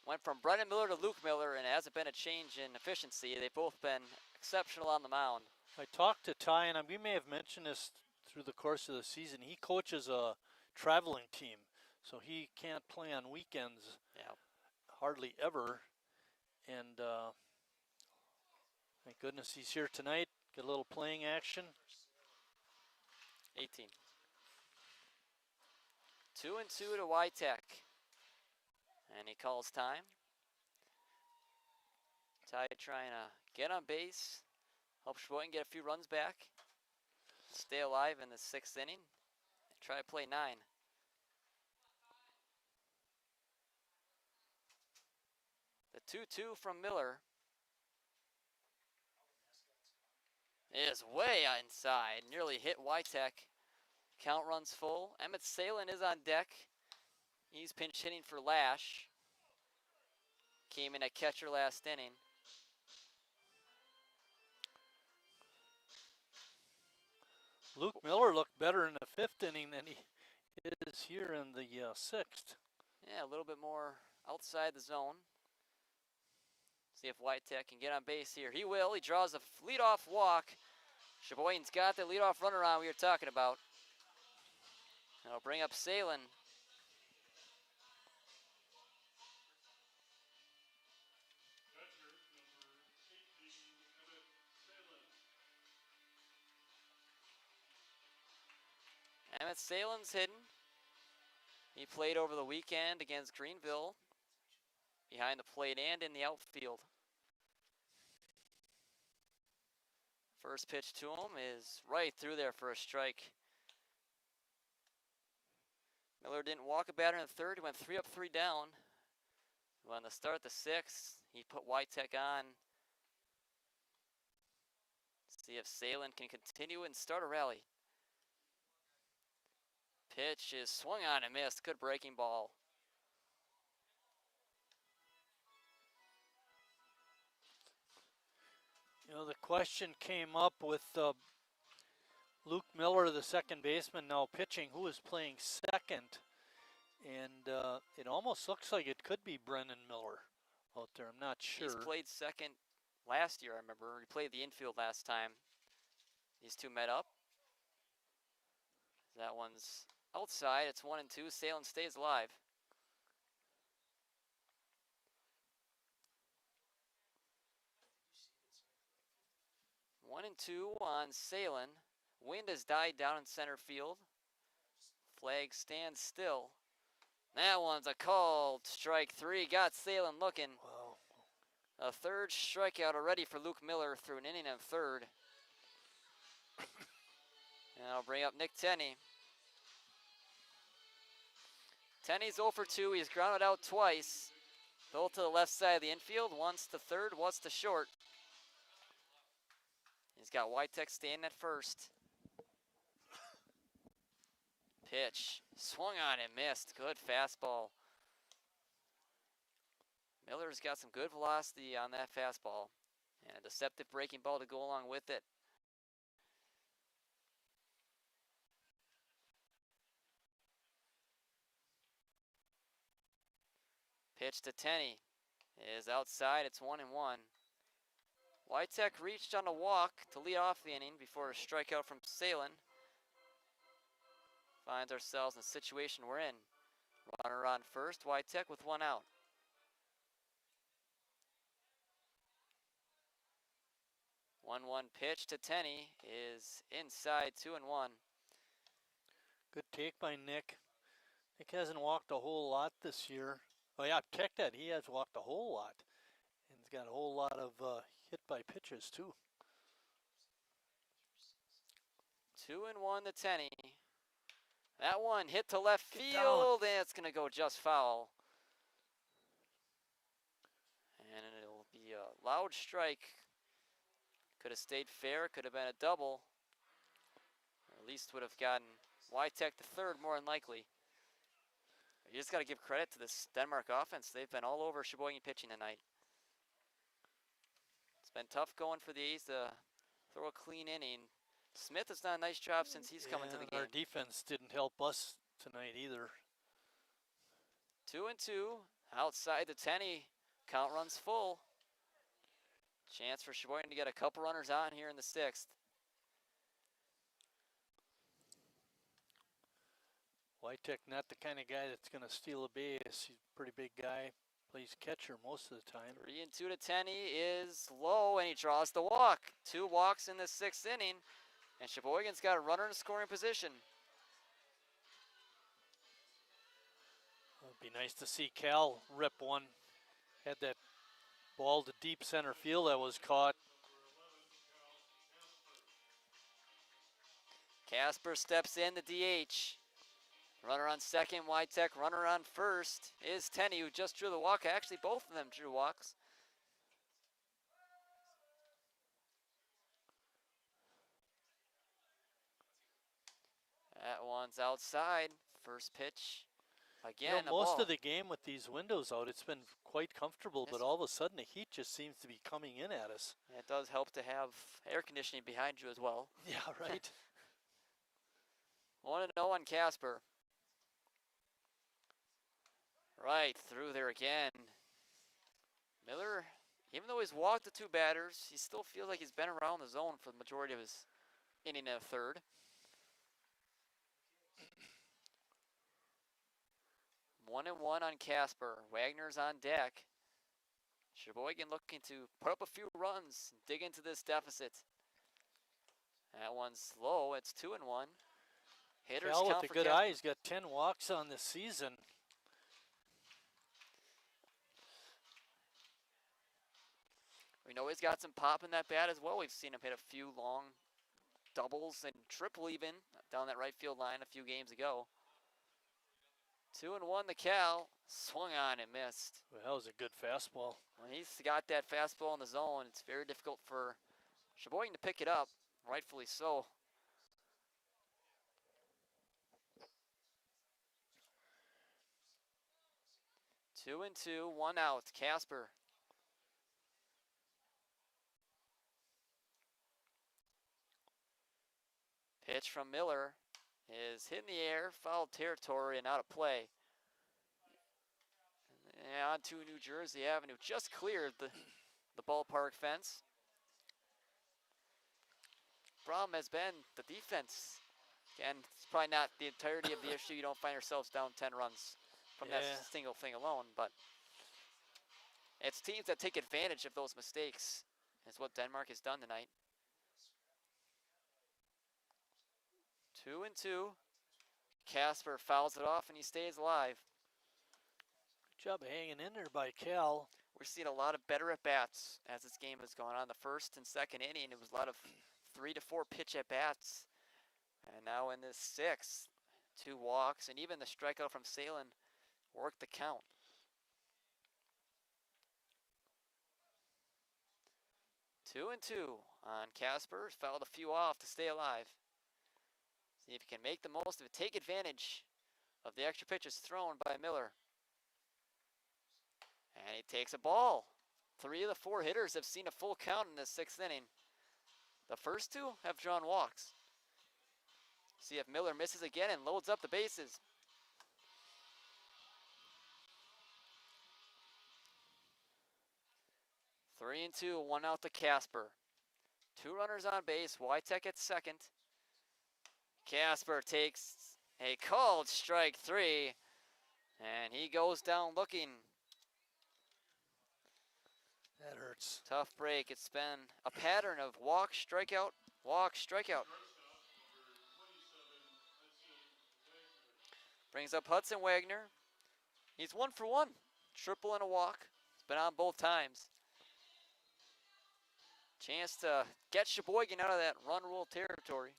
Went from Brennan Miller to Luke Miller, and it hasn't been a change in efficiency. They've both been exceptional on the mound. I talked to Ty, and we may have mentioned this through the course of the season. He coaches a traveling team, so he can't play on weekends hardly ever. And thank goodness he's here tonight. Get a little playing action. 18. 2-2 to Whitetack. And he calls time. Ty trying to get on base, help Sheboygan get a few runs back, stay alive in the 6th inning, and try to play 9. The 2-2 from Miller is way inside, nearly hit Whitetack. Count runs full. Emmett Salen is on deck. He's pinch hitting for Lash. Came in at catcher last inning. Luke Miller looked better in the 5th inning than he is here in the 6th. Yeah, a little bit more outside the zone. See if Whitetack can get on base here. He will. He draws a leadoff walk. Sheboygan's got the leadoff runaround we were talking about. I'll bring up Salen. Emmett Salen's hidden. He played over the weekend against Greenville, behind the plate and in the outfield. First pitch to him is right through there for a strike. Miller didn't walk a batter in the 3rd. He went 3 up, 3 down. When to start the 6th, he put Whitetack on. See if Salen can continue and start a rally. Pitch is swung on and missed. Good breaking ball. You know, the question came up with Luke Miller, the second baseman, now pitching, who is playing second. And it almost looks like it could be Brennan Miller out there. I'm not sure. He's played second last year, I remember. He played the infield last time. These two met up. That one's outside. It's 1-2. Salen stays alive. One and two on Salen. Wind has died down in center field. Flag stands still. That one's a called strike 3. Got Salen looking. Wow. A 3rd strikeout already for Luke Miller through an inning and 3rd. And I'll bring up Nick Tenney. Tenney's 0 for 2. He's grounded out twice. Both to the left side of the infield. Once to 3rd, once to short. He's got Whitetack standing at 1st. Pitch. Swung on and missed. Good fastball. Miller's got some good velocity on that fastball. And a deceptive breaking ball to go along with it. Pitch to Tenney is outside. It's 1-1. Whitetack reached on a walk to lead off the inning before a strikeout from Salen. Finds ourselves in the situation we're in. Runner on first, Whitetack with 1 out. 1-1 pitch to Tenney is inside, 2-1. Good take by Nick. Nick hasn't walked a whole lot this year. Oh yeah, check that. He has walked a whole lot. And he's got a whole lot of hit by pitches too. 2-1 to Tenney. That one hit to left field, and it's going to go just foul. And it'll be a loud strike. Could have stayed fair, could have been a double. Or at least would have gotten Whitetack to 3rd more than likely. You just got to give credit to this Denmark offense. They've been all over Sheboygan pitching tonight. It's been tough going for the A's to throw a clean inning. Smith has done a nice job since he's come into the game. Our defense didn't help us tonight either. 2-2 outside the 10. Count runs full. Chance for Sheboygan to get a couple runners on here in the 6th. Wytek not the kind of guy that's going to steal a base. He's a pretty big guy. Plays catcher most of the time. 3-2 to Tenney is low, and he draws the walk. 2 walks in the 6th inning, and Sheboygan's got a runner in scoring position. It'd be nice to see Cal rip one. Had that ball to deep center field that was caught. Casper steps in, the DH. Runner on second, Wytek. Runner on first is Tenney, who just drew the walk. Actually, both of them drew walks. That one's outside. First pitch. Again, most of the game with these windows out, it's been quite comfortable, but all of a sudden the heat just seems to be coming in at us. It does help to have air conditioning behind you as well. Yeah, right. 1-0 on Casper. Right through there again. Miller, even though he's walked the 2 batters, he still feels like he's been around the zone for the majority of his inning and a third. 1-1 on Casper. Wagner's on deck. Sheboygan looking to put up a few runs, dig into this deficit. That one's low. It's 2-1. Hitters Cal count with for a good Casper. eye. He's got 10 walks on this season. We know he's got some pop in that bat as well. We've seen him hit a few long doubles and triple even down that right field line a few games ago. 2-1 the Cal. Swung on and missed. Well, that was a good fastball. When he's got that fastball in the zone, it's very difficult for Sheboygan to pick it up, rightfully so. Two and two, 1 out. Casper. Pitch from Miller is hit in the air, foul territory, and out of play. And on to New Jersey Avenue, just cleared the ballpark fence. Problem has been the defense. Again, it's probably not the entirety of the issue. You don't find yourselves down 10 runs from that single thing alone, but it's teams that take advantage of those mistakes is what Denmark has done tonight. 2 and 2. Casper fouls it off and he stays alive. Good job of hanging in there by Cal. We're seeing a lot of better at-bats as this game has gone on. The first and second inning, it was a lot of 3 to 4 pitch at-bats. And now in this 6th, 2 walks, and even the strikeout from Salin worked the count. 2 and 2 on Casper. Fouled a few off to stay alive. See if he can make the most of it. Take advantage of the extra pitches thrown by Miller. And he takes a ball. 3 of the 4 hitters have seen a full count in this 6th inning. The first 2 have drawn walks. See if Miller misses again and loads up the bases. Three and 2, 1 out to Casper. 2 runners on base. Wytek at second. Casper takes a called strike 3, and he goes down looking. That hurts. Tough break. It's been a pattern of walk, strikeout, walk, strikeout. Brings up Hudson Wagner. He's 1 for 1. Triple and a walk. It's been on both times. Chance to get Sheboygan out of that run rule territory.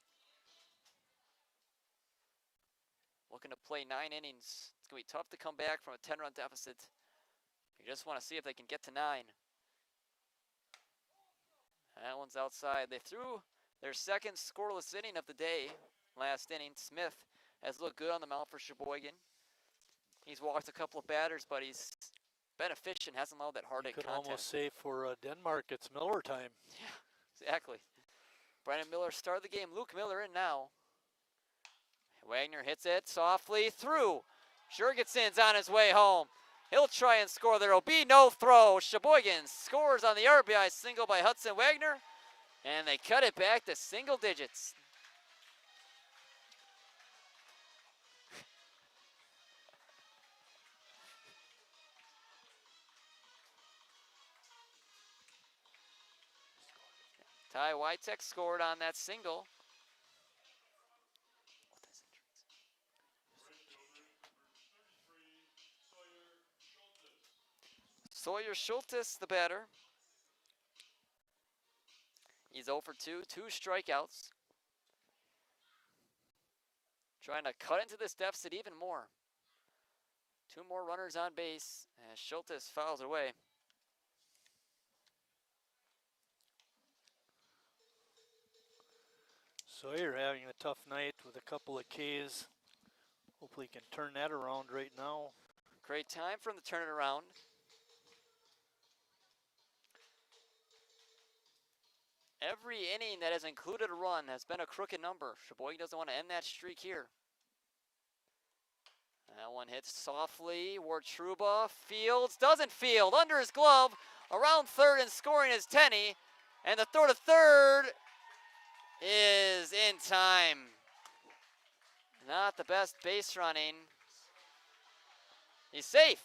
Looking to play 9 innings. It's going to be tough to come back from a 10-run deficit. You just want to see if they can get to 9. That one's outside. They threw their second scoreless inning of the day last inning. Smith has looked good on the mound for Sheboygan. He's walked a couple of batters, but he's been efficient, hasn't allowed that hard hit You could contact. almost say for Denmark, it's Miller time. Yeah, exactly. Brandon Miller started the game. Luke Miller in now. Wagner hits it softly through. Jurgensen's on his way home. He'll try and score. There will be no throw. Sheboygan scores on the RBI single by Hudson Wagner, and they cut it back to single digits. Ty Witek scored on that single. Sawyer Schultes, the batter. He's 0 for 2, 2 strikeouts. Trying to cut into this deficit even more. 2 more runners on base, and Schultes fouls it away. Sawyer having a tough night with a couple of Ks. Hopefully he can turn that around right now. Great time for him to turn it around. Every inning that has included a run has been a crooked number. Sheboygan doesn't want to end that streak here. That one hits softly. Wartruba fields, doesn't field, under his glove, around third and scoring is Tenney. And the throw to third is in time. Not the best base running. He's safe.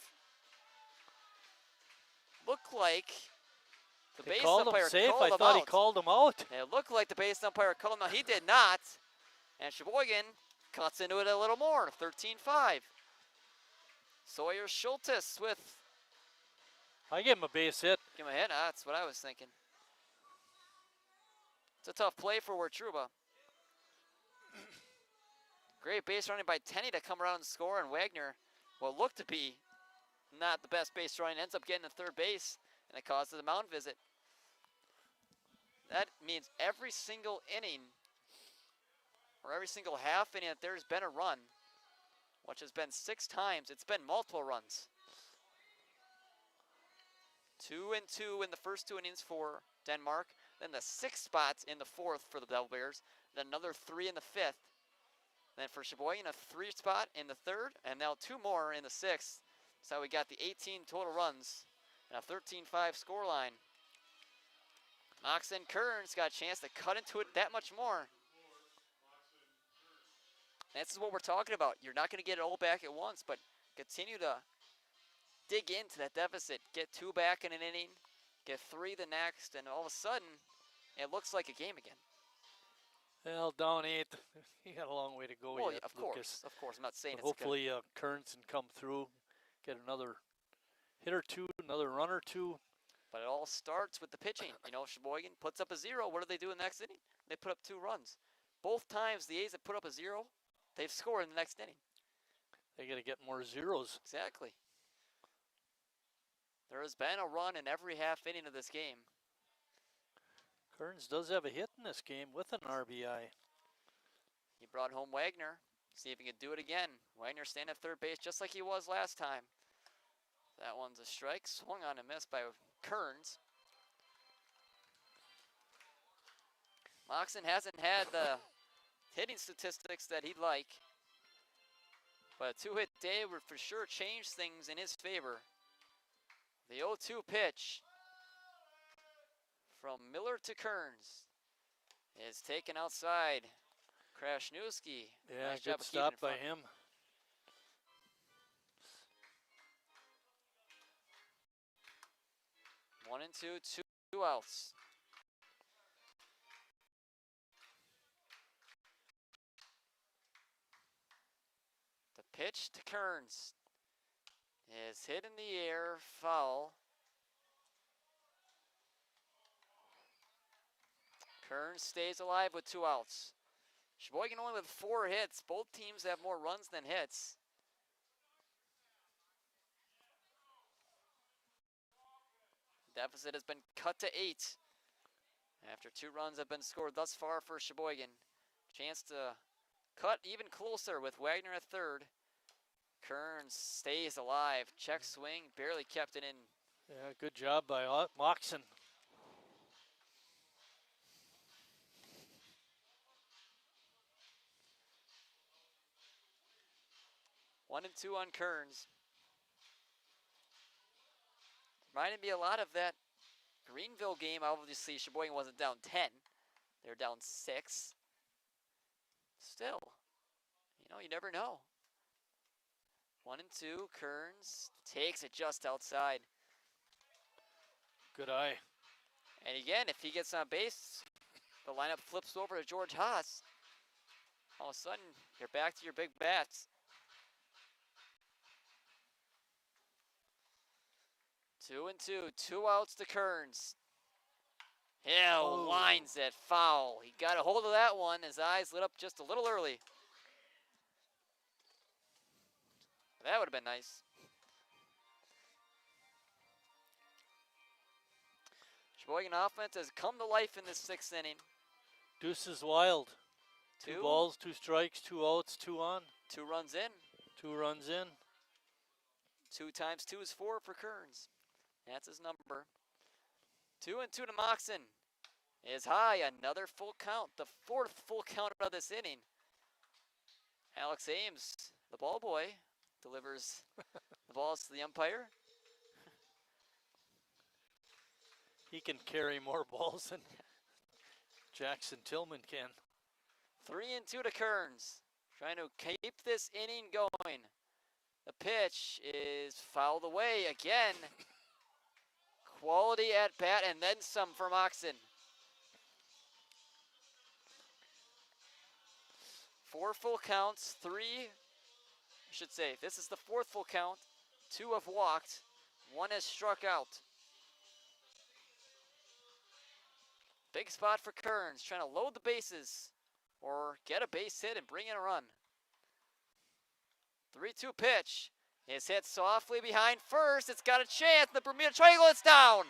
Looked like the base umpire safe. called I him thought out. he called him out. It looked like the base umpire called him out. He did not. And Sheboygan cuts into it a little more, 13-5. Sawyer Schultes with... I give him a base hit. Give him a hit? That's what I was thinking. It's a tough play for Wartruba. Great base running by Tenney to come around and score, and Wagner, what looked to be not the best base running, ends up getting to third base, and it causes a mound visit. That means every single inning, or every single half inning that there's been a run, which has been 6 times, it's been multiple runs. 2 and 2 in the first 2 innings for Denmark, then the 6 spots in the 4th for the Devilbears, then another 3 in the 5th. Then for Sheboygan, a 3 spot in the 3rd, and now 2 more in the 6th. So we got the 18 total runs and a 13-5 scoreline. Moxon Kearns got a chance to cut into it that much more. This is what we're talking about. You're not going to get it all back at once, but continue to dig into that deficit. Get 2 back in an inning, get 3 the next, and all of a sudden, it looks like a game again. Well, down 8. He got a long way to go Well, yet, of Lucas. course. I'm not saying But it's hopefully Kearns can come through, get another hit or 2, another run or 2. But it all starts with the pitching. You know, Sheboygan puts up a 0. What do they do in the next inning? They put up 2 runs. Both times the A's have put up a 0, they've scored in the next inning. They got to get more zeros. Exactly. There has been a run in every half inning of this game. Kearns does have a hit in this game with an RBI. He brought home Wagner. See if he can do it again. Wagner standing at third base just like he was last time. That one's a strike. Swung on and missed by Kearns. Moxon hasn't had the hitting statistics that he'd like. But a 2-hit day would for sure change things in his favor. The 0-2 pitch from Miller to Kearns is taken outside. Krasniewski. Yeah, nice good job of keeping stop it by front. him. One and two outs. The pitch to Kearns is hit in the air, foul. Kearns stays alive with 2 outs. Sheboygan only with 4 hits. Both teams have more runs than hits. Deficit has been cut to 8 after 2 runs have been scored thus far for Sheboygan. Chance to cut even closer with Wagner at third. Kearns stays alive. Check swing, barely kept it in. Yeah, good job by Moxon. 1-2 on Kearns. Reminded me a lot of that Greenville game. Obviously, Sheboygan wasn't down 10. They're down 6. Still, you never know. 1-2, Kearns takes it just outside. Good eye. And again, if he gets on base, the lineup flips over to George Haas. All of a sudden, you're back to your big bats. 2-2, 2 outs to Kearns. Hill lines it foul. He got a hold of that one. His eyes lit up just a little early. That would have been nice. Sheboygan offense has come to life in this 6th inning. Deuce is wild. 2 Two. balls, 2 strikes, 2 outs, 2 on. 2 runs in. 2 runs in. 2 times 2 is 4 for Kearns. That's his number. 2-2 to Moxon. Is high. Another full count. The 4th full count of this inning. Alex Ames, the ball boy, delivers the balls to the umpire. He can carry more balls than Jackson Tillman can. 3-2 to Kearns. Trying to keep this inning going. The pitch is fouled away again. Quality at bat and then some for Moxon. 4 full counts, 3, this is the 4th full count. 2 have walked, 1 has struck out. Big spot for Kearns, trying to load the bases or get a base hit and bring in a run. 3-2 pitch is hit softly behind first. It's got a chance. The Bermuda Triangle, it's down.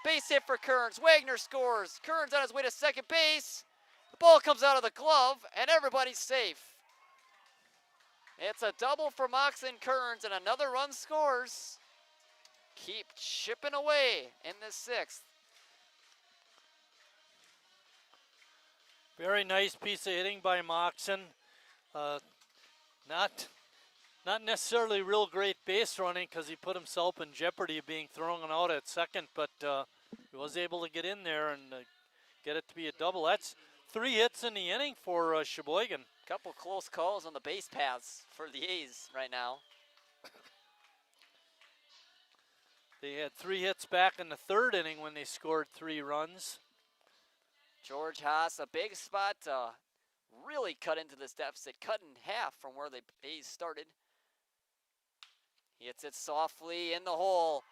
Base hit for Kearns. Wagner scores. Kearns on his way to second base. The ball comes out of the glove, and everybody's safe. It's a double for Moxon Kearns, and another run scores. Keep chipping away in the 6th. Very nice piece of hitting by Moxon. Not necessarily real great base running because he put himself in jeopardy of being thrown out at second, but he was able to get in there and get it to be a double. That's 3 hits in the inning for Sheboygan. Couple close calls on the base paths for the A's right now. They had 3 hits back in the 3rd inning when they scored 3 runs. George Haas, a big spot to really cut into this deficit, cut in half from where the A's started. He hits it softly in the hole.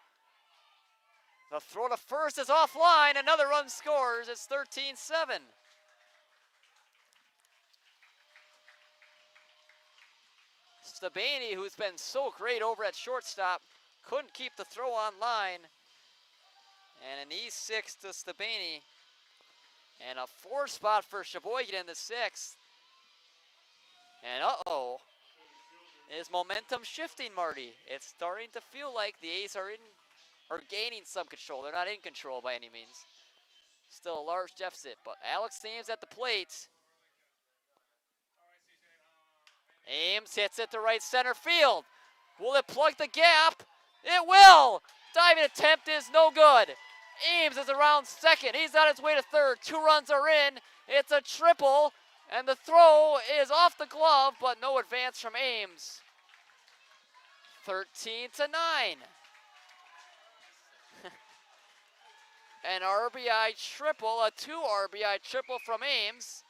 The throw to first is offline. Another run scores. It's 13-7. Stabaney, who's been so great over at shortstop, couldn't keep the throw on line. And an E6 to Stabaney. And a 4 spot for Sheboygan in the 6th. And uh-oh. Is momentum shifting, Marty? It's starting to feel like the A's are gaining some control. They're not in control by any means. Still a large deficit, but Alex Ames at the plate. Ames hits it to right center field. Will it plug the gap? It will! Diving attempt is no good. Ames is around second. He's on his way to third. 2 runs are in. It's a triple. And the throw is off the glove, but no advance from Ames. 13-9. An RBI triple, a 2 RBI triple from Ames.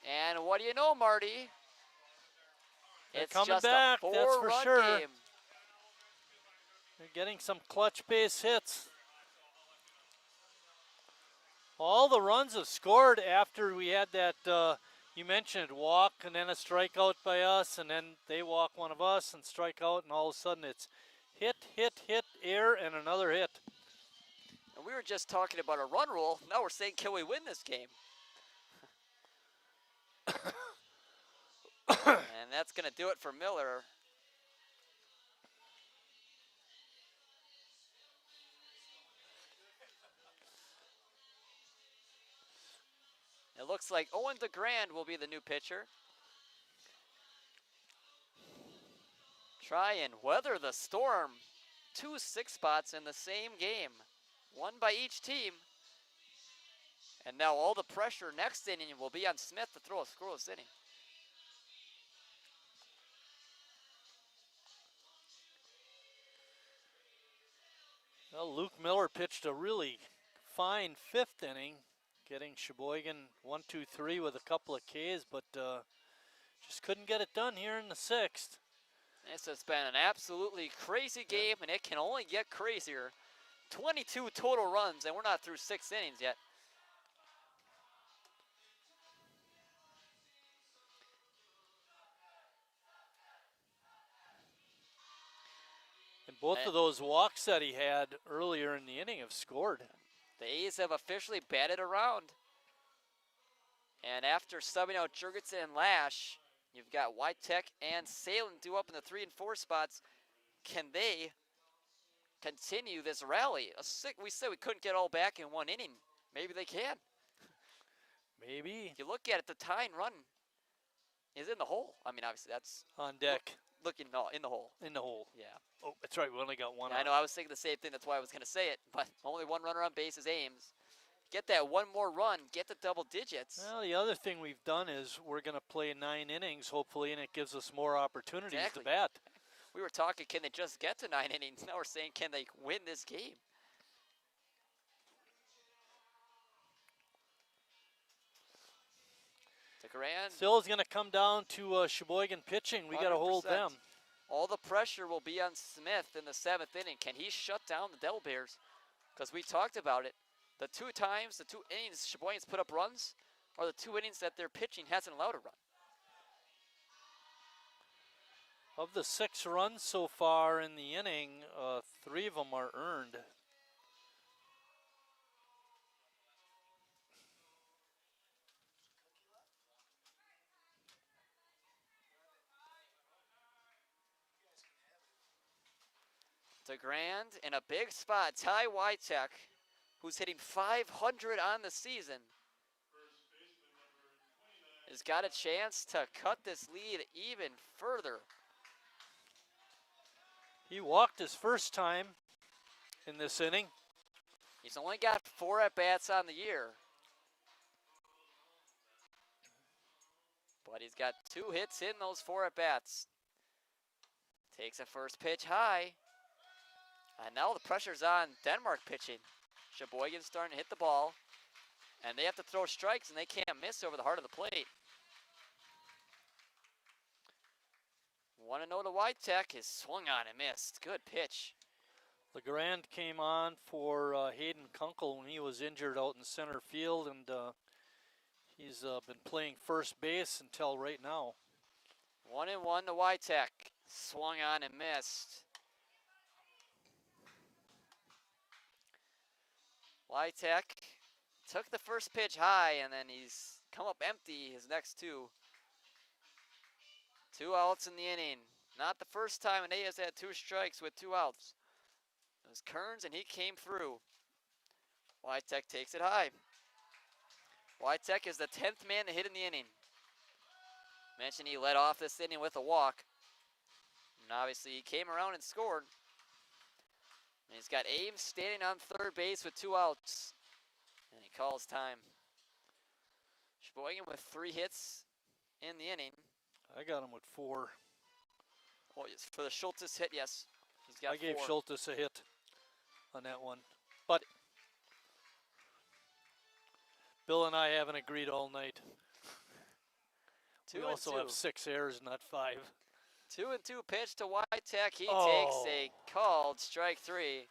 And what do you know, Marty? They're coming back, that's for sure. They're getting some clutch base hits. All the runs have scored after we had that, you mentioned, walk and then a strikeout by us, and then they walk one of us and strike out, and all of a sudden it's hit, hit, hit, air, and another hit. And we were just talking about a run rule. Now we're saying, can we win this game? And that's going to do it for Miller. It looks like Owen DeGrand will be the new pitcher. try and weather the storm. 2 6 spots in the same game, one by each team. And now all the pressure next inning will be on Smith to throw a scoreless inning. Well, Luke Miller pitched a really fine 5th inning, getting Sheboygan 1-2-3 with a couple of Ks, but just couldn't get it done here in the 6th. This has been an absolutely crazy game, and it can only get crazier. 22 total runs, and we're not through 6 innings yet. And both of those walks that he had earlier in the inning have scored. The A's have officially batted around. And after subbing out Jurgensen and Lash, you've got Witek and Salem due up in the 3 and 4 spots. Can they continue this rally? We said we couldn't get all back in 1 inning. Maybe they can. Maybe. If you look at it, the tying run is in the hole. I mean, obviously that's on deck. Looking no, in the hole. In the hole. Yeah. Oh, that's right. We only got one. Yeah, I know. I was thinking the same thing. That's why I was going to say it. But only 1 runner on base is Ames. Get that 1 more run. Get the double digits. Well, the other thing we've done is we're going to play 9 innings, hopefully, and it gives us more opportunities to bat. We were talking, can they just get to 9 innings? Now we're saying, can they win this game? DeGrand. Still is going to come down to Sheboygan pitching. We got to hold them. All the pressure will be on Smith in the 7th inning. Can he shut down the Devilbears? Because we talked about it. The 2 innings Sheboygan's put up runs are the 2 innings that their pitching hasn't allowed a run. Of the 6 runs so far in the inning, 3 of them are earned. DeGrand in a big spot. Ty Witek, who's hitting 500 on the season, has got a chance to cut this lead even further. He walked his first time in this inning. He's only got 4 at-bats on the year. But he's got 2 hits in those 4 at-bats. Takes a first pitch high. And now the pressure's on Denmark pitching. Sheboygan's starting to hit the ball. And they have to throw strikes, and they can't miss over the heart of the plate. 1-0 to Witek. Is swung on and missed. Good pitch. LeGrand came on for Hayden Kunkel when he was injured out in center field, and he's been playing first base until right now. 1-1 to Witek. Swung on and missed. Witek took the first pitch high, and then he's come up empty his next 2. 2 outs in the inning. Not the first time an A has had 2 strikes with 2 outs. It was Kearns, and he came through. Witek takes it high. Witek is the 10th man to hit in the inning. Mentioned he led off this inning with a walk. And obviously he came around and scored. And he's got Ames standing on third base with 2 outs. And he calls time. Sheboygan with 3 hits in the inning. I got him with 4. Oh, yes, for the Schultes hit, yes. He's got 4. I gave Schultes a hit on that one. But Bill and I haven't agreed all night. We also have 6 errors, not 5. 2-2 pitch to Witek. He takes a called strike 3.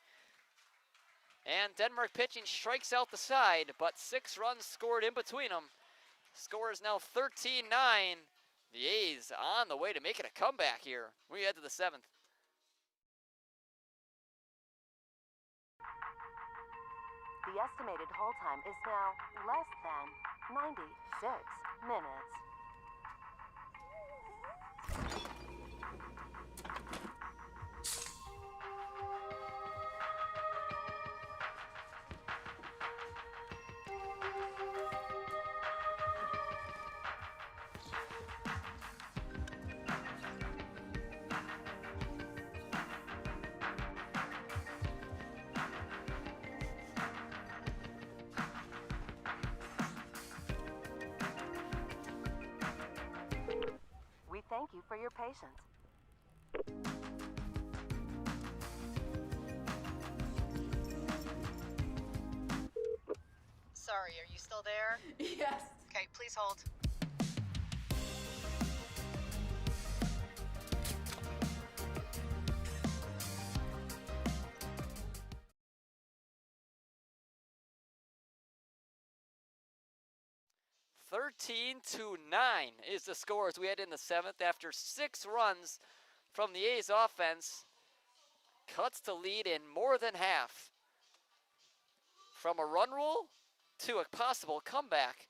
And Denmark pitching strikes out the side, but 6 runs scored in between them. Score is now 13-9. The A's on the way to making a comeback here. We head to the 7th. The estimated hold time is now less than 96 minutes. thank you for your patience. Sorry, are you still there? Yes. Okay, please hold. "13-9 is the score as we head in the 7th after 6 runs from the A's offense. Cuts to lead in more than half. From a run rule to a possible comeback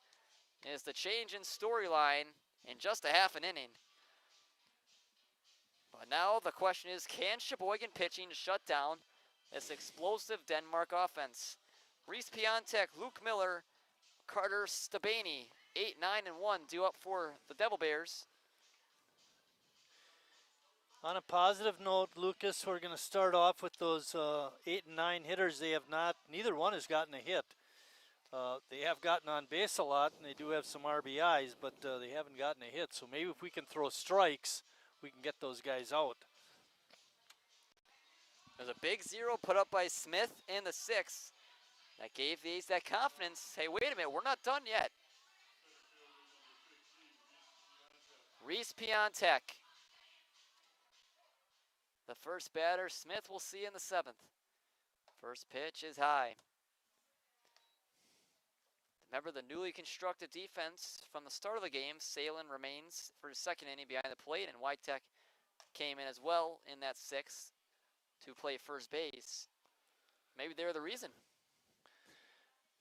is the change in storyline in just a half an inning. But now the question is, can Sheboygan pitching shut down this explosive Denmark offense? Reese Piontek, Luke Miller, Carter Stabany, 8-9-1 due up for the Devilbears. On a positive note, Lucas, we're going to start off with those 8 and 9 hitters. They have not, neither one has gotten a hit. They have gotten on base a lot, and they do have some RBIs, but they haven't gotten a hit. So maybe if we can throw strikes, we can get those guys out. There's a big 0 put up by Smith in the 6th. That gave the A's that confidence. Hey, wait a minute, we're not done yet. Reese Piontek. The first batter, Smith, we'll see in the 7th. First pitch is high. Remember the newly constructed defense from the start of the game. Salen remains for his second inning behind the plate, and Whitek came in as well in that 6th to play first base. Maybe they're the reason.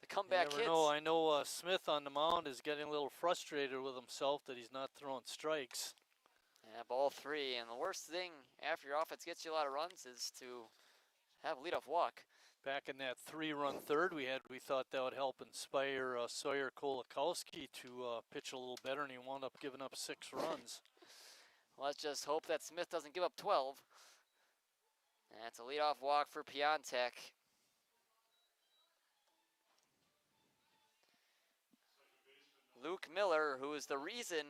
The comeback hits. I know Smith on the mound is getting a little frustrated with himself that he's not throwing strikes. Yeah, ball 3, and the worst thing after your offense gets you a lot of runs is to have a leadoff walk. Back in that 3-run third we thought that would help inspire Sawyer Kolakowski to pitch a little better, and he wound up giving up 6 runs. Let's just hope that Smith doesn't give up 12. That's a leadoff walk for Piontek. Luke Miller, who is the reason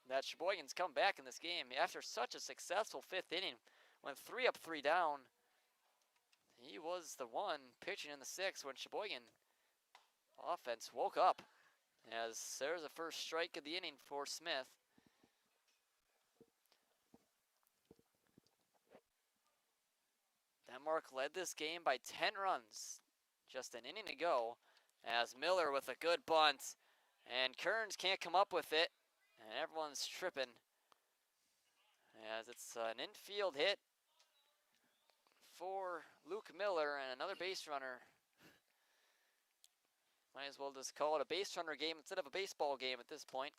that Sheboygan's come back in this game after such a successful 5th inning, went 3 up, 3 down. He was the one pitching in the 6th when Sheboygan offense woke up. As there's the first strike of the inning for Smith. Denmark led this game by 10 runs. Just an inning to go. As Miller with a good bunt. And Kearns can't come up with it. And everyone's tripping. As it's an infield hit for Luke Miller and another base runner. Might as well just call it a base runner game instead of a baseball game at this point.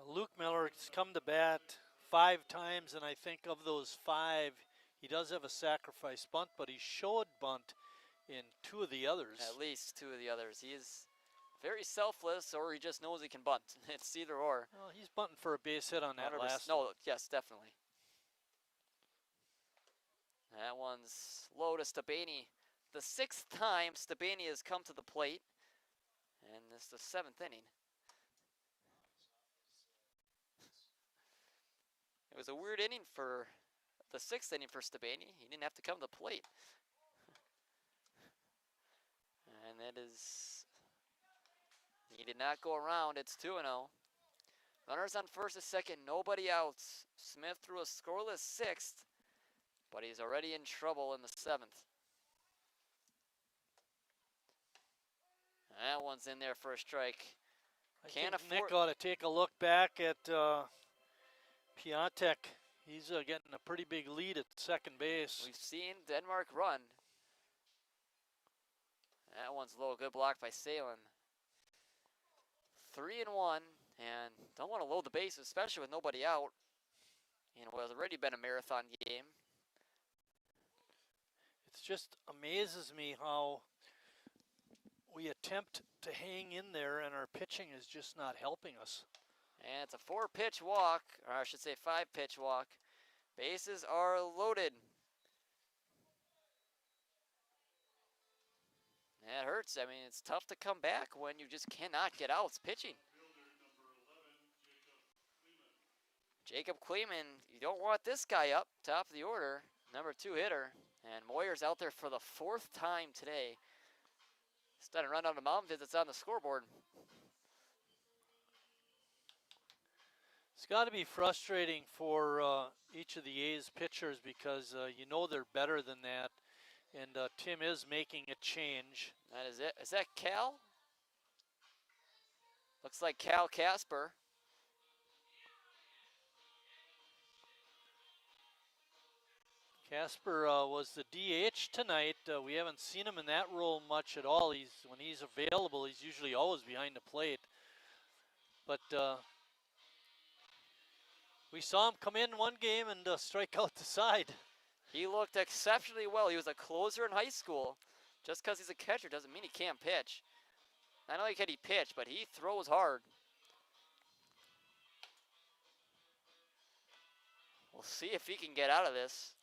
Luke Miller has come to bat 5 times, and I think of those 5, he does have a sacrifice bunt, but he showed bunt in 2 of the others. At least 2 of the others. He is very selfless, or he just knows he can bunt. It's either or. Well, he's bunting for a base hit on that 100%. last No, one. yes, definitely. That one's low to Stabany. The 6th time Stabany has come to the plate. And this is the 7th inning. It was a weird inning for the 6th inning for Stabany. He didn't have to come to the plate. And that is, he did not go around. It's 2-0. Runners on first and second, nobody out. Smith threw a scoreless 6th, but he's already in trouble in the 7th. That one's in there for a strike. I think Nick ought to take a look back at Piontek. He's getting a pretty big lead at second base. We've seen Denmark run. That one's low, good block by Salen. 3-1, and don't want to load the bases, especially with nobody out. And what has already been a marathon game. It just amazes me how we attempt to hang in there and our pitching is just not helping us. And it's a 4-pitch walk, or I should say 5-pitch walk. Bases are loaded. That hurts. I mean, it's tough to come back when you just cannot get outs pitching. Jacob Kleeman, you don't want this guy up top of the order, number 2 hitter. And Moyer's out there for the 4th time today. Instead of run on the mound visits on the scoreboard. It's got to be frustrating for each of the A's pitchers because you know they're better than that. And Tim is making a change. That is it. Is that Cal? Looks like Cal Casper. Casper was the DH tonight. We haven't seen him in that role much at all. When he's available, he's usually always behind the plate. But we saw him come in one game and strike out the side. He looked exceptionally well. He was a closer in high school. Just because he's a catcher doesn't mean he can't pitch. Not only can he pitch, but he throws hard. We'll see if he can get out of this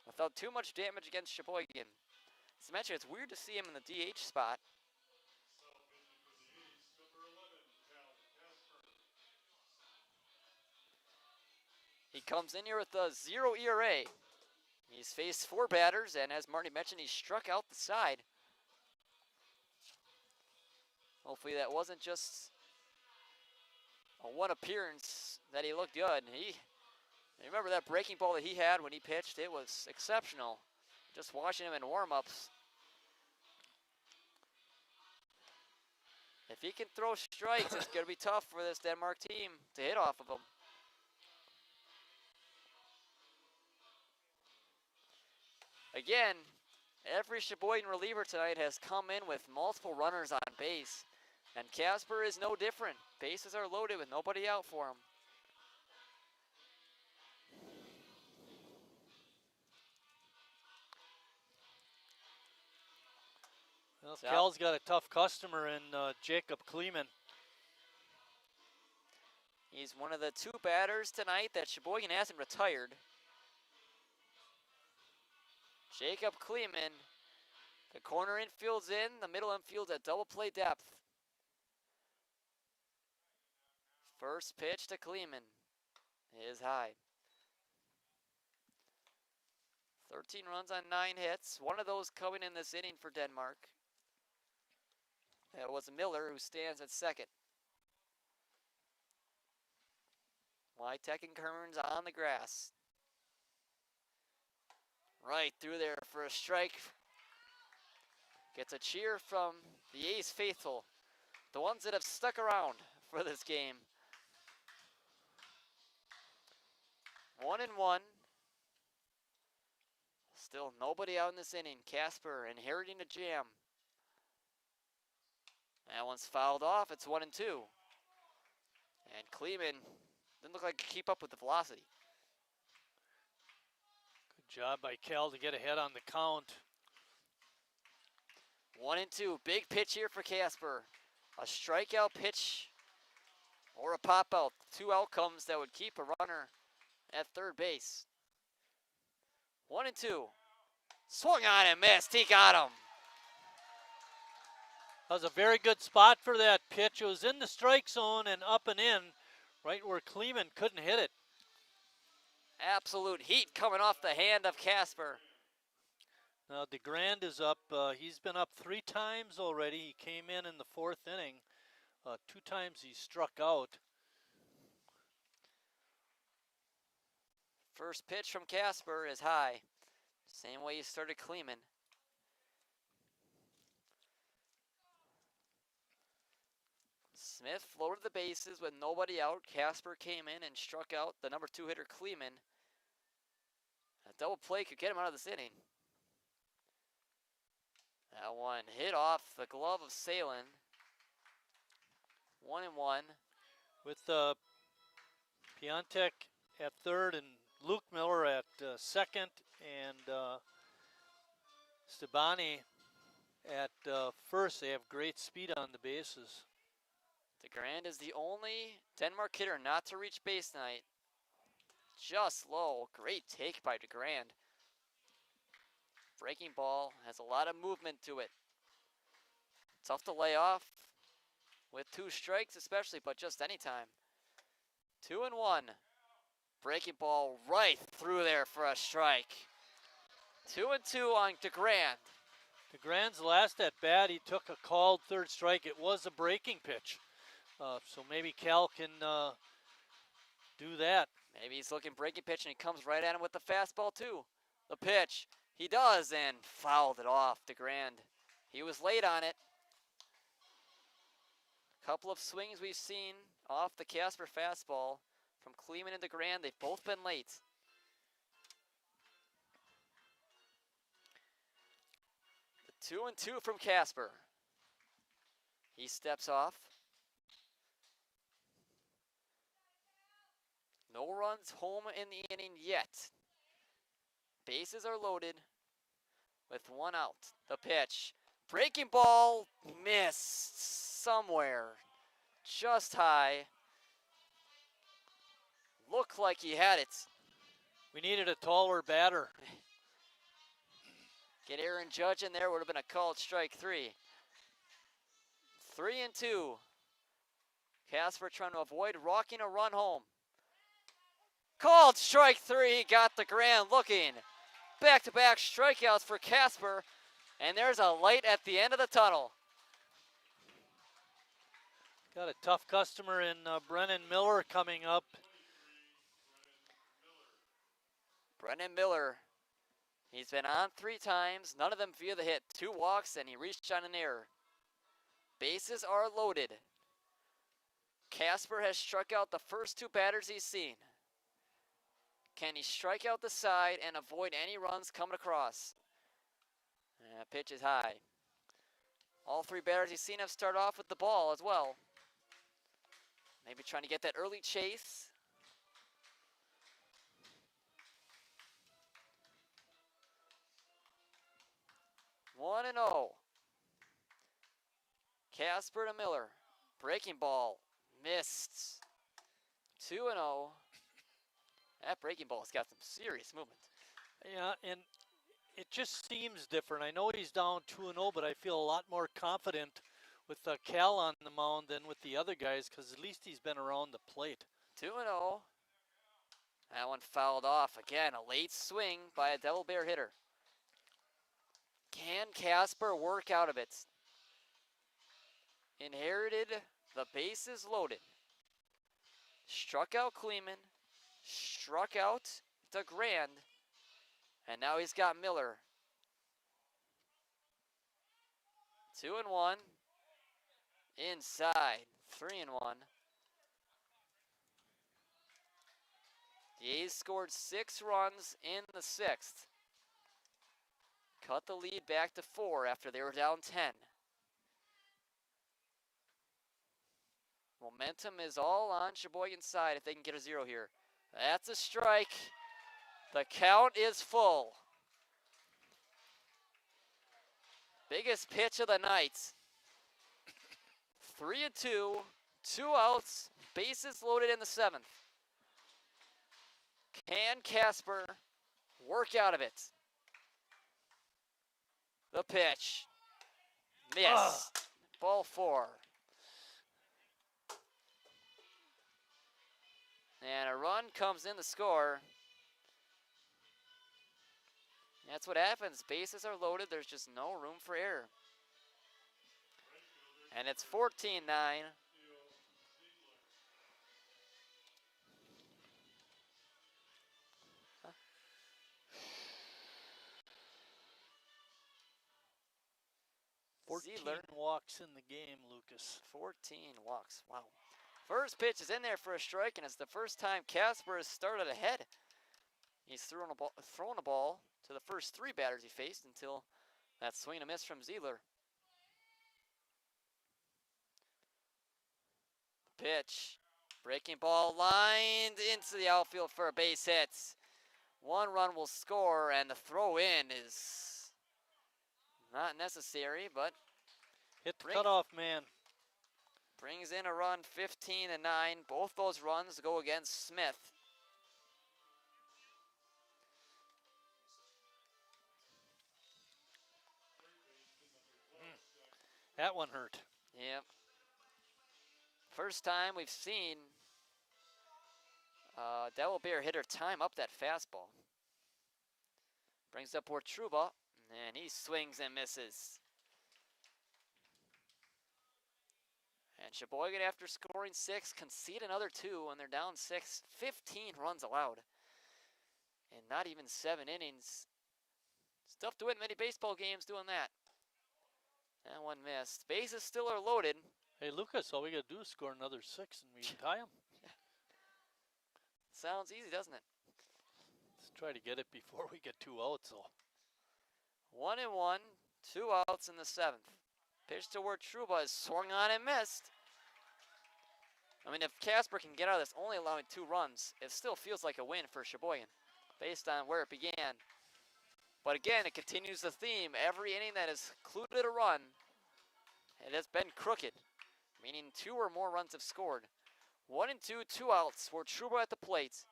without too much damage against Sheboygan. As I mentioned, it's weird to see him in the DH spot. He comes in here with a 0 ERA. He's faced 4 batters, and as Marty mentioned, he struck out the side. Hopefully that wasn't just a one appearance that he looked good. Remember that breaking ball that he had when he pitched? It was exceptional. Just watching him in warm-ups. If he can throw strikes, it's going to be tough for this Denmark team to hit off of him. Again, every Sheboygan reliever tonight has come in with multiple runners on base. And Casper is no different. Bases are loaded with nobody out for him. Well, Cal's got a tough customer in Jacob Kleeman. He's one of the 2 batters tonight that Sheboygan hasn't retired. Jacob Kleeman, the corner infield's in, the middle infield's at double play depth. First pitch to Kleeman is high. 13 runs on 9 hits, one of those coming in this inning for Denmark. That was Miller, who stands at second. Wytek and Kearns on the grass. Right through there for a strike. Gets a cheer from the A's faithful, the ones that have stuck around for this game. 1-1. Still nobody out in this inning. Casper inheriting a jam. That one's fouled off. It's 1-2. And Kleeman didn't look like he could keep up with the velocity. Good job by Cal to get ahead on the count. 1-2. Big pitch here for Casper. A strikeout pitch or a pop out. 2 outcomes that would keep a runner at third base. 1-2. Swung on and missed. He got him. That was a very good spot for that pitch. It was in the strike zone and up and in, right where Kleeman couldn't hit it. Absolute heat coming off the hand of Casper. Now DeGrand is up. He's been up 3 times already. He came in the 4th inning. 2 times he struck out. First pitch from Casper is high. Same way he started Kleeman. Smith floated the bases with nobody out. Casper came in and struck out the number 2 hitter Kleeman. A double play could get him out of this inning. That one hit off the glove of Salen. 1-1. With Piontek at third and Luke Miller at second and Stabani at first. They have great speed on the bases. DeGrand is the only Denmark hitter not to reach base tonight. Just low. Great take by DeGrand. Breaking ball has a lot of movement to it. Tough to lay off with 2 strikes especially, but just any time. 2-1. Breaking ball right through there for a strike. 2-2 on DeGrand. DeGrand's last at bat, he took a called third strike. It was a breaking pitch. So maybe Cal can do that. Maybe he's looking breaking pitch and he comes right at him with the fastball too. The pitch, he does, and fouled it off DeGrand. He was late on it. Couple of swings we've seen off the Casper fastball from Kleeman and DeGrand. They've both been late. The 2-2 from Casper. He steps off. No runs home in the inning yet. Bases are loaded with one out. The pitch. Breaking ball missed somewhere. Just high. Looked like he had it. We needed a taller batter. Get Aaron Judge in there, would have been a called strike 3. 3-2. Casper trying to avoid rocking a run home. Called strike 3, got DeGrand looking. Back-to-back strikeouts for Casper, and there's a light at the end of the tunnel. Got a tough customer in Brennan Miller coming up. Brennan Miller, he's been on 3 times, none of them via the hit. 2 walks, and he reached on an error. Bases are loaded. Casper has struck out the first 2 batters he's seen. Can he strike out the side and avoid any runs coming across? Pitch is high. All 3 batters he's seen have started off with the ball as well. Maybe trying to get that early chase. One and 0. Casper to Miller. Breaking ball. Missed. 2-0. That breaking ball's got some serious movement. Yeah, and it just seems different. I know he's down 2-0, but I feel a lot more confident with Cal on the mound than with the other guys because at least he's been around the plate. 2-0. That one fouled off. Again, a late swing by a Devil Bear hitter. Can Casper work out of it? Inherited the bases loaded. Struck out Kleeman. Struck out DeGrand. And now he's got Miller. 2-1. Inside. 3-1. The A's scored 6 runs in the 6th. Cut the lead back to 4 after they were down 10. Momentum is all on Sheboygan's side if they can get a 0 here. That's a strike. The count is full. Biggest pitch of the night. 3-2, 2 outs, bases loaded in the 7th. Can Casper work out of it? The pitch. Miss. Ball 4. And a run comes in the score. That's what happens. Bases are loaded. There's just no room for error. And it's 14-9. Huh? 14 Ziegler. walks in the game, Lucas. 14 walks. Wow. First pitch is in there for a strike, and it's the first time Casper has started ahead. He's thrown a ball to the first 3 batters he faced until that swing and a miss from Ziegler. Pitch. Breaking ball lined into the outfield for a base hit. 1 run will score, and the throw in is not necessary, but hit the cutoff man. Brings in a run, 15-9. Both those runs go against Smith. That one hurt. Yep. First time we've seen Devilbear hitter time up that fastball. Brings up Truba, and he swings and misses. And Sheboygan, after scoring 6, concede another 2, and they're down 6. 15 runs allowed. And not even 7 innings. It's tough to win many baseball games doing that. And one missed. Bases still are loaded. Hey, Lucas, all we got to do is score another 6 and we can tie them. Sounds easy, doesn't it? Let's try to get it before we get 2 outs. 1-1, 2 outs in the 7th. Pitch to Truba is swung on and missed. I mean, if Casper can get out of this only allowing 2 runs, it still feels like a win for Sheboygan based on where it began. But again, it continues the theme. Every inning that has included a run, it has been crooked, meaning 2 or more runs have scored. 1-2, 2 outs. Truba at the plate.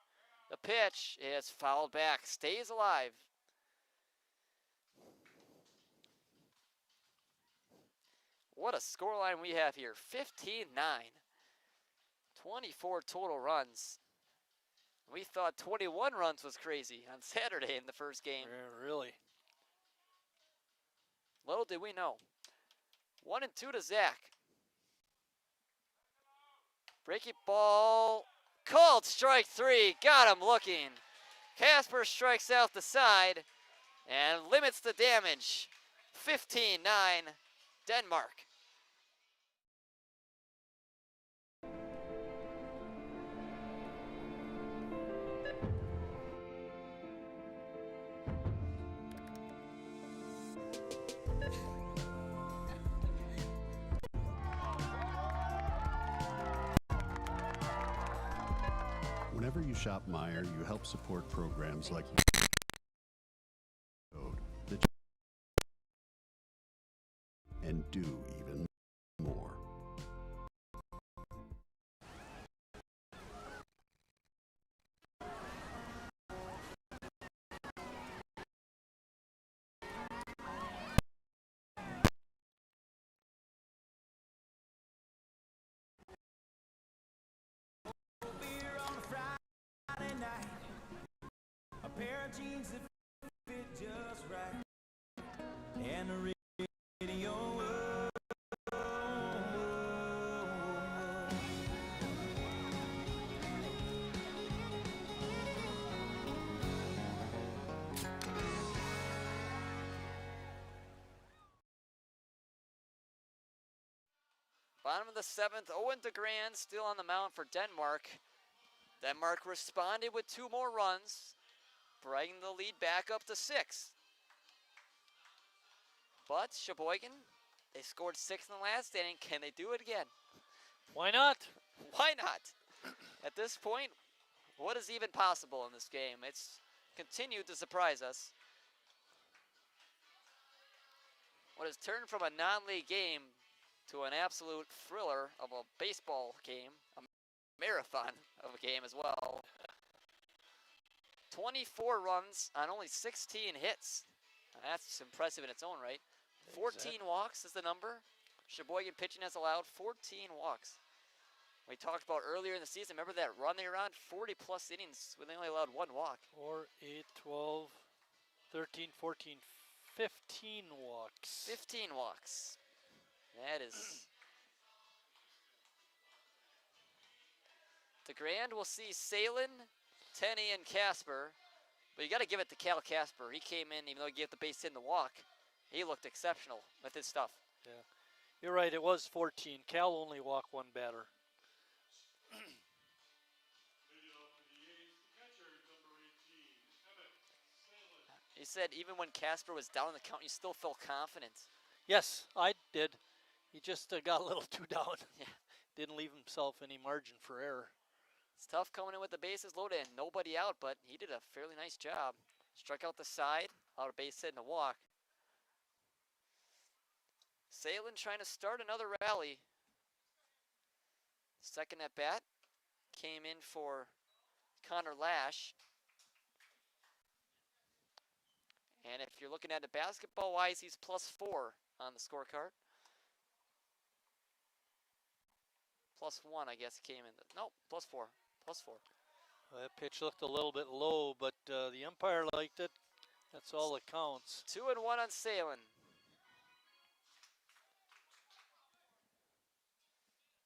The pitch is fouled back, stays alive. What a scoreline we have here. 15-9. 24 total runs. We thought 21 runs was crazy on Saturday in the first game. Yeah, really? Little did we know. 1-2 to Zach. Breaking ball. Called strike 3. Got him looking. Casper strikes out the side and limits the damage. 15-9 Denmark. Whenever you shop Meijer, you help support programs like Code that and do even more. A pair of jeans that fit just right, and a radio. Bottom of the 7th, Owen DeGrand still on the mound for Denmark. Denmark responded with 2 more runs, bringing the lead back up to 6. But Sheboygan, they scored 6 in the last inning. Can they do it again? Why not? Why not? At this point, what is even possible in this game? It's continued to surprise us. What has turned from a non-league game to an absolute thriller of a baseball game, a marathon of a game as well. 24 runs on only 16 hits. That's impressive in its own right. 14 walks is the number. Sheboygan pitching has allowed 14 walks. We talked about earlier in the season, remember that run they were on? 40 plus innings when they only allowed 1 walk. 4, 8, 12, 13, 14, 15 walks. 15 walks. That is... DeGrand will see Salin, Tenney, and Casper. But you got to give it to Cal Casper. He came in, even though he gave the base hit in the walk, he looked exceptional with his stuff. Yeah, you're right. It was 14. Cal only walked 1 batter. He said even when Casper was down in the count, you still felt confident. Yes, I did. He just got a little too down. Yeah. Didn't leave himself any margin for error. It's tough coming in with the bases loaded and nobody out, but he did a fairly nice job. Struck out the side, out a base hit and a walk. Salin trying to start another rally. Second at bat came in for Connor Lash. And if you're looking at it basketball-wise, he's +4 on the scorecard. +1, I guess, came in. No, +4. +4. That pitch looked a little bit low, but the umpire liked it. That's all that counts. 2-1 on Salem.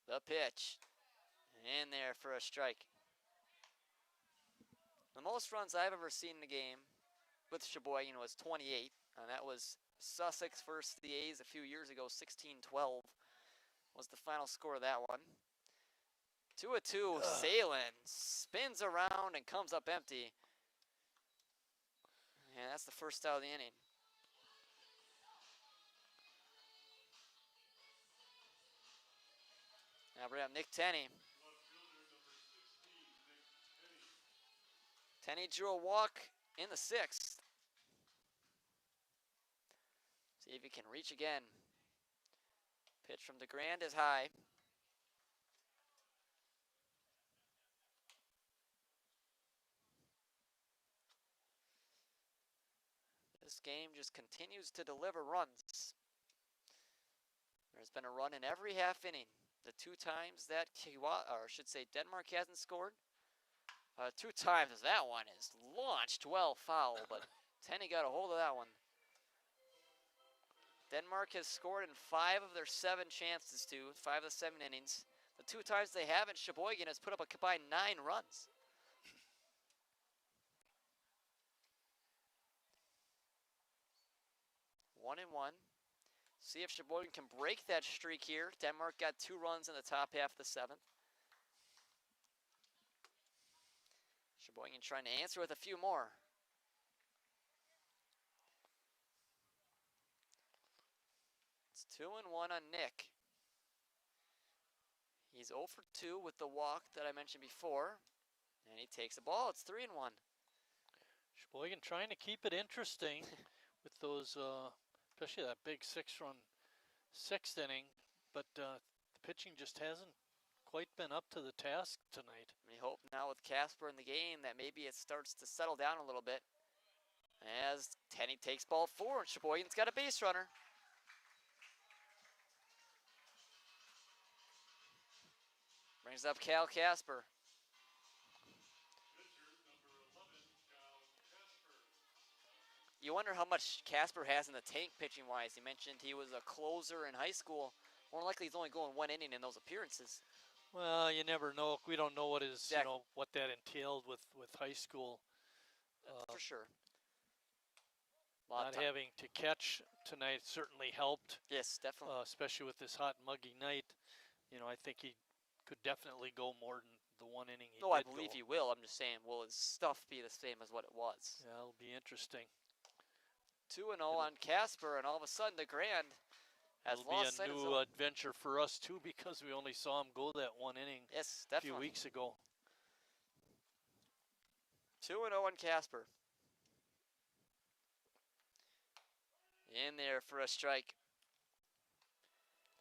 The pitch. In there for a strike. The most runs I've ever seen in a game with Sheboygan was 28, and that was Sussex versus the A's a few years ago. 16-12 was the final score of that one. 2-2, Salem spins around and comes up empty. And that's the first out of the inning. Now we have Nick Tenney. Tenney drew a walk in the 6th. See if he can reach again. Pitch from DeGrand is high. This game just continues to deliver runs. There's been a run in every half inning. The 2 times that Denmark hasn't scored. 2 times that one is launched well foul, but Tenney got a hold of that one. Denmark has scored in 5 of their 7 chances 5 of the 7 innings. The 2 times they haven't, Sheboygan has put up a combined 9 runs. One and one. See if Sheboygan can break that streak here. Denmark got 2 runs in the top half of the 7th. Sheboygan trying to answer with a few more. It's 2-1 on Nick. He's 0 for 2 with the walk that I mentioned before. And he takes a ball. It's 3-1. Sheboygan trying to keep it interesting with those, especially that big 6-run 6th inning. But the pitching just hasn't quite been up to the task tonight. We hope now with Casper in the game that maybe it starts to settle down a little bit. As Tenney takes ball 4, and Sheboygan's got a base runner. Brings up Cal Casper. You wonder how much Casper has in the tank pitching-wise. He mentioned he was a closer in high school. More likely he's only going 1 inning in those appearances. Well, you never know. We don't know what his, Exactly. what that entailed with high school. For sure. Not having to catch tonight certainly helped. Yes, definitely. Especially with this hot, muggy night. I think he could definitely go more than the 1 inning he did. I believe he will. I'm just saying, will his stuff be the same as what it was? Yeah, it'll be interesting. 2-0 on Casper, and all of a sudden DeGrand has lost sight of his It'll be a new own. adventure for us too, because we only saw him go that 1 inning Yes, a definitely. few weeks ago. 2-0 on Casper. In there for a strike.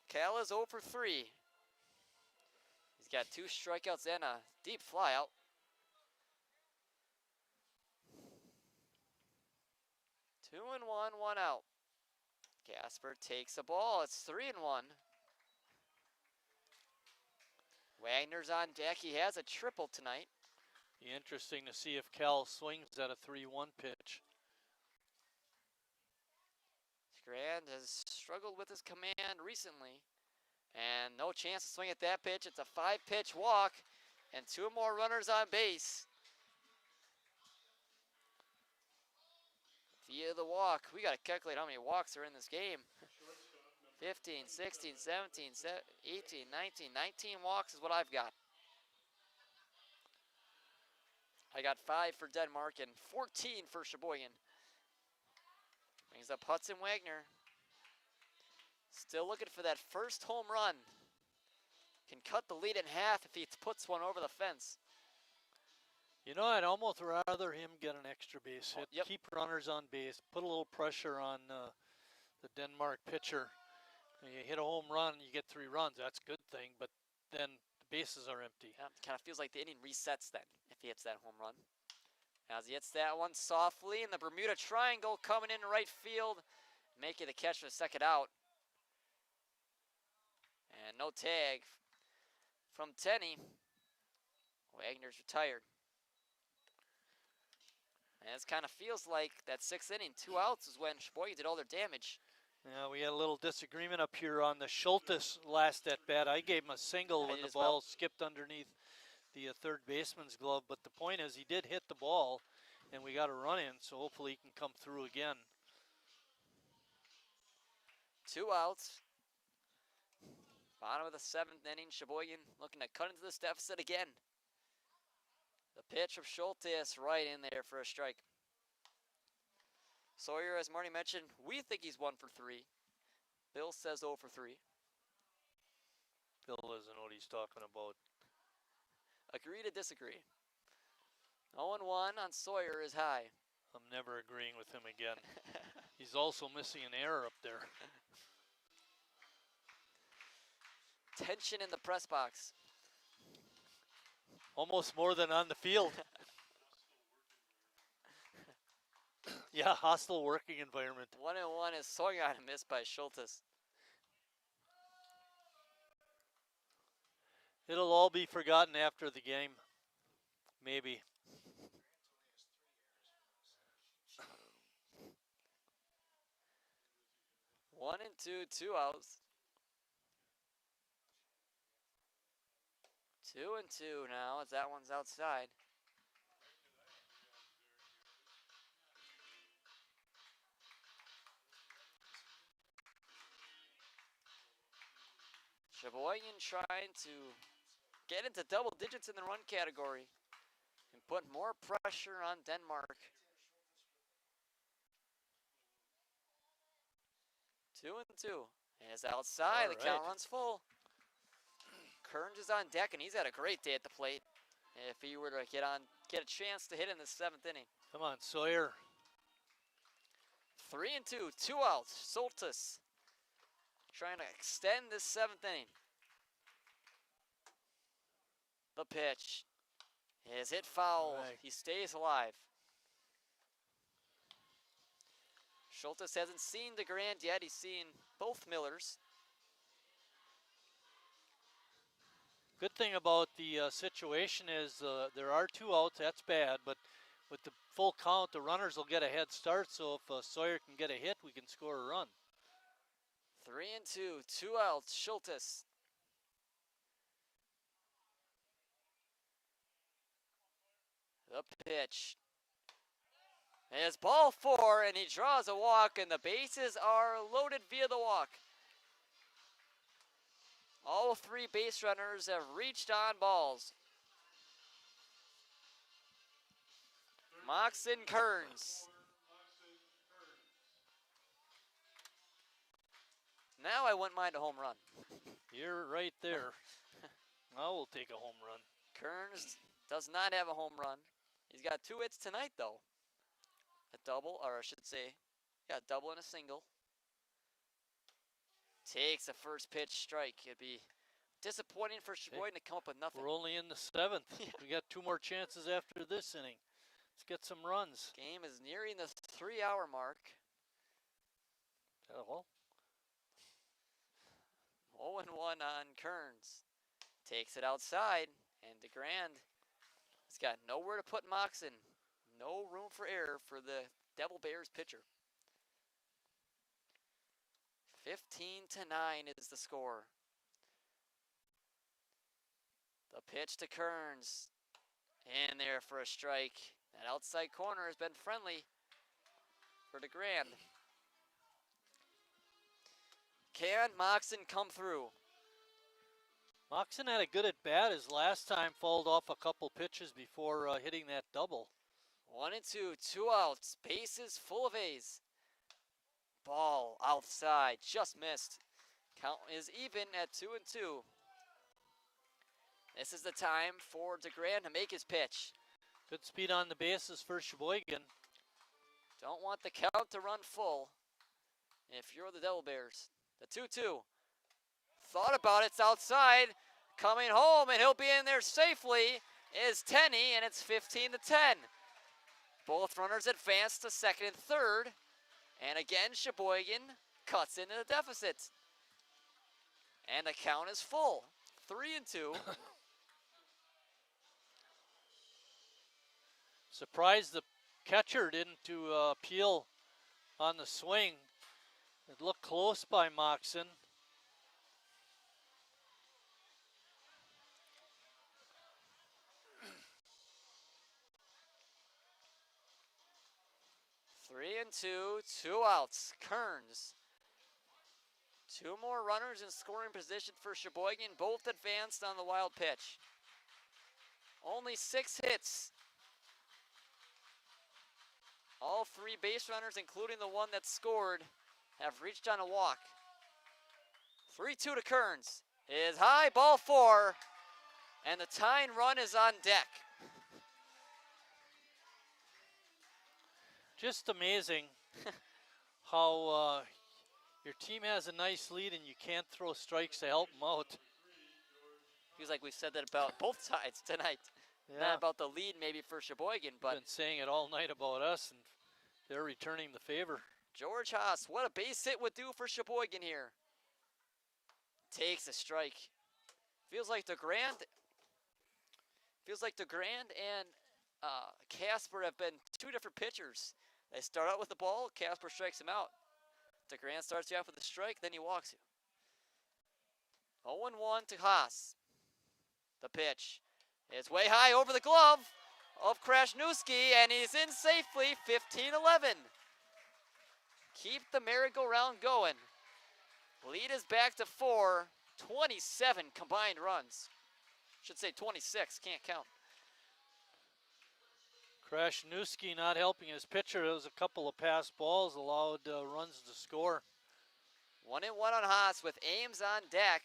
Cal is 0 for 3. He's got 2 strikeouts and a deep flyout. Two and one out. Casper takes a ball. It's 3-1. Wagner's on deck. He has a triple tonight. Be interesting to see if Cal swings at a 3-1 pitch. Grand has struggled with his command recently. And no chance to swing at that pitch. It's a 5-pitch walk and 2 more runners on base. Via the walk. We got to calculate how many walks are in this game. 15, 16, 17, 18, 19. 19 walks is what I've got. I got 5 for Denmark and 14 for Sheboygan. Brings up Hudson Wagner. Still looking for that first home run. Can cut the lead in half if he puts one over the fence. I'd almost rather him get an extra base hit, Yep. keep runners on base, put a little pressure on the Denmark pitcher. You hit a home run, you get 3 runs. That's a good thing, but then the bases are empty. Yeah, kind of feels like the inning resets then if he hits that home run. As he hits that one softly in the Bermuda Triangle, coming in right field, making the catch for the second out. And no tag from Tenney. Wagner's retired. And it kind of feels like that 6th inning, 2 outs is when Sheboygan did all their damage. Yeah, we had a little disagreement up here on the Schultes last at bat. I gave him a single when the ball skipped underneath the third baseman's glove, but the point is he did hit the ball, and we got a run in, so hopefully he can come through again. 2 outs. Bottom of the 7th inning, Sheboygan looking to cut into this deficit again. The pitch of Schultes right in there for a strike. Sawyer, as Marty mentioned, we think he's 1 for 3. Bill says 0 for 3. Bill doesn't know what he's talking about. Agree to disagree. 0-1 on Sawyer is high. I'm never agreeing with him again. He's also missing an error up there. Tension in the press box. Almost more than on the field. Yeah, hostile working environment. 1-1 is swung on and missed by Schultes. It'll all be forgotten after the game. Maybe. One and two, 2 outs. 2 and 2 now as that one's outside. Sheboygan trying to get into double digits in the run category and put more pressure on Denmark. 2 and 2. And it's outside. The count runs full. Kearns is on deck, and he's had a great day at the plate. If he were to get a chance to hit in the 7th inning. Come on, Sawyer. 3 and 2, 2 outs. Schultes trying to extend this 7th inning. The pitch is hit foul. Right. He stays alive. Schultes hasn't seen DeGrand yet. He's seen both Millers. Good thing about the situation is there are 2 outs. That's bad, but with the full count, the runners will get a head start. So if Sawyer can get a hit, we can score a run. 3 and 2, 2 outs. Schultes. The pitch is ball 4, and he draws a walk, and the bases are loaded via the walk. All 3 base runners have reached on balls. Moxon, Kearns. Now I wouldn't mind a home run. You're right there. I will take a home run. Kearns does not have a home run. He's got 2 hits tonight, though. A double, or I should say, a double and a single. Takes a first pitch strike. It'd be disappointing for Sheboygan to come up with nothing. We're only in the 7th. We got 2 more chances after this inning. Let's get some runs. Game is nearing the 3-hour mark. Oh. 0-1 on Kearns. Takes it outside, and DeGrand has got nowhere to put Moxon. No room for error for the Devilbears pitcher. 15-9 is the score. The pitch to Kearns. In there for a strike. That outside corner has been friendly for DeGrand. Can Moxon come through? Moxon had a good at bat. His last time fouled off a couple pitches before hitting that double. 1 and 2, 2 outs. Bases full of A's. Ball outside, just missed. Count is even at 2 and 2. This is the time for DeGrand to make his pitch. Good speed on the bases for Sheboygan. Don't want the count to run full if you're the Devilbears. The 2-2. Thought about it, it's outside. Coming home, and he'll be in there safely, is Tenney, and it's 15-10. Both runners advance to second and third. And again, Sheboygan cuts into the deficit. And the count is full. 3 and 2. Surprised the catcher didn't peel on the swing. It looked close by Moxon. Three and two, 2 outs. Kearns. 2 more runners in scoring position for Sheboygan, both advanced on the wild pitch. Only 6 hits. All 3 base runners, including the one that scored, have reached on a walk. 3-2 to Kearns. Is high, ball 4, and the tying run is on deck. Just amazing how your team has a nice lead and you can't throw strikes to help them out. Feels like we've said that about both sides tonight. Yeah. Not about the lead maybe for Sheboygan, but been saying it all night about us, and they're returning the favor. George Haas, what a base hit would do for Sheboygan here. Takes a strike. Feels like the Grand and Casper have been 2 different pitchers. They start out with the ball, Casper strikes him out. DeGrand starts you off with a strike, then he walks you. 0-1 to Haas. The pitch is way high over the glove of Krasniewski, and he's in safely, 15-11. Keep the merry-go-round going. Lead is back to 4, 27 combined runs. Should say 26, can't count. Krasniewski not helping his pitcher. There was a couple of pass balls allowed runs to score. 1-1 on Haas with Ames on deck,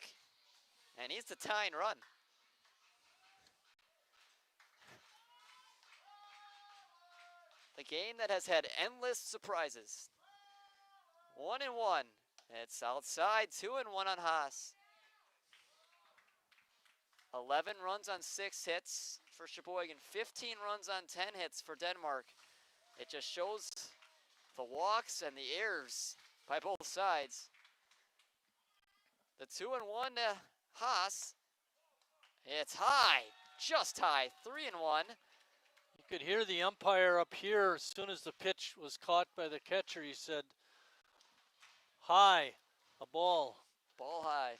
and he's the tying run. The game that has had endless surprises. 1-1. It's outside, 2-1 on Haas. 11 runs on 6 hits for Sheboygan, 15 runs on 10 hits for Denmark. It just shows the walks and the errors by both sides. The 2-1 to Haas. It's high, just high, 3-1. You could hear the umpire up here as soon as the pitch was caught by the catcher. He said, high, a ball. Ball high.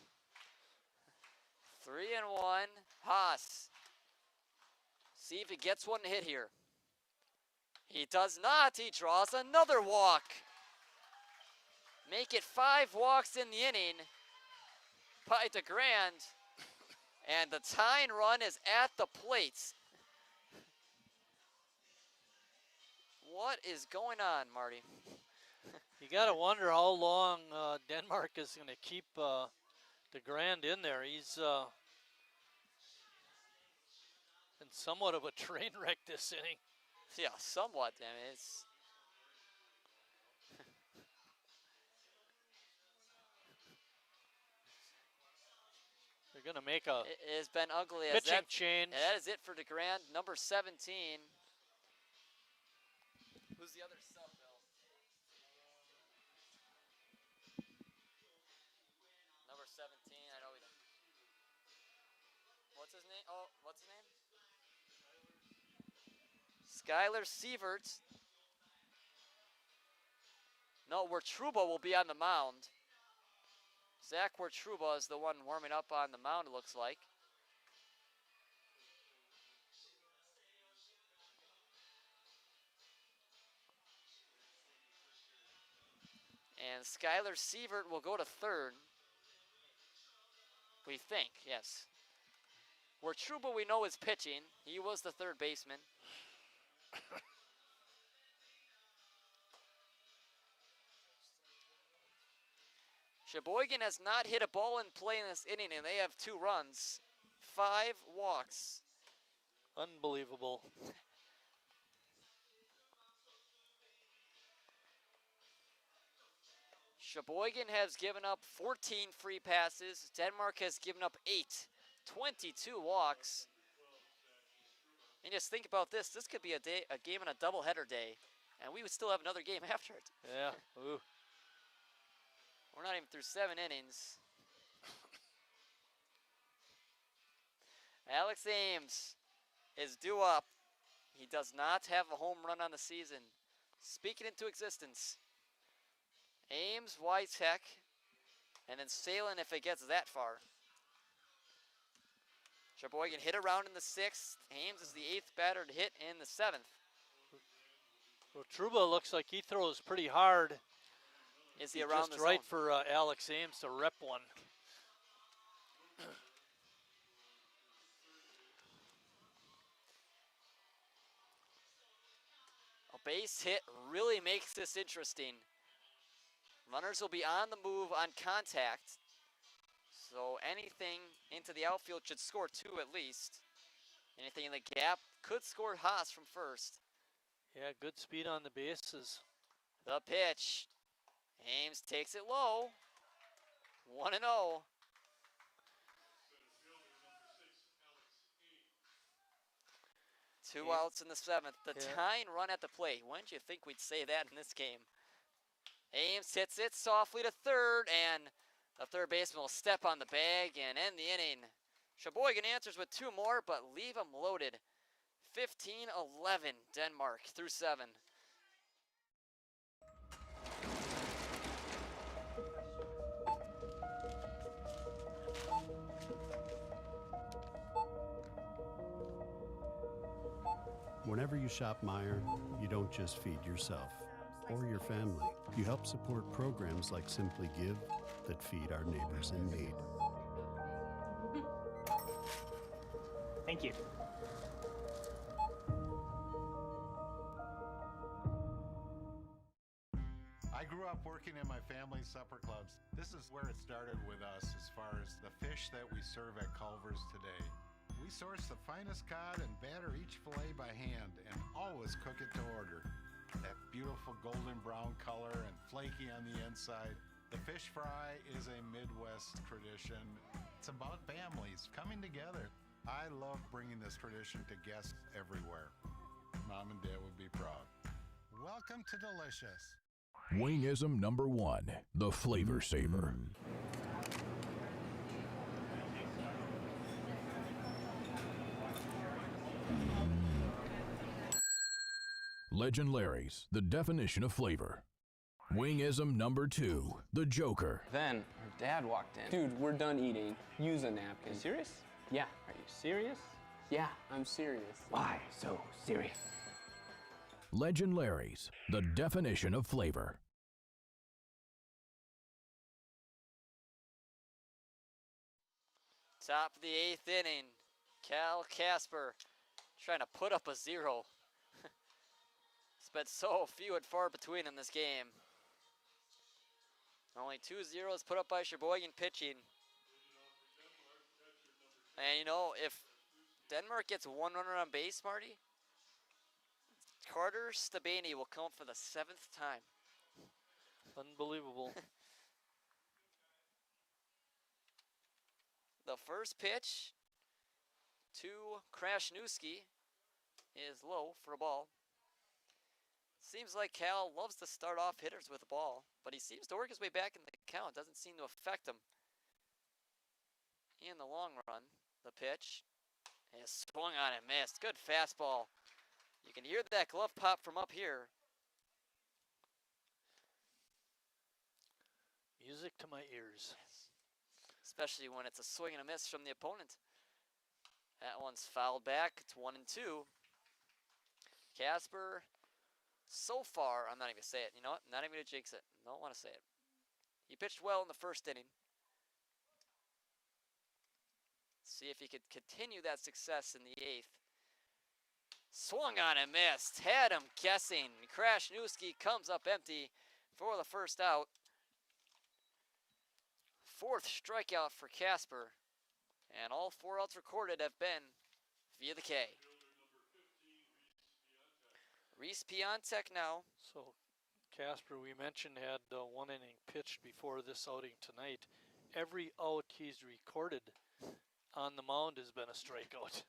3-1, Haas. See if he gets one hit here. He does not. He draws another walk. Make it 5 walks in the inning by DeGrand. And the tying run is at the plate. What is going on, Marty? You got to wonder how long Denmark is going to keep DeGrand in there. He's been somewhat of a train wreck this inning. Yeah, somewhat. I mean, it's they're going to make a it has been ugly. pitching change. And that is it for DeGrand, number 17. Who's the other sub, Bill? Number 17, I know we don't. What's his name? Oh, what's his name? Skylar Sievert. No, Wertruba will be on the mound. Zach Wertruba is the one warming up on the mound, it looks like. And Skylar Sievert will go to third. We think, yes. Wertruba we know is pitching. He was the third baseman. Sheboygan has not hit a ball in play in this inning, and they have 2 runs, 5 walks. Unbelievable. Sheboygan has given up 14 free passes. Denmark has given up 8, 22 walks. And just think about this. This could be a game on a doubleheader day, and we would still have another game after it. Yeah. Ooh. We're not even through 7 innings. Alex Ames is due up. He does not have a home run on the season. Speaking into existence. Ames, Wytech, and then Salem if it gets that far. Sheboygan hit around in the 6th. Ames is the 8th batter to hit in the 7th. Well, Truba looks like he throws pretty hard. Is he around just the right zone? for Alex Ames to rep one. A base hit really makes this interesting. Runners will be on the move on contact. So anything into the outfield should score 2 at least. Anything in the gap could score Haas from first. Yeah, good speed on the bases. The pitch. Ames takes it low. 1-0. Two outs in the 7th. The tying run at the plate. When did you think we'd say that in this game? Ames hits it softly to third, and the third baseman will step on the bag and end the inning. Sheboygan answers with 2 more, but leave them loaded. 15-11 Denmark through 7. Whenever you shop Meijer, you don't just feed yourself or your family. You help support programs like Simply Give that feed our neighbors in need. Thank you. I grew up working in my family's supper clubs. This is where it started with us as far as the fish that we serve at Culver's today. We source the finest cod and batter each fillet by hand and always cook it to order. That beautiful golden brown color and flaky on the inside. The fish fry is a Midwest tradition. It's about families coming together. I love bringing this tradition to guests everywhere. Mom and Dad would be proud. Welcome to Delicious. Wingism number 1, the Flavor Saver. Legend Larry's, the definition of flavor. Wingism number 2, the Joker. Then our dad walked in. Dude, we're done eating. Use a napkin. You serious? Yeah. Are you serious? Yeah, I'm serious. Why so serious? Legend Larry's, the definition of flavor. Top of the 8th inning. Cal Casper trying to put up a 0. It's been so few and far between in this game. Only 2 zeros put up by Sheboygan pitching. And you know, if Denmark gets 1 runner on base, Marty, Carter Stabani will come for the 7th time. Unbelievable. The first pitch to Krasniewski is low for a ball. Seems like Cal loves to start off hitters with a ball, but he seems to work his way back in the count. Doesn't seem to affect him in the long run. The pitch is swung on and missed. Good fastball. You can hear that glove pop from up here. Music to my ears. Especially when it's a swing and a miss from the opponent. That one's fouled back. It's 1-2. Casper, so far, I'm not even going to say it. You know what? Not even going to jinx it. Don't want to say it. He pitched well in the first inning. See if he could continue that success in the 8th. Swung on and missed. Had him guessing. Krasniewski comes up empty for the first out. 4th strikeout for Casper. And all 4 outs recorded have been via the K. Reese Piontek now. So Casper, we mentioned, had 1 inning pitched before this outing tonight. Every out he's recorded on the mound has been a strikeout.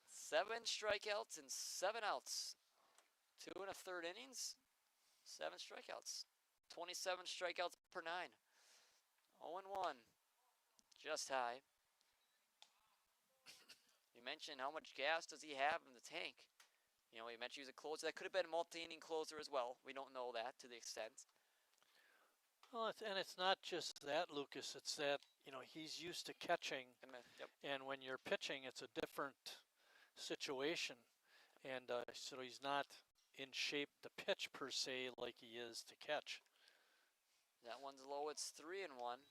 7 strikeouts and 7 outs. 2 1/3 innings, 7 strikeouts. 27 strikeouts per 9. 0-1. Just high. You mentioned how much gas does he have in the tank. You know, we mentioned he was a closer. That could have been a multi-inning closer as well. We don't know that to the extent. Well, it's not just that, Lucas. It's that, you know, he's used to catching, Yep. and when you're pitching, it's a different situation. And so he's not in shape to pitch per se like he is to catch. That one's low. It's 3-1.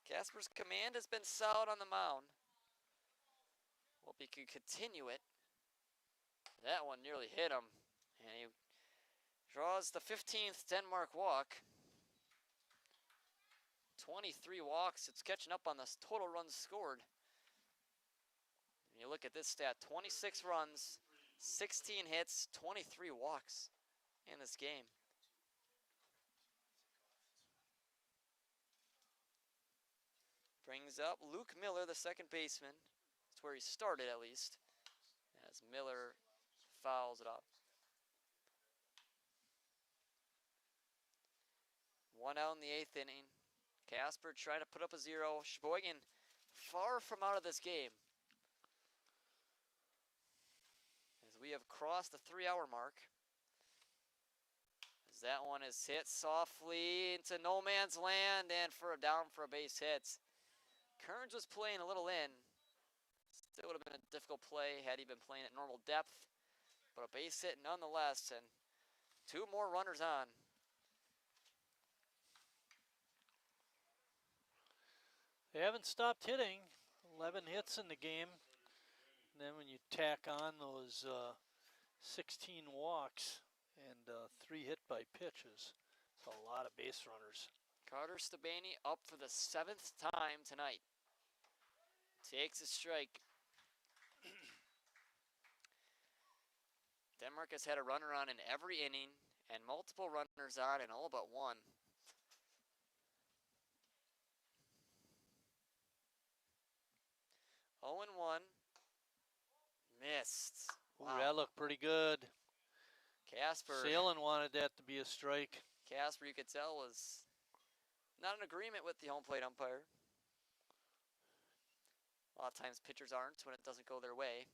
Casper's command has been solid on the mound. Hope he can continue it. That one nearly hit him. And he draws the 15th Denmark walk. 23 walks. It's catching up on the total runs scored. And you look at this stat, 26 runs, 16 hits, 23 walks in this game. Brings up Luke Miller, the second baseman. That's where he started, at least, as Miller fouls it up. 1 out in the 8th inning. Casper trying to put up a 0. Sheboygan far from out of this game, as we have crossed the 3-hour mark. As that one is hit softly into no man's land and for a down for a base hit. Kearns was playing a little in. Still would have been a difficult play had he been playing at normal depth, but a base hit nonetheless, and 2 more runners on. They haven't stopped hitting. 11 hits in the game. And then when you tack on those 16 walks and 3 hit by pitches, it's a lot of base runners. Carter Stabani up for the 7th time tonight. Takes a strike. Denmark has had a runner on in every inning and multiple runners on in all but one. Oh and 1. Missed. Ooh, that looked pretty good. Casper. Salen wanted that to be a strike. Casper, you could tell, was not in agreement with the home plate umpire. A lot of times pitchers aren't when it doesn't go their way.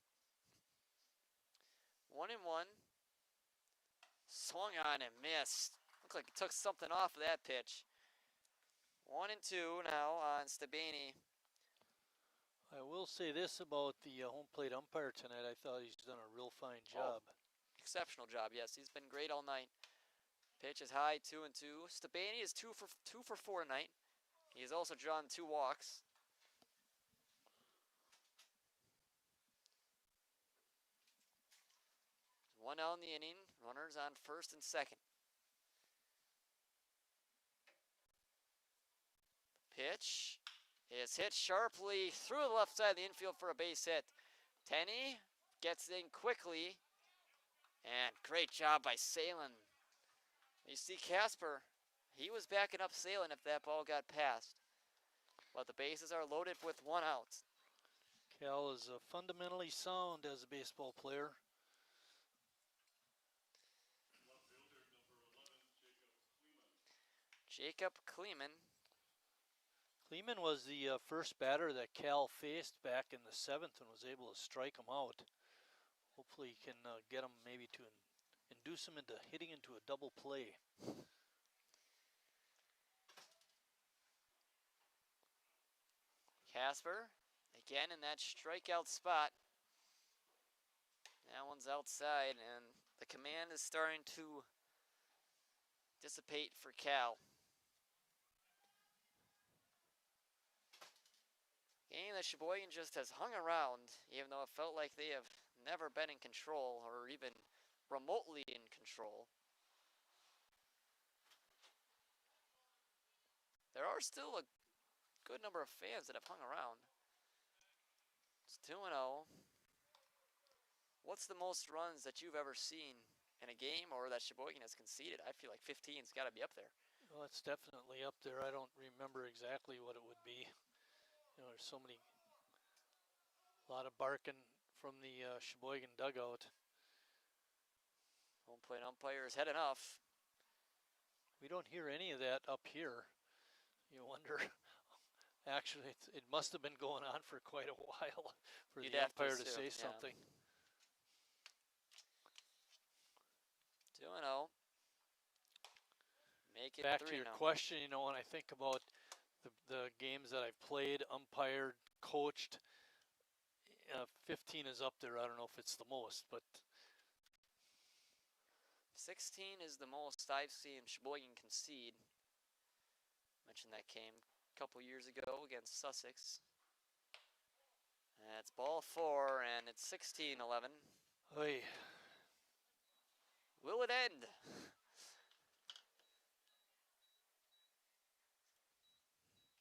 1 and 1. Swung on and missed. Looked like he took something off of that pitch. 1 and 2 now on Stabani. I will say this about the home plate umpire tonight. I thought he's done a real fine job. Exceptional job, yes. He's been great all night. Pitch is high, 2 and 2. Stabani is 2 for 4 tonight. He has also drawn 2 walks. One out in the inning. Runners on first and second. Pitch is hit sharply through the left side of the infield for a base hit. Tenney gets in quickly. And great job by Salen. You see Casper, he was backing up Salen if that ball got past. But the bases are loaded with 1 out. Cal is fundamentally sound as a baseball player. Jacob Kleeman. Kleeman was the first batter that Cal faced back in the 7th and was able to strike him out. Hopefully he can get him maybe to induce him into hitting into a double play. Casper, again in that strikeout spot. That one's outside, and the command is starting to dissipate for Cal. Game that Sheboygan just has hung around, even though it felt like they have never been in control or even remotely in control. There are still a good number of fans that have hung around. It's 2-0. What's the most runs that you've ever seen in a game or that Sheboygan has conceded? I feel like 15's got to be up there. Well, it's definitely up there. I don't remember exactly what it would be. You know, there's so many, a lot of barking from the Sheboygan dugout. Home plate umpire is heading off. We don't hear any of that up here. You wonder Actually, it must have been going on for quite a while for You'd the have to umpire to assume, say yeah. something. 2-0. Make it Back 3-0. to your question, you know, when I think about the games that I've played, umpired, coached, 15 is up there. I don't know if it's the most, but 16 is the most I've seen Sheboygan concede. Mentioned that game a couple years ago against Sussex. That's ball 4, and it's 16-11. Oy. Will it end?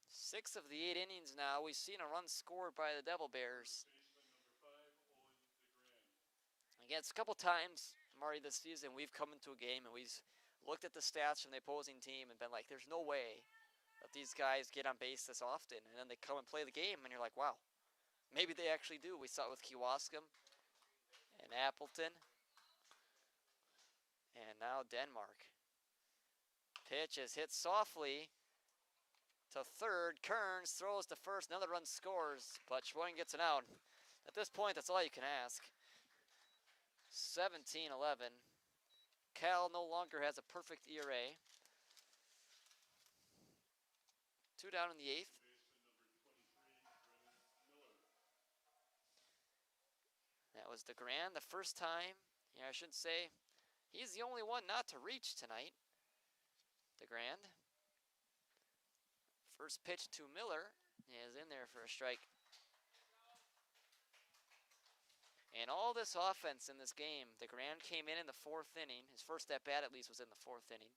Six of the 8 innings now. We've seen a run scored by the Devilbears. Against a couple times, Murray, this season, we've come into a game and we've looked at the stats from the opposing team and been like, there's no way that these guys get on base this often. And then they come and play the game and you're like, wow, maybe they actually do. We saw it with Kewaskum and Appleton. And now Denmark. Pitch is hit softly to third. Kearns throws to first. Another run scores, but Sheboygan gets an out. At this point, that's all you can ask. 17-11. Cal no longer has a perfect ERA. 2 down in the 8th. That was DeGrand the first time. Yeah, I should say he's the only one not to reach tonight. DeGrand. First pitch to Miller is in there for a strike. And all this offense in this game, DeGrand came in the 4th inning. His first at bat, at least, was in the 4th inning.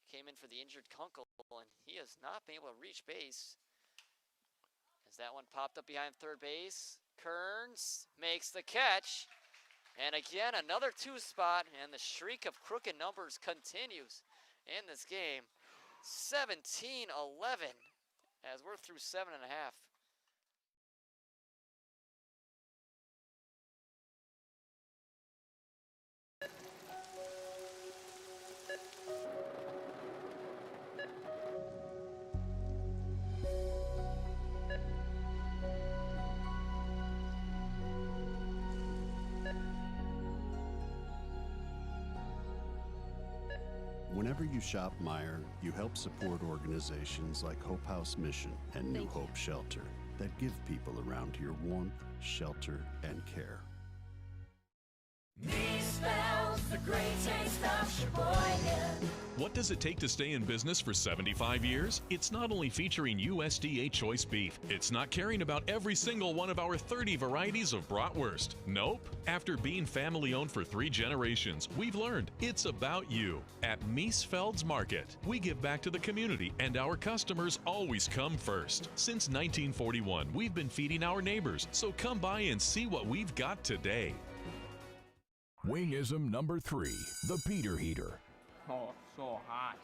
Came in for the injured Kunkel, and he has not been able to reach base. As that one popped up behind third base, Kearns makes the catch. And again, another 2 spot, and the streak of crooked numbers continues in this game. 17-11, as we're through 7.5. Whenever you shop Meijer, you help support organizations like Hope House Mission and New Hope Shelter that give people around here warmth, shelter, and care. Me spells the great taste of Sheboygan. What does it take to stay in business for 75 years? It's not only featuring USDA choice beef. It's not caring about every single one of our 30 varieties of bratwurst. Nope. After being family owned for 3 generations, we've learned it's about you. At Miesfeld's Market, we give back to the community and our customers always come first. Since 1941, we've been feeding our neighbors, so come by and see what we've got today. Wingism number 3, the Peter Heater. Oh, so hot.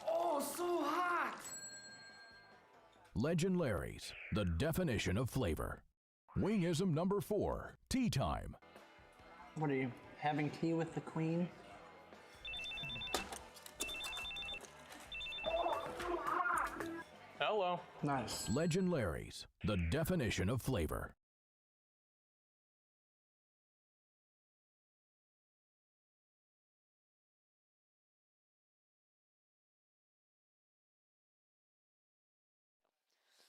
Oh, so hot! Legend Larry's, the definition of flavor. Wingism number 4, tea time. What are you, having tea with the queen? Hello. Nice. Legend Larry's, the definition of flavor.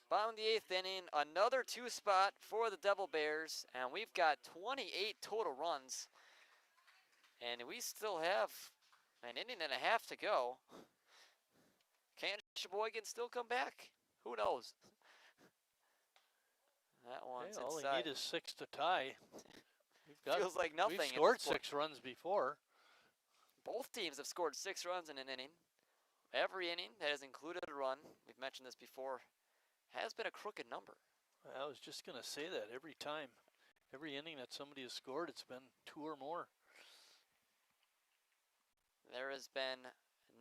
Bottom of the 8th inning, another 2 spot for the Devilbears, and we've got 28 total runs. And we still have an inning and a half to go. Can Sheboygan still come back? Who knows? That one's all inside. they need is 6 to tie. Feels like nothing. We've scored 6 runs before. Both teams have scored 6 runs in an inning. Every inning that has included a run, we've mentioned this before, has been a crooked number. I was just going to say that every time. Every inning that somebody has scored, it's been 2 or more. There has been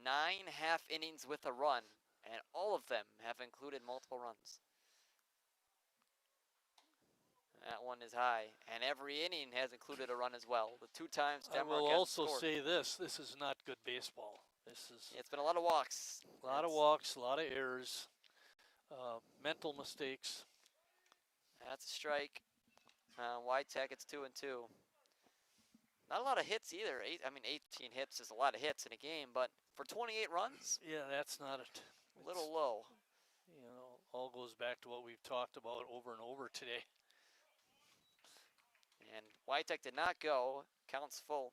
9 half innings with a run, and all of them have included multiple runs. That one is high, and every inning has included a run as well. The 2 times Denmark I will hasn't also scored. say this is not good baseball. This is It's been a lot of walks. a lot of walks, a lot of errors, mental mistakes. That's a strike. Tech, it's 2-2. Not a lot of hits either. 18 hits is a lot of hits in a game, but for 28 runs, Yeah, that's not it. a little low. You know, all goes back to what we've talked about over and over today. And Tech did not go. Counts full.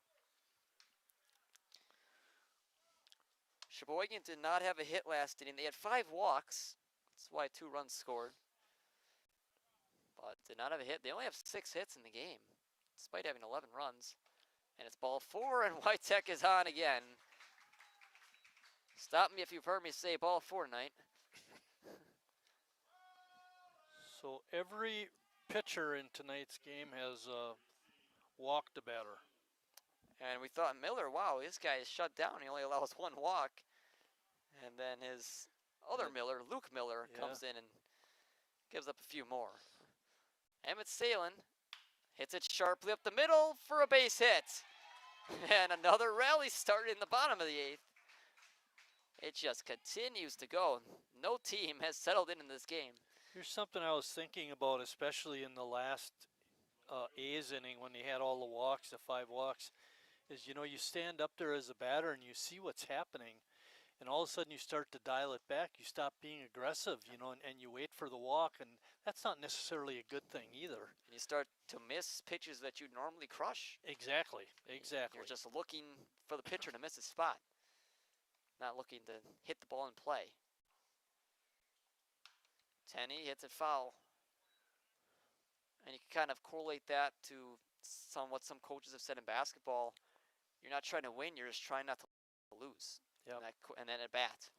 Sheboygan did not have a hit last inning. They had 5 walks. That's why 2 runs scored. But did not have a hit. They only have 6 hits in the game, despite having 11 runs. And it's ball 4, and Tech is on again. Stop me if you've heard me say ball 4 tonight. So every pitcher in tonight's game has walked a batter. And we thought Miller, wow, this guy is shut down. He only allows 1 walk. And then his other Miller, Luke Miller, comes in and gives up a few more. Emmett Salin hits it sharply up the middle for a base hit. And another rally started in the bottom of the 8th. It just continues to go. No team has settled in this game. Here's something I was thinking about, especially in the last A's inning when they had all the walks, the 5 walks, is, you know, you stand up there as a batter and you see what's happening, and all of a sudden you start to dial it back. You stop being aggressive, you know, and you wait for the walk, and that's not necessarily a good thing either. And you start to miss pitches that you normally crush. Exactly. You're just looking for the pitcher to miss his spot, not looking to hit the ball in play. Tenney hits it foul. And you can kind of correlate that to what some coaches have said in basketball. You're not trying to win, you're just trying not to lose. Yep. And then at bat.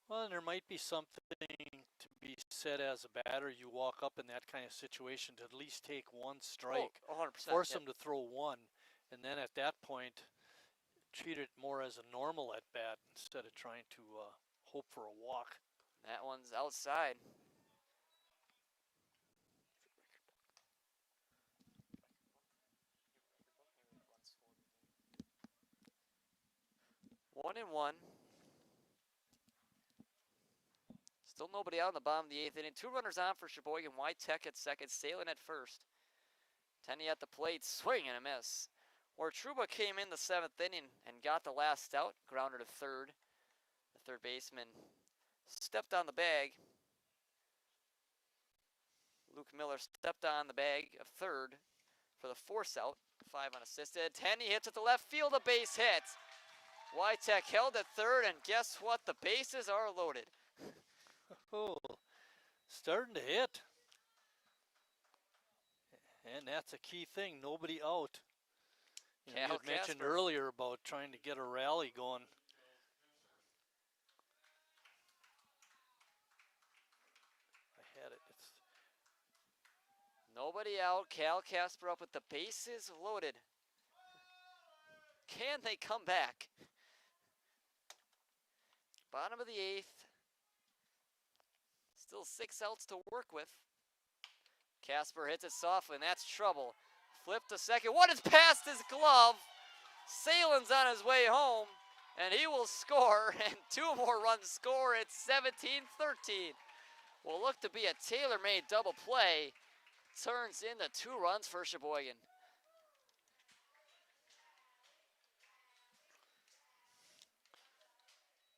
Well, and there might be something to be said as a batter. You walk up in that kind of situation to at least take 1 strike. Oh, 100%. Force them to throw 1. And then at that point, treat it more as a normal at bat instead of trying to hope for a walk. That one's outside. One and one. Still nobody out in the bottom of the 8th inning. 2 runners on for Sheboygan. Tech at second, Salin at first. Tenney at the plate, swing and a miss. Truba came in the 7th inning and got the last out, grounded to third. The third baseman stepped on the bag. Luke Miller stepped on the bag of third for the force out. 5 unassisted. Tenney hits at the left field, a base hit. Tech held at third, and guess what? The bases are loaded. Oh, starting to hit. And that's a key thing, nobody out. You know, you had mentioned earlier about trying to get a rally going. I had it. Nobody out. Cal Casper up with the bases loaded. Can they come back? Bottom of the 8th. Still 6 outs to work with. Casper hits it softly, and that's trouble. Flip to second. What is past his glove? Salin's on his way home, and he will score, and 2 more runs score. It's 17-13. Will look to be a tailor-made double play. Turns into 2 runs for Sheboygan.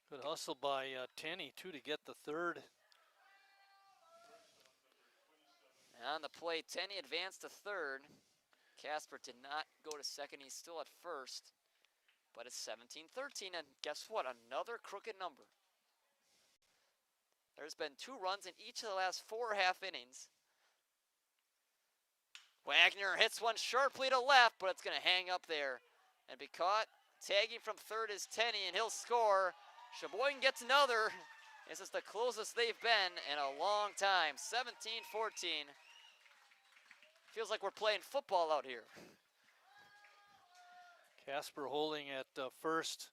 Good hustle by Tenney, too, to get the third. On the plate, Tenney advanced to third. Casper did not go to second. He's still at first. But it's 17-13, and guess what? Another crooked number. There's been 2 runs in each of the last 4 half innings. Wagner hits one sharply to left, but it's going to hang up there and be caught. Tagging from third is Tenney, and he'll score. Sheboygan gets another. This is the closest they've been in a long time. 17-14. Feels like we're playing football out here. Casper holding at first.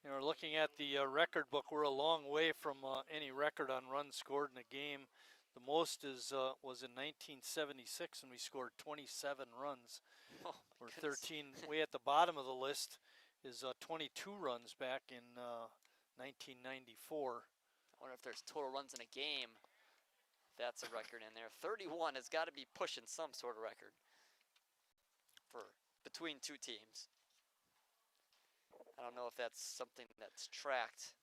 You know, looking at the record book, we're a long way from any record on runs scored in a game. The most was in 1976, and we scored 27 runs. Oh, we're 13 way at the bottom of the list, is 22 runs back in 1994. I wonder if there's total runs in a game. That's a record in there. 31 has got to be pushing some sort of record for between two teams. I don't know if that's something that's tracked.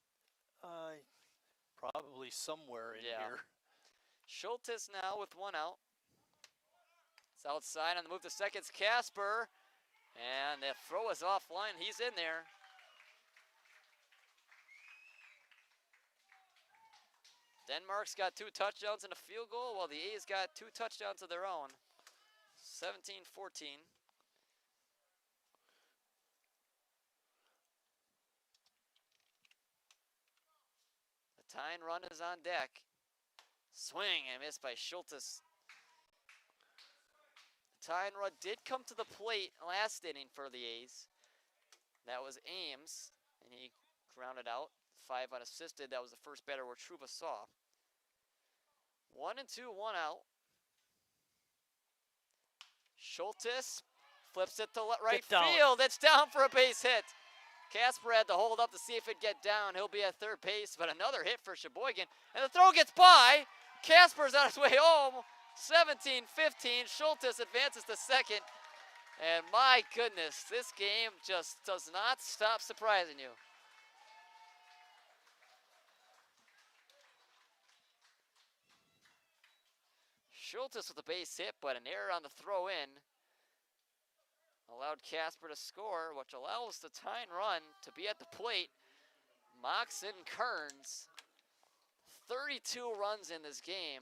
Probably somewhere in here. Schultes now with one out. It's outside on the move to second. It's Casper. And the throw is offline. He's in there. Denmark's got 2 touchdowns and a field goal, while the A's got 2 touchdowns of their own. 17-14. The tying run is on deck. Swing and missed by Schultes. The tying run did come to the plate last inning for the A's. That was Ames, and he grounded out. 5 unassisted. That was the first batter where Truba saw. 1 and 2, 1 out. Schultes flips it to right field. It's down for a base hit. Casper had to hold up to see if it'd get down. He'll be at third base, but another hit for Sheboygan. And the throw gets by. Casper's on his way home. 17-15. Schultes advances to second. And my goodness, this game just does not stop surprising you. Schultes with a base hit, but an error on the throw in allowed Casper to score, which allows the tying run to be at the plate. Moxon Kearns, 32 runs in this game.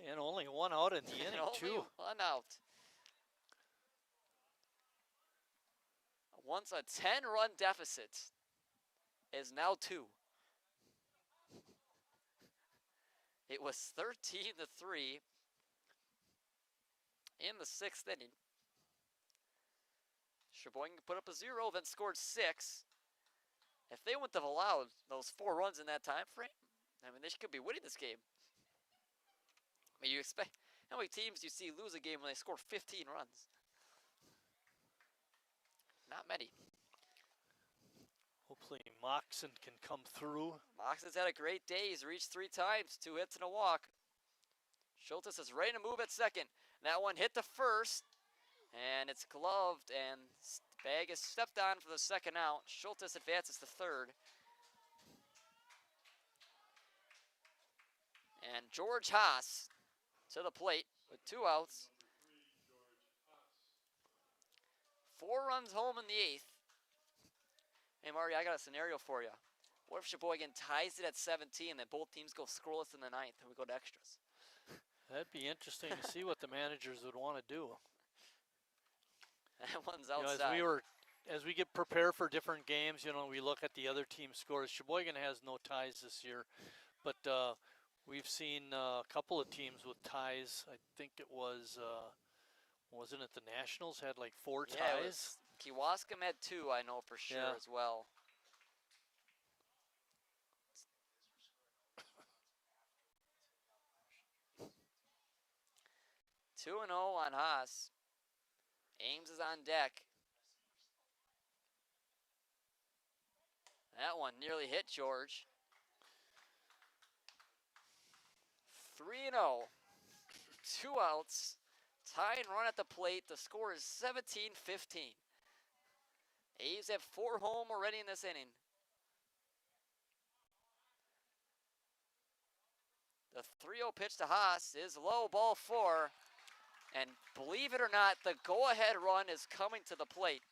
And only 1 out in the inning, too. 1 out. Once a 10-run deficit is now 2. It was 13-3 in the 6th inning. Sheboygan put up a 0, then scored 6. If they wouldn't have allowed those 4 runs in that time frame, I mean, they could be winning this game. I mean, you expect, how many teams do you see lose a game when they score 15 runs? Not many. Hopefully Moxon can come through. Moxon's had a great day. He's reached 3 times, 2 hits and a walk. Schultes is ready to move at second. That one hit to first, and it's gloved, and bag is stepped on for the second out. Schultes advances to third. And George Haas to the plate with 2 outs. 4 runs home in the 8th. Hey, Marty, I got a scenario for you. What if Sheboygan ties it at 17 and then both teams go scoreless in the 9th and we go to extras? That'd be interesting to see what the managers would want to do. That one's outside. As we get prepared for different games, we look at the other team scores. Sheboygan has no ties this year, but we've seen a couple of teams with ties. I think it was, wasn't it the Nationals had like 4 ties? Kewaskum had 2, I know for sure as well. Two and 0 on Haas. Ames is on deck. That one nearly hit George. 3-0. 2 outs. Tie and run at the plate. The score is 17-15. A's have 4 home already in this inning. The 3-0 pitch to Haas is low, ball 4. And believe it or not, the go-ahead run is coming to the plate.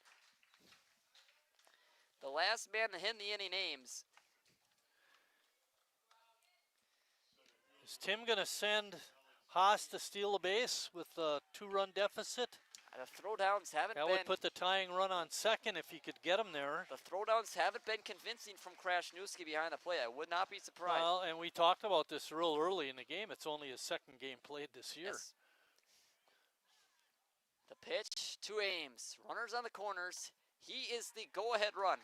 The last man to hit the inning, Ames. Is Tim going to send Haas to steal a base with a 2-run deficit? The throwdowns haven't been. That would put the tying run on second if he could get him there. The throwdowns haven't been convincing from Krasniewski behind the plate. I would not be surprised. Well, and we talked about this real early in the game. It's only his 2nd game played this year. Yes. The pitch to Ames. Runners on the corners. He is the go-ahead run.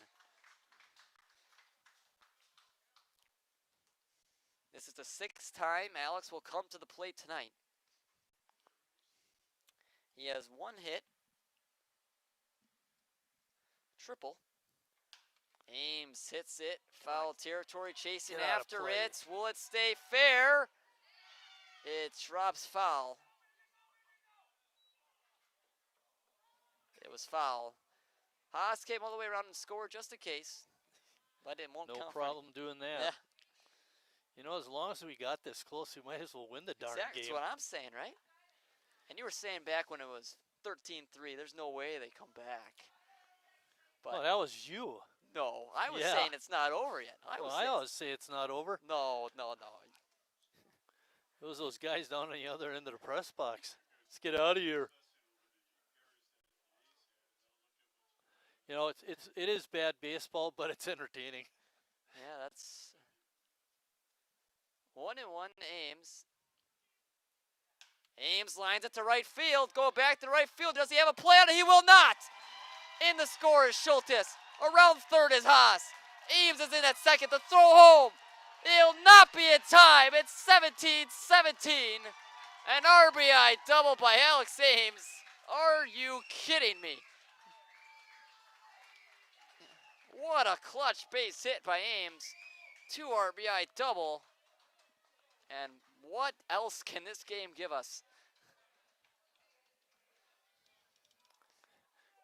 This is the 6th time Alex will come to the plate tonight. He has 1 hit, triple, Ames hits it. Foul territory, chasing Get out of after play. it. Will it stay fair? It drops foul. It was foul. Haas came all the way around and scored just in case. But it won't No count. problem doing that. Yeah. You know, as long as we got this close, we might as well win the darn Exactly. game. That's what I'm saying, right? And you were saying back when it was 13-3, there's no way they come back. But Oh, that was you. no, I was Yeah. saying it's not over yet. I always say it's not over. No. It was those guys down on the other end of the press box. Let's get out of here. You know, it is bad baseball, but it's entertaining. Yeah, that's 1-1 Ames. Ames lines it to right field. Go back to right field. Does he have a play on it? He will not. In the score is Schultes. Around third is Haas. Ames is in at second to throw home. It'll not be in time. It's 17-17. An RBI double by Alex Ames. Are you kidding me? What a clutch base hit by Ames. 2 RBI double. And what else can this game give us?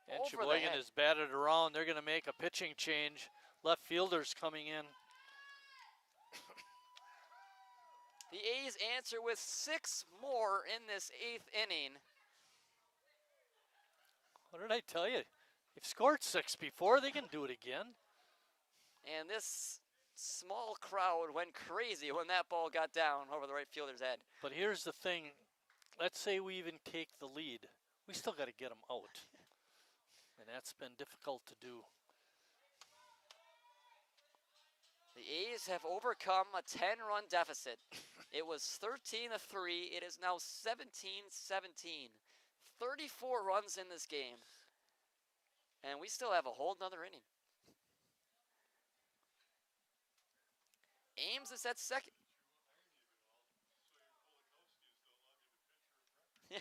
And Over the Sheboygan head. is batted around. They're going to make a pitching change. Left fielders coming in. The A's answer with 6 more in this 8th inning. What did I tell you? They've scored 6 before. They can do it again. And this small crowd went crazy when that ball got down over the right fielder's head. But here's the thing. Let's say we even take the lead. We still got to get them out. And that's been difficult to do. The A's have overcome a 10-run deficit. It was 13-3. It is now 17-17. 34 runs in this game. And we still have a whole nother inning. Ames is at second. Yeah.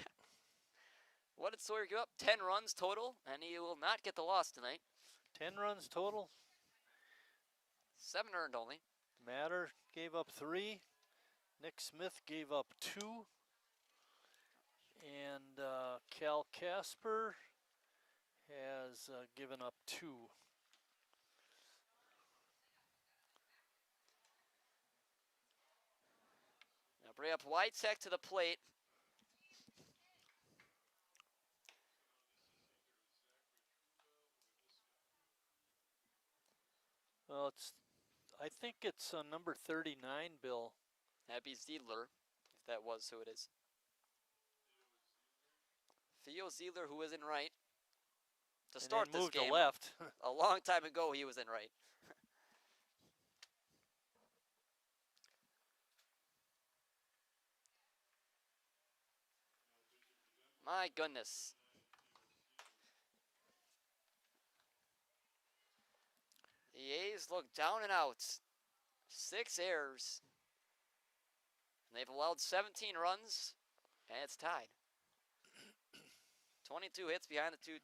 What did Sawyer give up? 10 runs total, and he will not get the loss tonight. 10 runs total. 7 earned only. Matter gave up 3. Nick Smith gave up 2. And Cal Casper has given up 2. Now bring up Whitek to the plate. Well, I think it's number 39, Bill. That'd be Ziedler, if that was who it is. Theo Ziedler, who is in right. To And start he this moved game. to left. A long time ago, he was in right. My goodness. The A's look down and out. 6 errors. And they've allowed 17 runs, and it's tied. 22 hits behind the two,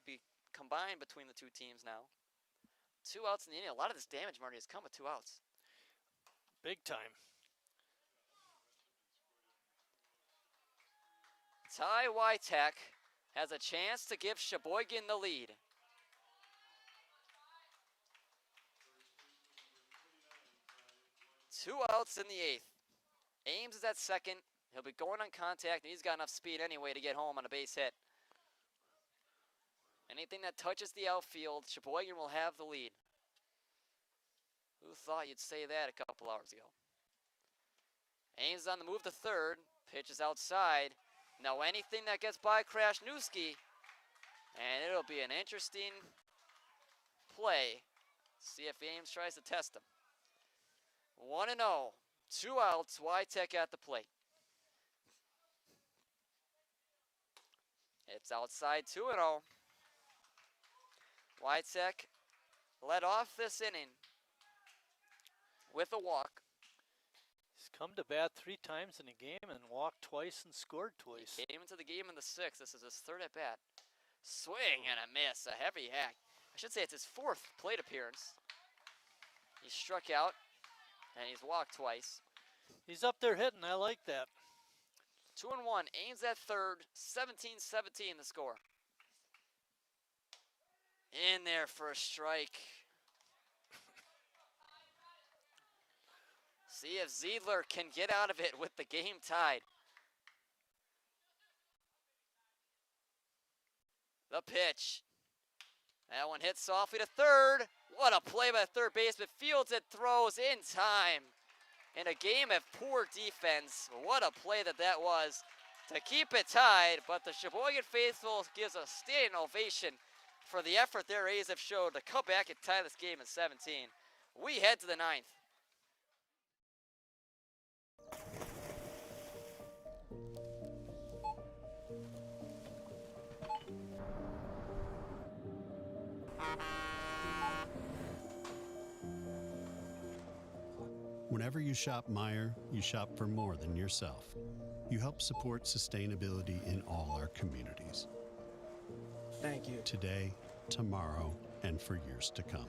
combined between the two teams now. 2 outs in the inning. A lot of this damage, Marty, has come with 2 outs. Big time. Ty Whitek has a chance to give Sheboygan the lead. Two outs in the 8th. Ames is at second. He'll be going on contact, and he's got enough speed anyway to get home on a base hit. Anything that touches the outfield, Sheboygan will have the lead. Who thought you'd say that a couple hours ago? Ames on the move to third. Pitch is outside. Now anything that gets by Krasniewski, and it'll be an interesting play. See if Ames tries to test him. 1-0. 2 outs. Whitek at the plate. It's outside 2-0. Whitek led off this inning with a walk. He's come to bat 3 times in a game and walked twice and scored twice. He came into the game in the 6th. This is his 3rd at bat. Swing and a miss. A heavy hack. I should say it's his 4th plate appearance. He struck out, and he's walked twice. He's up there hitting. I like that. 2-1. Aims at third. 17-17 the score. In there for a strike. See if Ziedler can get out of it with the game tied. The pitch. That one hits softly to third. What a play by the third baseman. Fields it, throws in time. In a game of poor defense, what a play that was to keep it tied. But the Sheboygan faithful gives a standing ovation for the effort their A's have showed to come back and tie this game at 17. We head to the ninth. Whenever you shop Meijer, you shop for more than yourself. You help support sustainability in all our communities. Thank you. Today, tomorrow, and for years to come.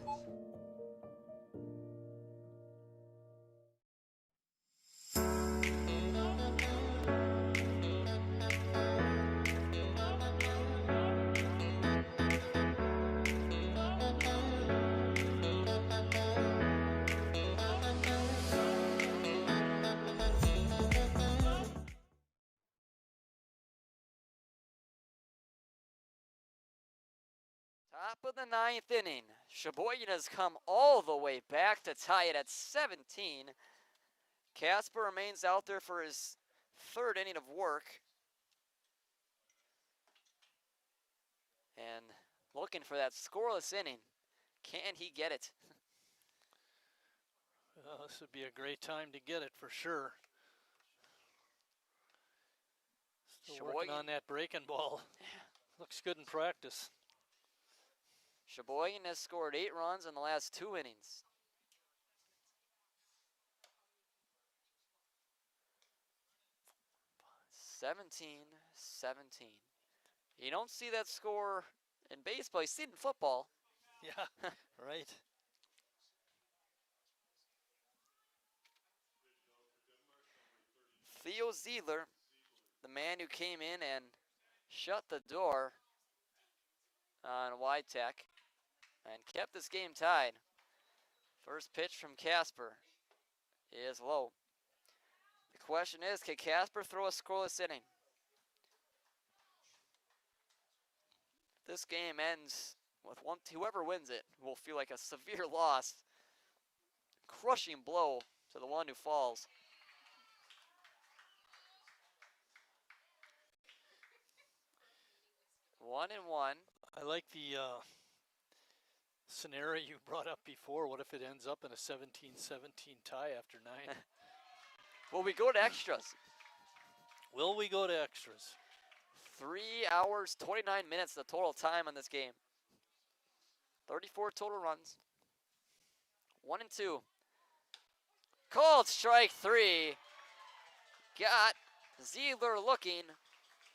Top of the ninth inning. Sheboygan has come all the way back to tie it at 17. Casper remains out there for his third inning of work. And looking for that scoreless inning. Can he get it? This would be a great time to get it for sure. Still working on that breaking ball. Looks good in practice. Sheboygan has scored 8 runs in the last 2 innings. (17-17). You don't see that score in baseball. You see it in football. Yeah, right. Theo Ziedler, the man who came in and shut the door on Witek and kept this game tied. First pitch from Casper is low. The question is, can Casper throw a scoreless inning? If this game ends with whoever wins it will feel like a severe loss. Crushing blow to the one who falls. One and one. I like the scenario you brought up before. What if it ends up in a 17-17 tie after 9? Will we go to extras? Will we go to extras? 3 hours, 29 minutes the total time on this game. 34 total runs. 1 and 2. Called strike 3. Got Ziedler looking.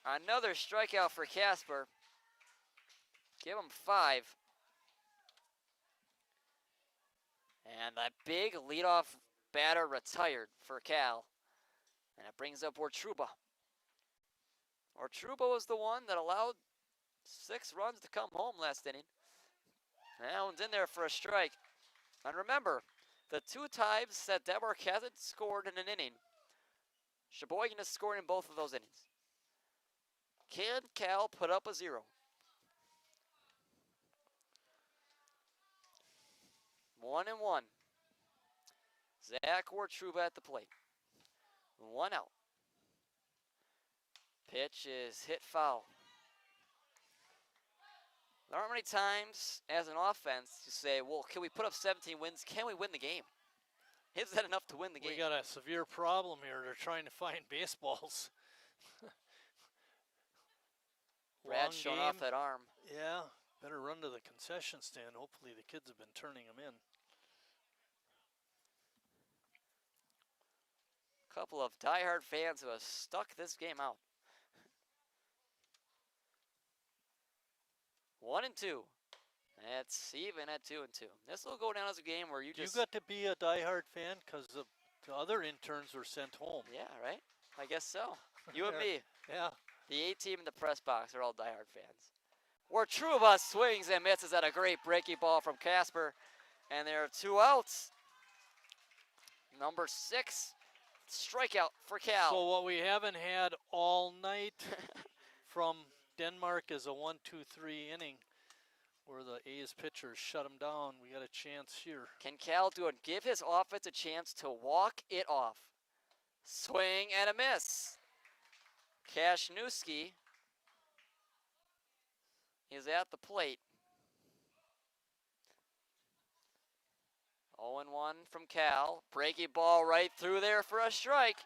Another strikeout for Casper. Give him 5. And that big leadoff batter retired for Cal. And it brings up Ortruba. Ortruba was the one that allowed 6 runs to come home last inning. That one's in there for a strike. And remember, the 2 times that Denmark hasn't scored in an inning, Sheboygan has scored in both of those innings. Can Cal put up a 0? 1 and 1. Zach Ortruba at the plate. 1 out. Pitch is hit foul. There aren't many times as an offense you say, well, can we put up 17 wins? Can we win the game? Is that enough to win the game? We got a severe problem here. They're trying to find baseballs. Brad showing off that arm. Yeah, better run to the concession stand. Hopefully the kids have been turning them in. A couple of diehard fans who have stuck this game out. 1 and 2. It's even at 2-2. This will go down as a game where you You just... got to be a diehard fan because the other interns were sent home. Yeah, right? I guess so. You and me. Yeah. The A team in the press box are all diehard fans. Where True of Us swings and misses at a great breaking ball from Casper. And there are 2 outs. Number 6, strikeout for Cal. So what we haven't had all night from Denmark is a 1-2-3 inning where the A's pitchers shut them down. We got a chance here. Can Cal do it? Give his offense a chance to walk it off. Swing and a miss. Kashnewski is at the plate. 0-1 from Cal. Breaking ball right through there for a strike.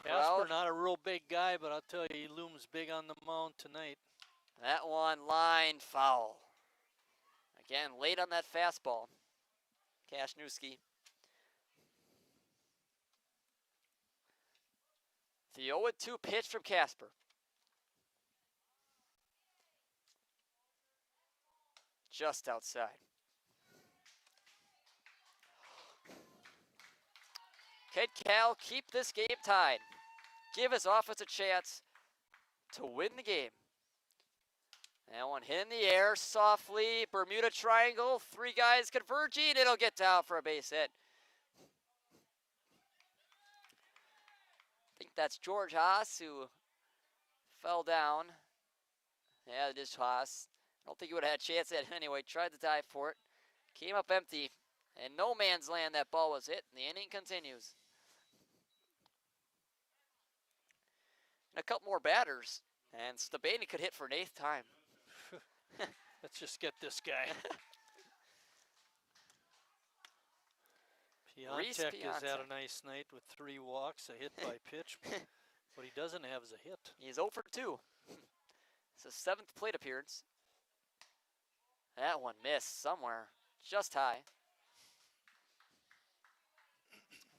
Casper, not a real big guy, but I'll tell you, he looms big on the mound tonight. That one line foul. Again, late on that fastball. Kashnewski. The 0-2 pitch from Casper. Just outside. Can Cal keep this game tied? Give his offense a chance to win the game. That one hit in the air softly. Bermuda Triangle. 3 guys converging. It'll get down for a base hit. I think that's George Haas who fell down. Yeah, it is Haas. I don't think he would have had a chance at it anyway. Tried to dive for it. Came up empty. And no man's land, that ball was hit. And the inning continues. And a couple more batters. And Stabani could hit for an 8th time. Let's just get this guy. Piontek has had a nice night with 3 walks, a hit by pitch. What he doesn't have is a hit. He's 0 for 2. It's his 7th plate appearance. That one missed somewhere, just high.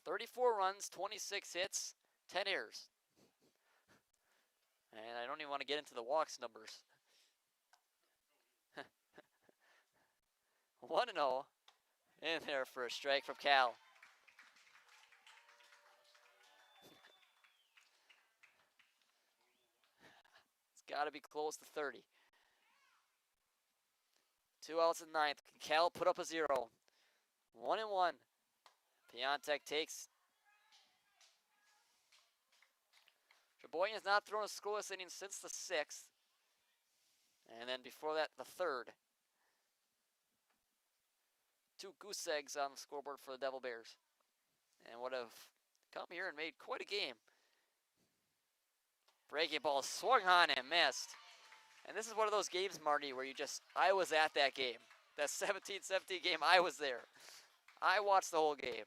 34 runs, 26 hits, 10 errors. And I don't even want to get into the walks numbers. 1-0 in there for a strike from Cal. It's got to be close to 30. 2 outs in the 9th. Can Cal put up a 0? 1-1. Piontek takes. Sheboygan has not thrown a scoreless inning since the 6th. And then before that, the 3rd. 2 goose eggs on the scoreboard for the Devil Bears. And would have come here and made quite a game. Breaking ball swung on and missed. And this is one of those games, Marty, where I was at that game. That 17-17 game, I was there. I watched the whole game.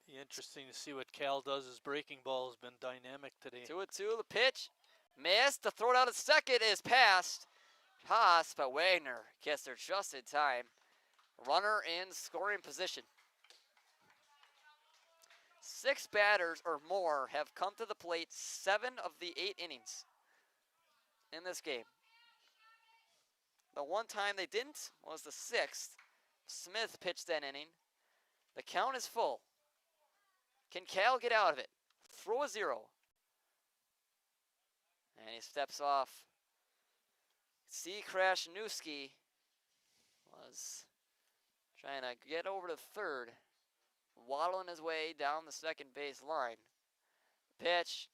Be interesting to see what Cal does. His breaking ball has been dynamic today. 2-2, the pitch. Missed. The throw down to second is past Haas, but Wagner gets there just in time. Runner in scoring position. 6 batters or more have come to the plate 7 of the 8 innings in this game. The one time they didn't was the 6th. Smith pitched that inning. The count is full. Can Cal get out of it? Throw a 0. And he steps off. C. Krasnewski was trying to get over to 3rd. Waddling his way down the second base line. Pitch.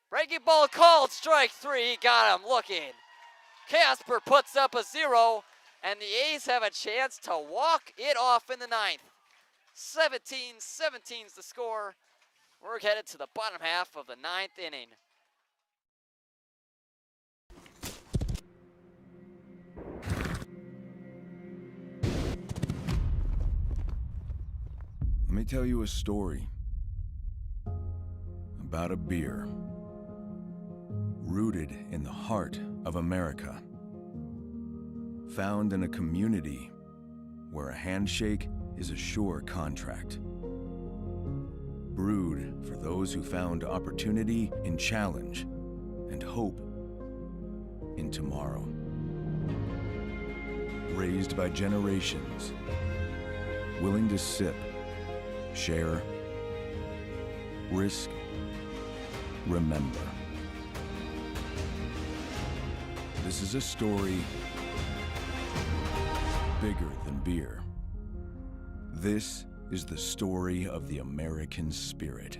Breaking ball called. Strike 3. Got him looking. Casper puts up a 0. And the A's have a chance to walk it off in the 9th. 17-17's the score. We're headed to the bottom half of the 9th inning. Let me tell you a story about a beer rooted in the heart of America, found in a community where a handshake is a sure contract, brewed for those who found opportunity in challenge and hope in tomorrow. Raised by generations, willing to sip, share, risk, remember. This is a story bigger than beer. This is the story of the American spirit.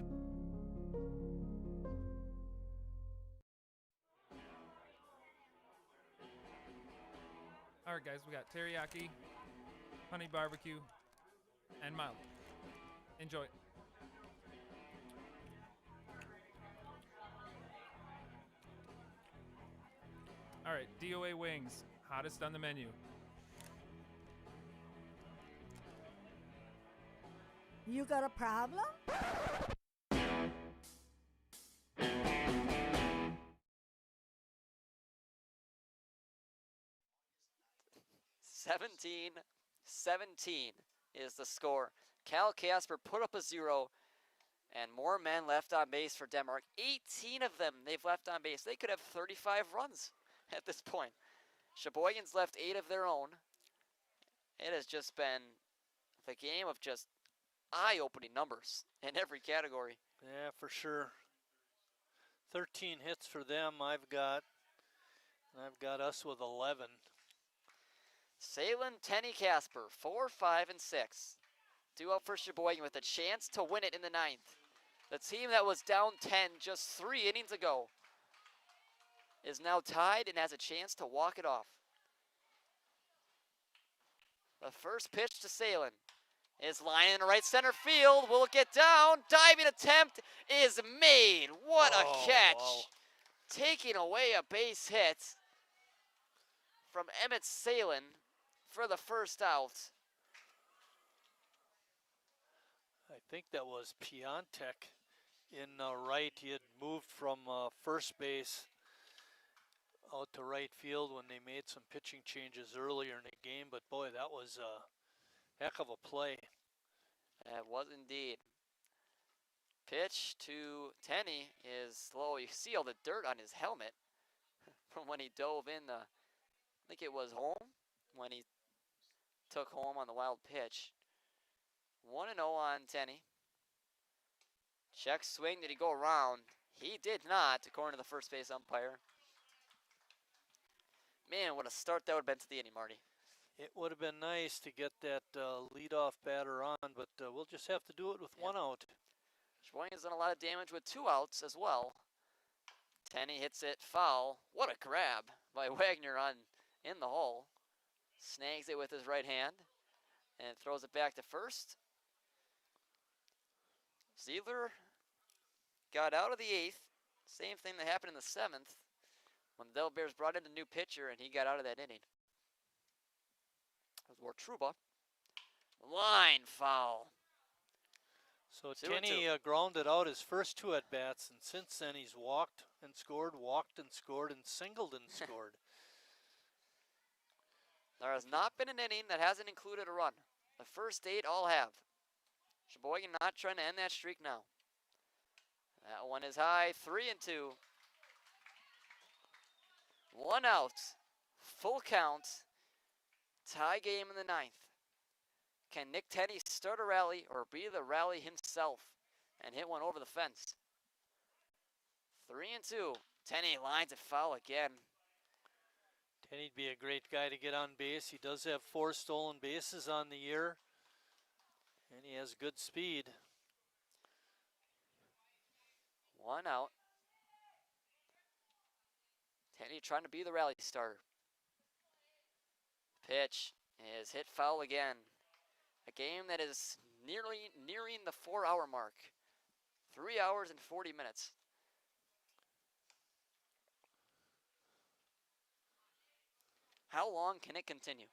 All right, guys, we got teriyaki, honey barbecue, and mild. Enjoy. All right, DOA wings, hottest on the menu. You got a problem? "17-17 is the score. Cal Casper put up a 0, and more men left on base for Denmark. 18 of them they've left on base. They could have 35 runs at this point. Sheboygan's left 8 of their own. It has just been the game of just eye-opening numbers in every category. Yeah, for sure. 13 hits for them I've got us with 11. Salem, Tenney, Casper, 4, 5, and 6. 2 up for Sheboygan with a chance to win it in the 9th. The team that was down 10 just 3 innings ago is now tied and has a chance to walk it off. The first pitch to Salem is line in right center field. Will it get down? Diving attempt is made. What a catch. Wow. Taking away a base hit from Emmett Salem for the first out. I think that was Piontek in right. He had moved from first base out to right field when they made some pitching changes earlier in the game, but boy, that was a heck of a play. That was indeed. Pitch to Tenney is slow. You see all the dirt on his helmet from when he dove in I think it was home, when he took home on the wild pitch. 1-0 on Tenney. Check swing, did he go around? He did not, according to the first base umpire. Man, what a start that would have been to the inning, Marty. It would have been nice to get that leadoff batter on, but we'll just have to do it with 1 out. Sheboygan's done a lot of damage with 2 outs as well. Tenney hits it foul. What a grab by Wagner in the hole. Snags it with his right hand and throws it back to first. Ziegler got out of the 8th. Same thing that happened in the 7th when the Devilbears brought in a new pitcher and he got out of that inning. It was Wartruba. Line foul. So 2-2. Tenney grounded out his first 2 at-bats, and since then he's walked and scored, and singled and scored. There has not been an inning that hasn't included a run. The first 8 all have. Sheboygan not trying to end that streak now. That one is high, 3-2. 1 out, full count, tie game in the 9th. Can Nick Tenney start a rally or be the rally himself and hit one over the fence? 3-2. Tenney lines it foul again. Tenney'd be a great guy to get on base. He does have 4 stolen bases on the year, and he has good speed. 1 out. Tenney trying to be the rally starter. Pitch is hit foul again. A game that is nearing the 4-hour mark. 3 hours and 40 minutes. How long can it continue?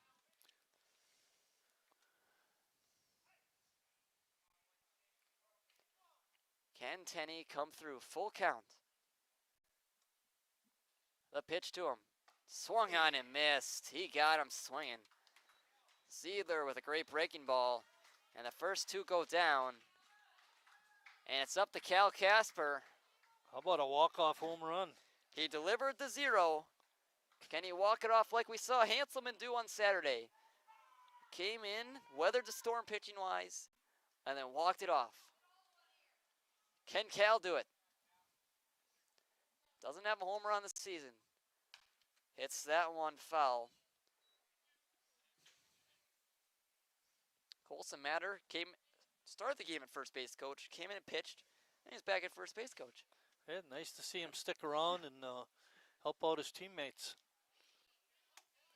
Can Tenney come through? Full count. The pitch to him. Swung on and missed. He got him swinging. Ziegler with a great breaking ball. And the first 2 go down. And it's up to Cal Casper. How about a walk-off home run? He delivered the 0. Can he walk it off like we saw Hanselman do on Saturday? Came in, weathered the storm pitching-wise, and then walked it off. Can Cal do it? Doesn't have a homer on the season. Hits that one foul. Colson Matter started the game at first base coach, came in and pitched, and he's back at first base coach. Yeah, nice to see him stick around and help out his teammates.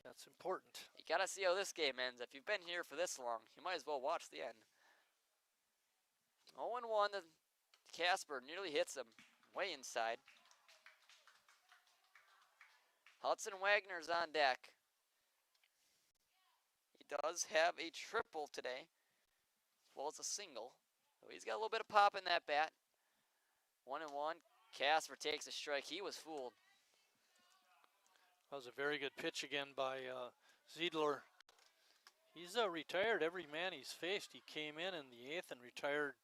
That's important. You got to see how this game ends. If you've been here for this long, you might as well watch the end. 0-1 to Casper, nearly hits him way inside. Hudson Wagner's on deck. He does have a triple today, as well as a single. So he's got a little bit of pop in that bat. 1-1. Casper takes a strike. He was fooled. That was a very good pitch again by Ziedler. He's retired every man he's faced. He came in the 8th and retired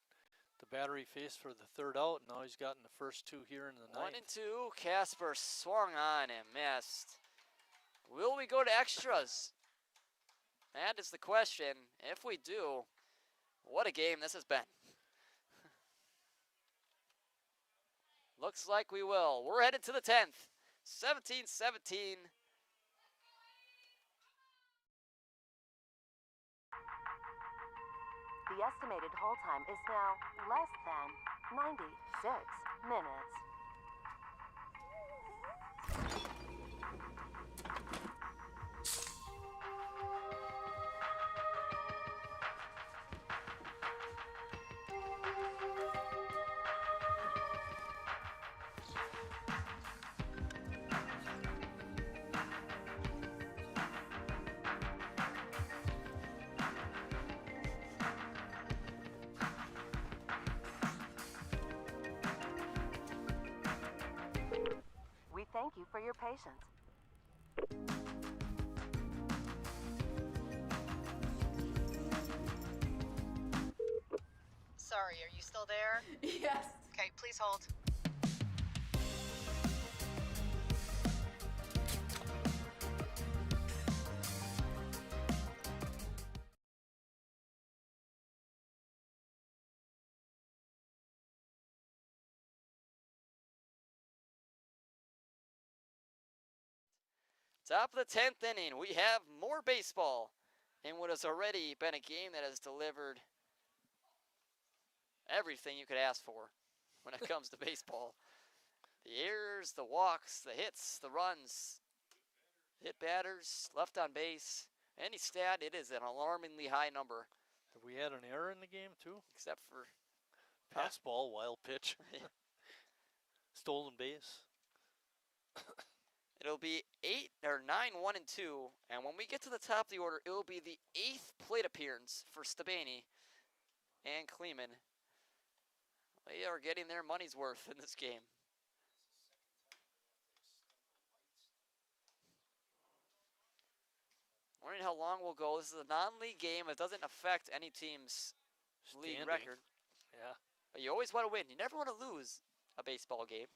the batter he faced for the 3rd out. Now he's gotten the first 2 here in the 9th. 1-2. Casper swung on and missed. Will we go to extras? That is the question. If we do, what a game this has been. Looks like we will. We're headed to the 10th. 17-17. The estimated hold time is now less than 96 minutes. Thank you for your patience. Sorry, are you still there? Yes. Okay, please hold. Top of the 10th inning, we have more baseball in what has already been a game that has delivered everything you could ask for when it comes to baseball. The errors, the walks, the hits, the runs, hit batters, left on base. Any stat, it is an alarmingly high number. Have we had an error in the game too? Except for pass ball, wild pitch, stolen base. It'll be 9-1-2, and when we get to the top of the order, it will be the 8th plate appearance for Stabani and Kleeman. They are getting their money's worth in this game. Wondering how long we'll go. This is a non-league game. It doesn't affect any team's league record. Yeah. But you always want to win. You never want to lose a baseball game.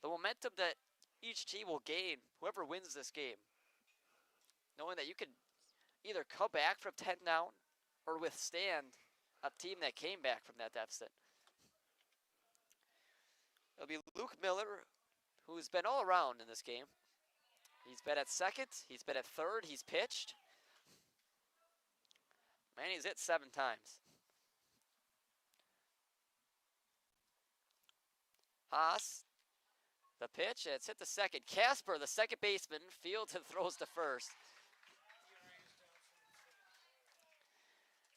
The momentum that each team will gain, whoever wins this game, knowing that you can either come back from 10 down or withstand a team that came back from that deficit. It'll be Luke Miller, who's been all around in this game. He's been at second, he's been at third, he's pitched. Man, he's hit 7 times. Haas, the pitch, it's hit to second. Casper, the second baseman, fields and throws to first.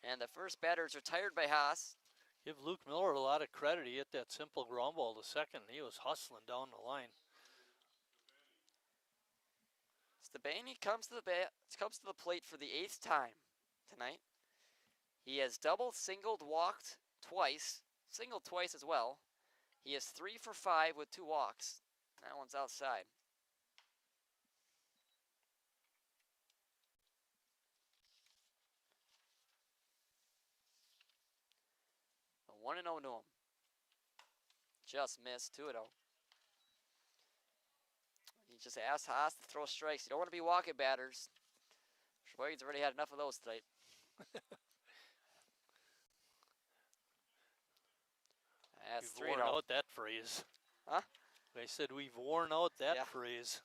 And the first batter is retired by Haas. Give Luke Miller a lot of credit. He hit that simple ground ball to second. He was hustling down the line. Stabani comes to the plate for the 8th time tonight. He has doubled, singled, walked twice, singled twice as well. He is 3 for 5 with 2 walks. That one's outside. A 1-0 to him. Just missed 2-0. He He just asked Haas to throw strikes. You don't want to be walking batters. Sheboygan's already had enough of those tonight. That's We've worn out that phrase. Huh? I said we've worn out that Yeah. phrase.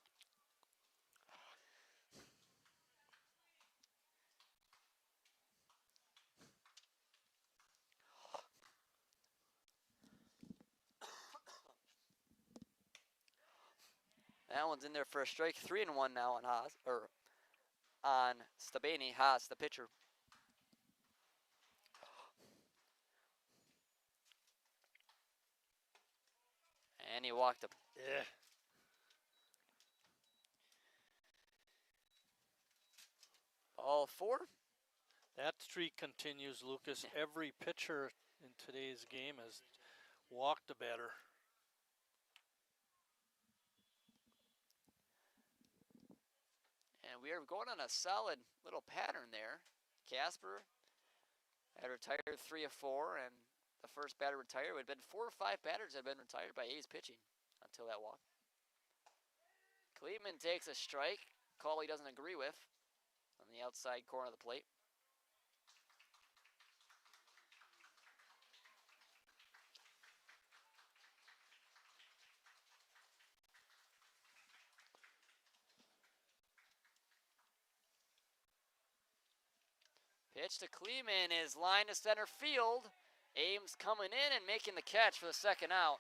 That one's in there for a strike. 3-1 now on Haas, or on Stabani. Haas, the pitcher. And he walked him. Yeah. All 4. That streak continues, Lucas. Every pitcher in today's game has walked a batter. And we are going on a solid little pattern there. Casper had retired 3 of 4, and the first batter retired. It would have been 4 or 5 batters that had been retired by A's pitching until that walk. Kleeman takes a strike, call he doesn't agree with, on the outside corner of the plate. Pitch to Kleeman is line to center field. Ames coming in and making the catch for the second out.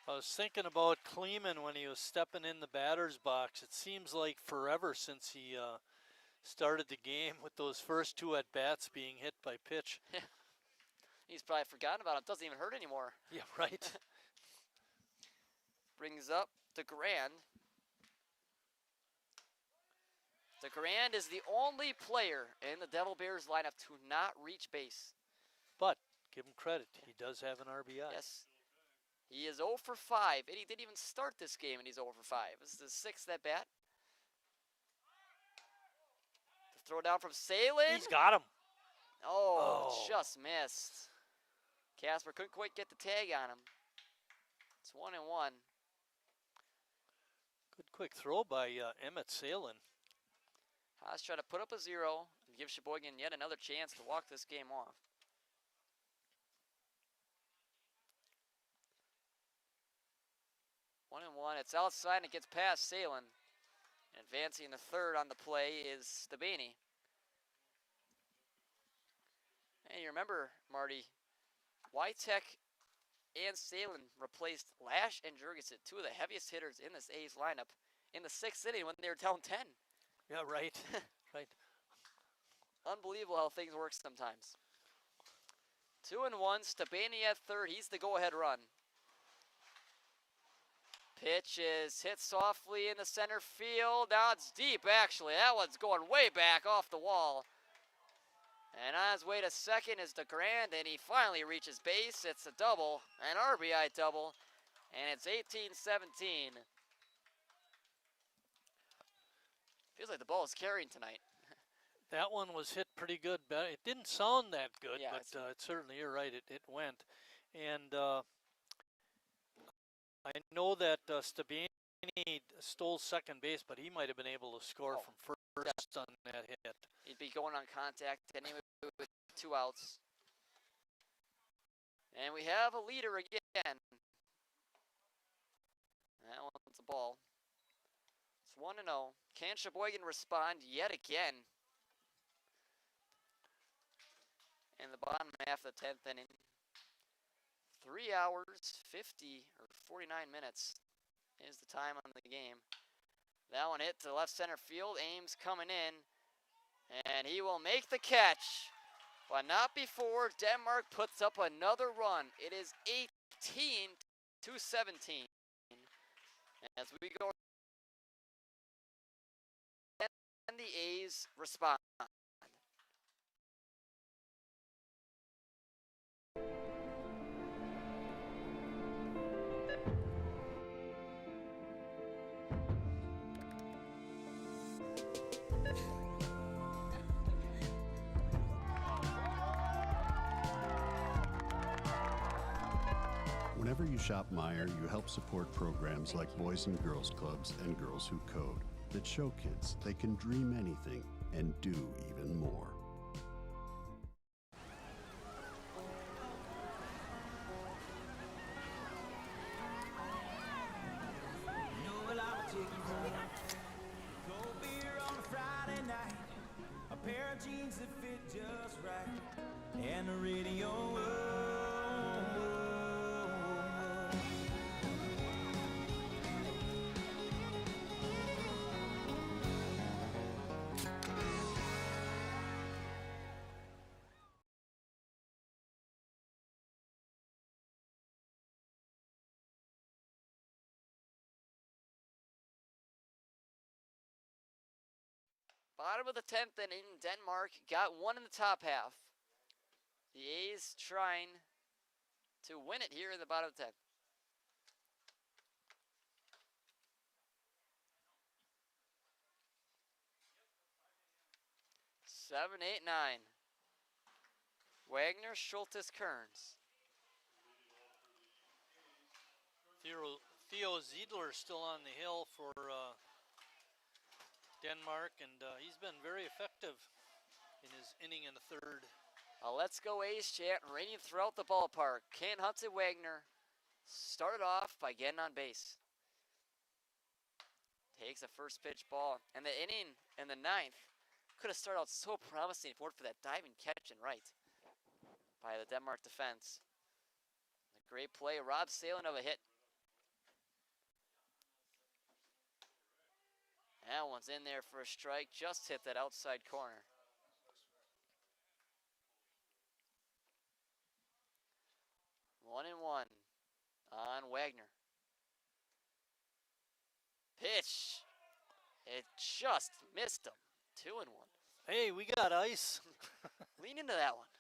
I was thinking about Kleeman when he was stepping in the batter's box. It seems like forever since he started the game with those first 2 at-bats being hit by pitch. He's probably forgotten about it. Doesn't even hurt anymore. Yeah, right. Brings up DeGrand. DeGrand is the only player in the Devilbears lineup to not reach base. But give him credit. He does have an RBI. Yes. He is 0 for 5, and he didn't even start this game, and he's 0 for 5. This is his 6th at bat. The throw down from Salin. He's got him. Oh, just missed. Casper couldn't quite get the tag on him. It's 1-1. Good quick throw by Emmett Salin. Haas trying to put up a 0 and give Sheboygan yet another chance to walk this game off. One and one. It's outside and it gets past Salin. Advancing the third on the play is Stabani. And you remember, Marty, Wytek and Salin replaced Lash and Jurgensen, 2 of the heaviest hitters in this A's lineup, in the 6th inning when they were down 10. Yeah, right. Right. Unbelievable how things work sometimes. 2-1, Stabani at third. He's the go-ahead run. Pitch is hit softly in the center field. Now it's deep, actually. That one's going way back off the wall. And on his way to second is DeGrand, and he finally reaches base. It's a double, an RBI double, and it's 18-17. Feels like the ball is carrying tonight. That one was hit pretty good. But it didn't sound that good, Yeah, but it certainly, you're right, it went. And I know that Stabani stole second base, but he might have been able to score from first on that hit. He'd be going on contact anyway with 2 outs. And we have a leader again. That one's a ball. It's 1-0. Can Sheboygan respond yet again in the bottom half of the 10th inning? 3 hours, 50 or 49 minutes is the time on the game. That one hit to left center field. Ames coming in, and he will make the catch, but not before Denmark puts up another run. It is 18-17 as we go, and the A's respond. Whenever you shop Meijer, you help support programs like Boys and Girls Clubs and Girls Who Code that show kids they can dream anything and do even more. Well, I'ma take you home. Cold beer on a Friday night, a pair of jeans that fit just right, and the radio. Bottom of the 10th inning, Denmark got one in the top half. The A's trying to win it here in the bottom of the 10th. Seven, 8, 9. Wagner, Schultes, Kearns. Theo Ziedler still on the hill for Denmark, and he's been very effective in his inning in the third. A Let's Go A's chant raining throughout the ballpark. Ken Hudson Wagner started off by getting on base. Takes a first pitch ball, and the inning in the 9th could have started out so promising if it weren't for that diving catch and right by the Denmark defense. A great play, Rob Salen of a hit. That one's in there for a strike, just hit that outside corner. One and one on Wagner. Pitch. It just missed him. 2 and 1. Hey, we got ice. Lean into that one.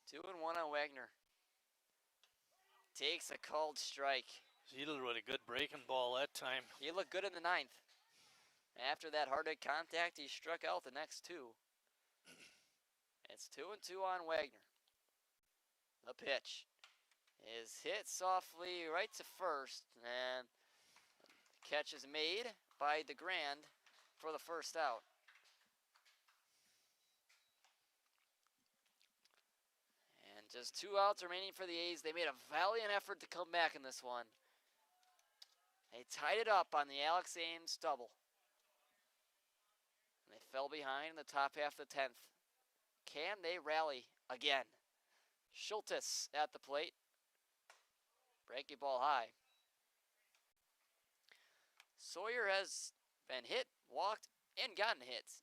Two and one on Wagner. Takes a called strike. Ziedler with a good breaking ball that time. He looked good in the 9th. After that hard hit contact, he struck out the next 2. It's 2 and 2 on Wagner. The pitch is hit softly right to first, and the catch is made by DeGrand for the first out. And just 2 outs remaining for the A's. They made a valiant effort to come back in this one. They tied it up on the Alex Ames double. And they fell behind in the top half of the 10th. Can they rally again? Schultes at the plate. Breaking ball high. Sawyer has been hit, walked, and gotten hits.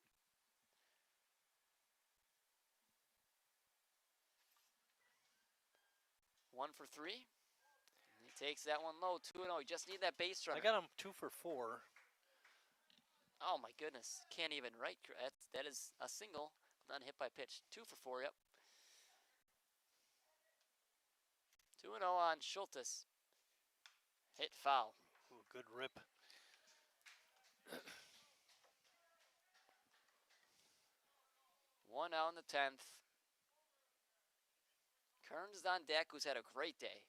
One for 3. He takes that one low, 2-0. You just need that base runner. I got him 2 for 4. Oh my goodness, can't even write. That is a single, not hit by pitch. 2 for 4, yep. 2-0 on Schultes. Hit foul. Ooh, good rip. One out in the 10th. Kearns is on deck, who's had a great day.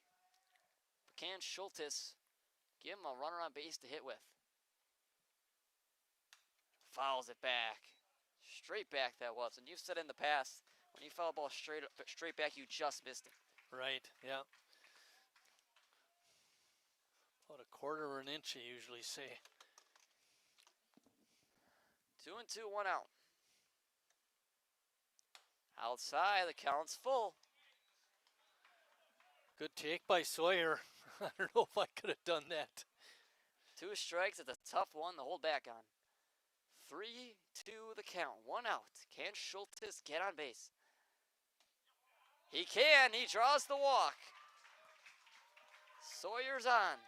But can Schultes give him a runner on base to hit with? Fouls it back. Straight back that was. And you've said in the past, when you foul a ball straight back, you just missed it. Right, yeah. About a quarter or an inch, you usually say. 2 and 2, 1 out. Outside, the count's full. Good take by Sawyer. I don't know if I could have done that. 2 strikes, it's a tough one to hold back on. 3-2 the count, 1 out. Can Schultes get on base? He can, he draws the walk. Sawyer's on.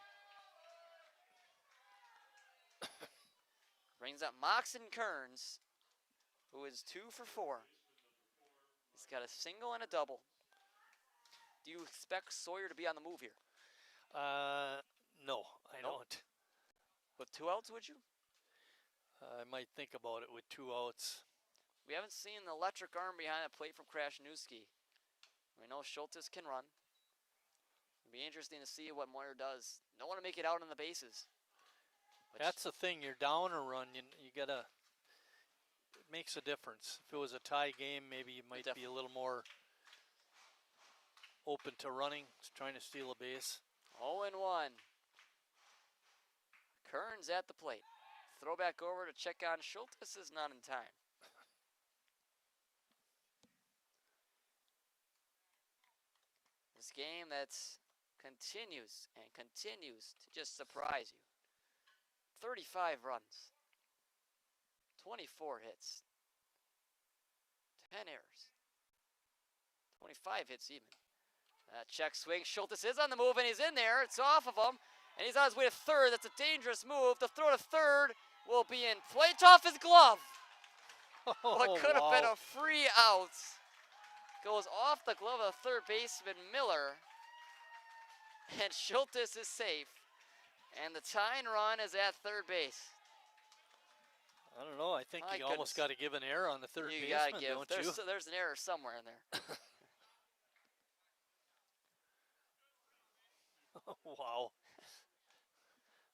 Brings up Moxon Kearns, who is 2 for 4. He's got a single and a double. Do you expect Sawyer to be on the move here? No, I don't. With 2 outs, would you? I might think about it with 2 outs. We haven't seen the electric arm behind the plate from Krasniewski. We know Schultes can run. It'll be interesting to see what Moyer does. Don't want to make it out on the bases. That's the thing. You're down a run. You gotta. It makes a difference. If it was a tie game, maybe you might be a little more open to running, trying to steal a base. 0-1. Kearns at the plate. Throw back over to check on Schultes is not in time. This game that continues and continues to just surprise you. 35 runs. 24 hits. 10 errors. 25 hits even. Check swing. Schultes is on the move and he's in there. It's off of him. And he's on his way to third. That's a dangerous move. The throw to third will be in play. It's off his glove. What could have been a free out. Goes off the glove of third baseman Miller. And Schultes is safe. And the tying run is at third base. I don't know. I think you almost got to give an error on the third baseman, don't you? There's an error somewhere in there. Wow.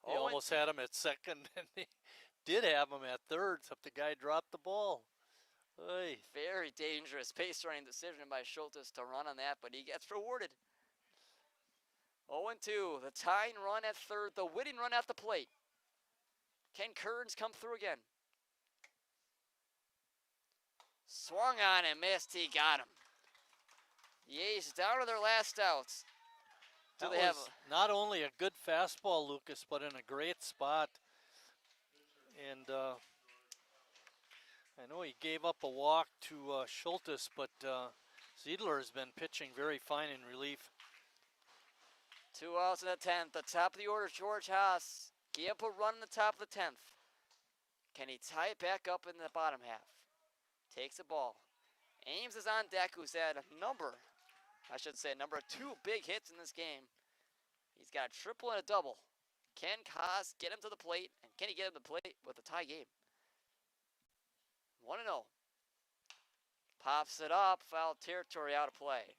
They almost had him at second, and they did have him at third, except the guy dropped the ball. Oy. Very dangerous base running decision by Schultes to run on that, but he gets rewarded. 0-2, the tying run at third, the winning run at the plate. Can Kearns come through again? Swung on and missed, he got him. The A's down to their last outs. That was not only a good fastball, Lucas, but in a great spot. And I know he gave up a walk to Schultes, but Ziedler has been pitching very fine in relief. 2 outs in the 10th. The top of the order, George Haas. Gave up a run in the top of the 10th. Can he tie it back up in the bottom half? Takes a ball. Ames is on deck, who's had number 2 big hits in this game. He's got a triple and a double. Can Haas get him to the plate? And can he get him to the plate with a tie game? 1-0. Pops it up. Foul territory, out of play.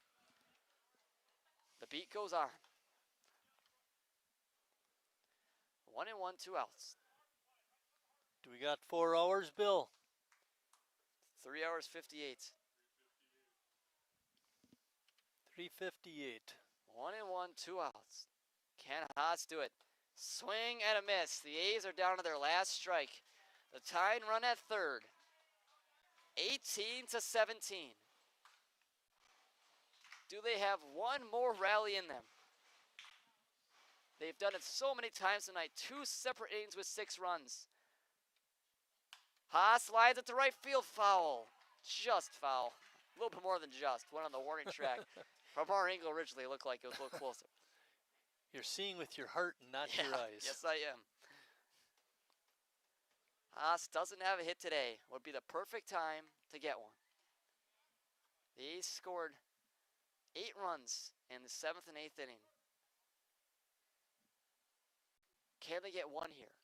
The beat goes on. 1-1, 2 outs. Do we got 4 hours, Bill? 3 hours, 58. 3:58. 1-1, 2 outs. Can Haas do it? Swing and a miss. The A's are down to their last strike. The tying run at third. 18-17. Do they have one more rally in them? They've done it so many times tonight. 2 separate innings with 6 runs. Haas slides it to right field, foul. Just foul. A little bit more than just. Went on the warning track. From our angle originally, it looked like it was a little closer. You're seeing with your heart and not your eyes. Yes, I am. Haas doesn't have a hit today. Would be the perfect time to get one. The A's scored 8 runs in the 7th and 8th inning. Can they get one here?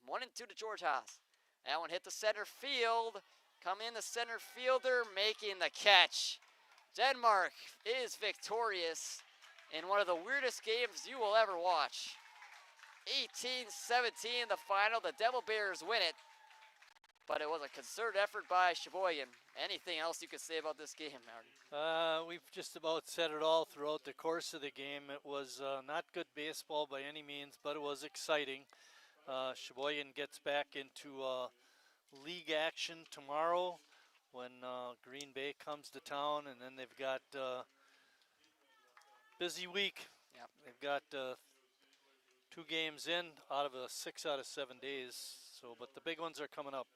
1-2 to George Haas. That one hit the center field. Come in the center fielder, making the catch. Denmark is victorious in one of the weirdest games you will ever watch. 18-17 the final. The Devilbears win it. But it was a concerted effort by Sheboygan. Anything else you could say about this game, Marty? We've just about said it all throughout the course of the game. It was not good baseball by any means, but it was exciting. Sheboygan gets back into league action tomorrow when Green Bay comes to town, and then they've got busy week. Yep. They've got 2 games in out of a 6 out of 7 days. So, but the big ones are coming up.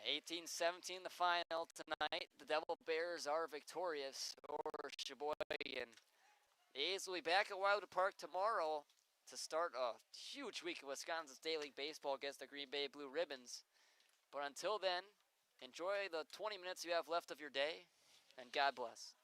18-17 the final tonight. The Devilbears are victorious over Sheboygan. The A's will be back at Wildwood Park tomorrow to start a huge week of Wisconsin's Day League Baseball against the Green Bay Blue Ribbons. But until then, enjoy the 20 minutes you have left of your day, and God bless.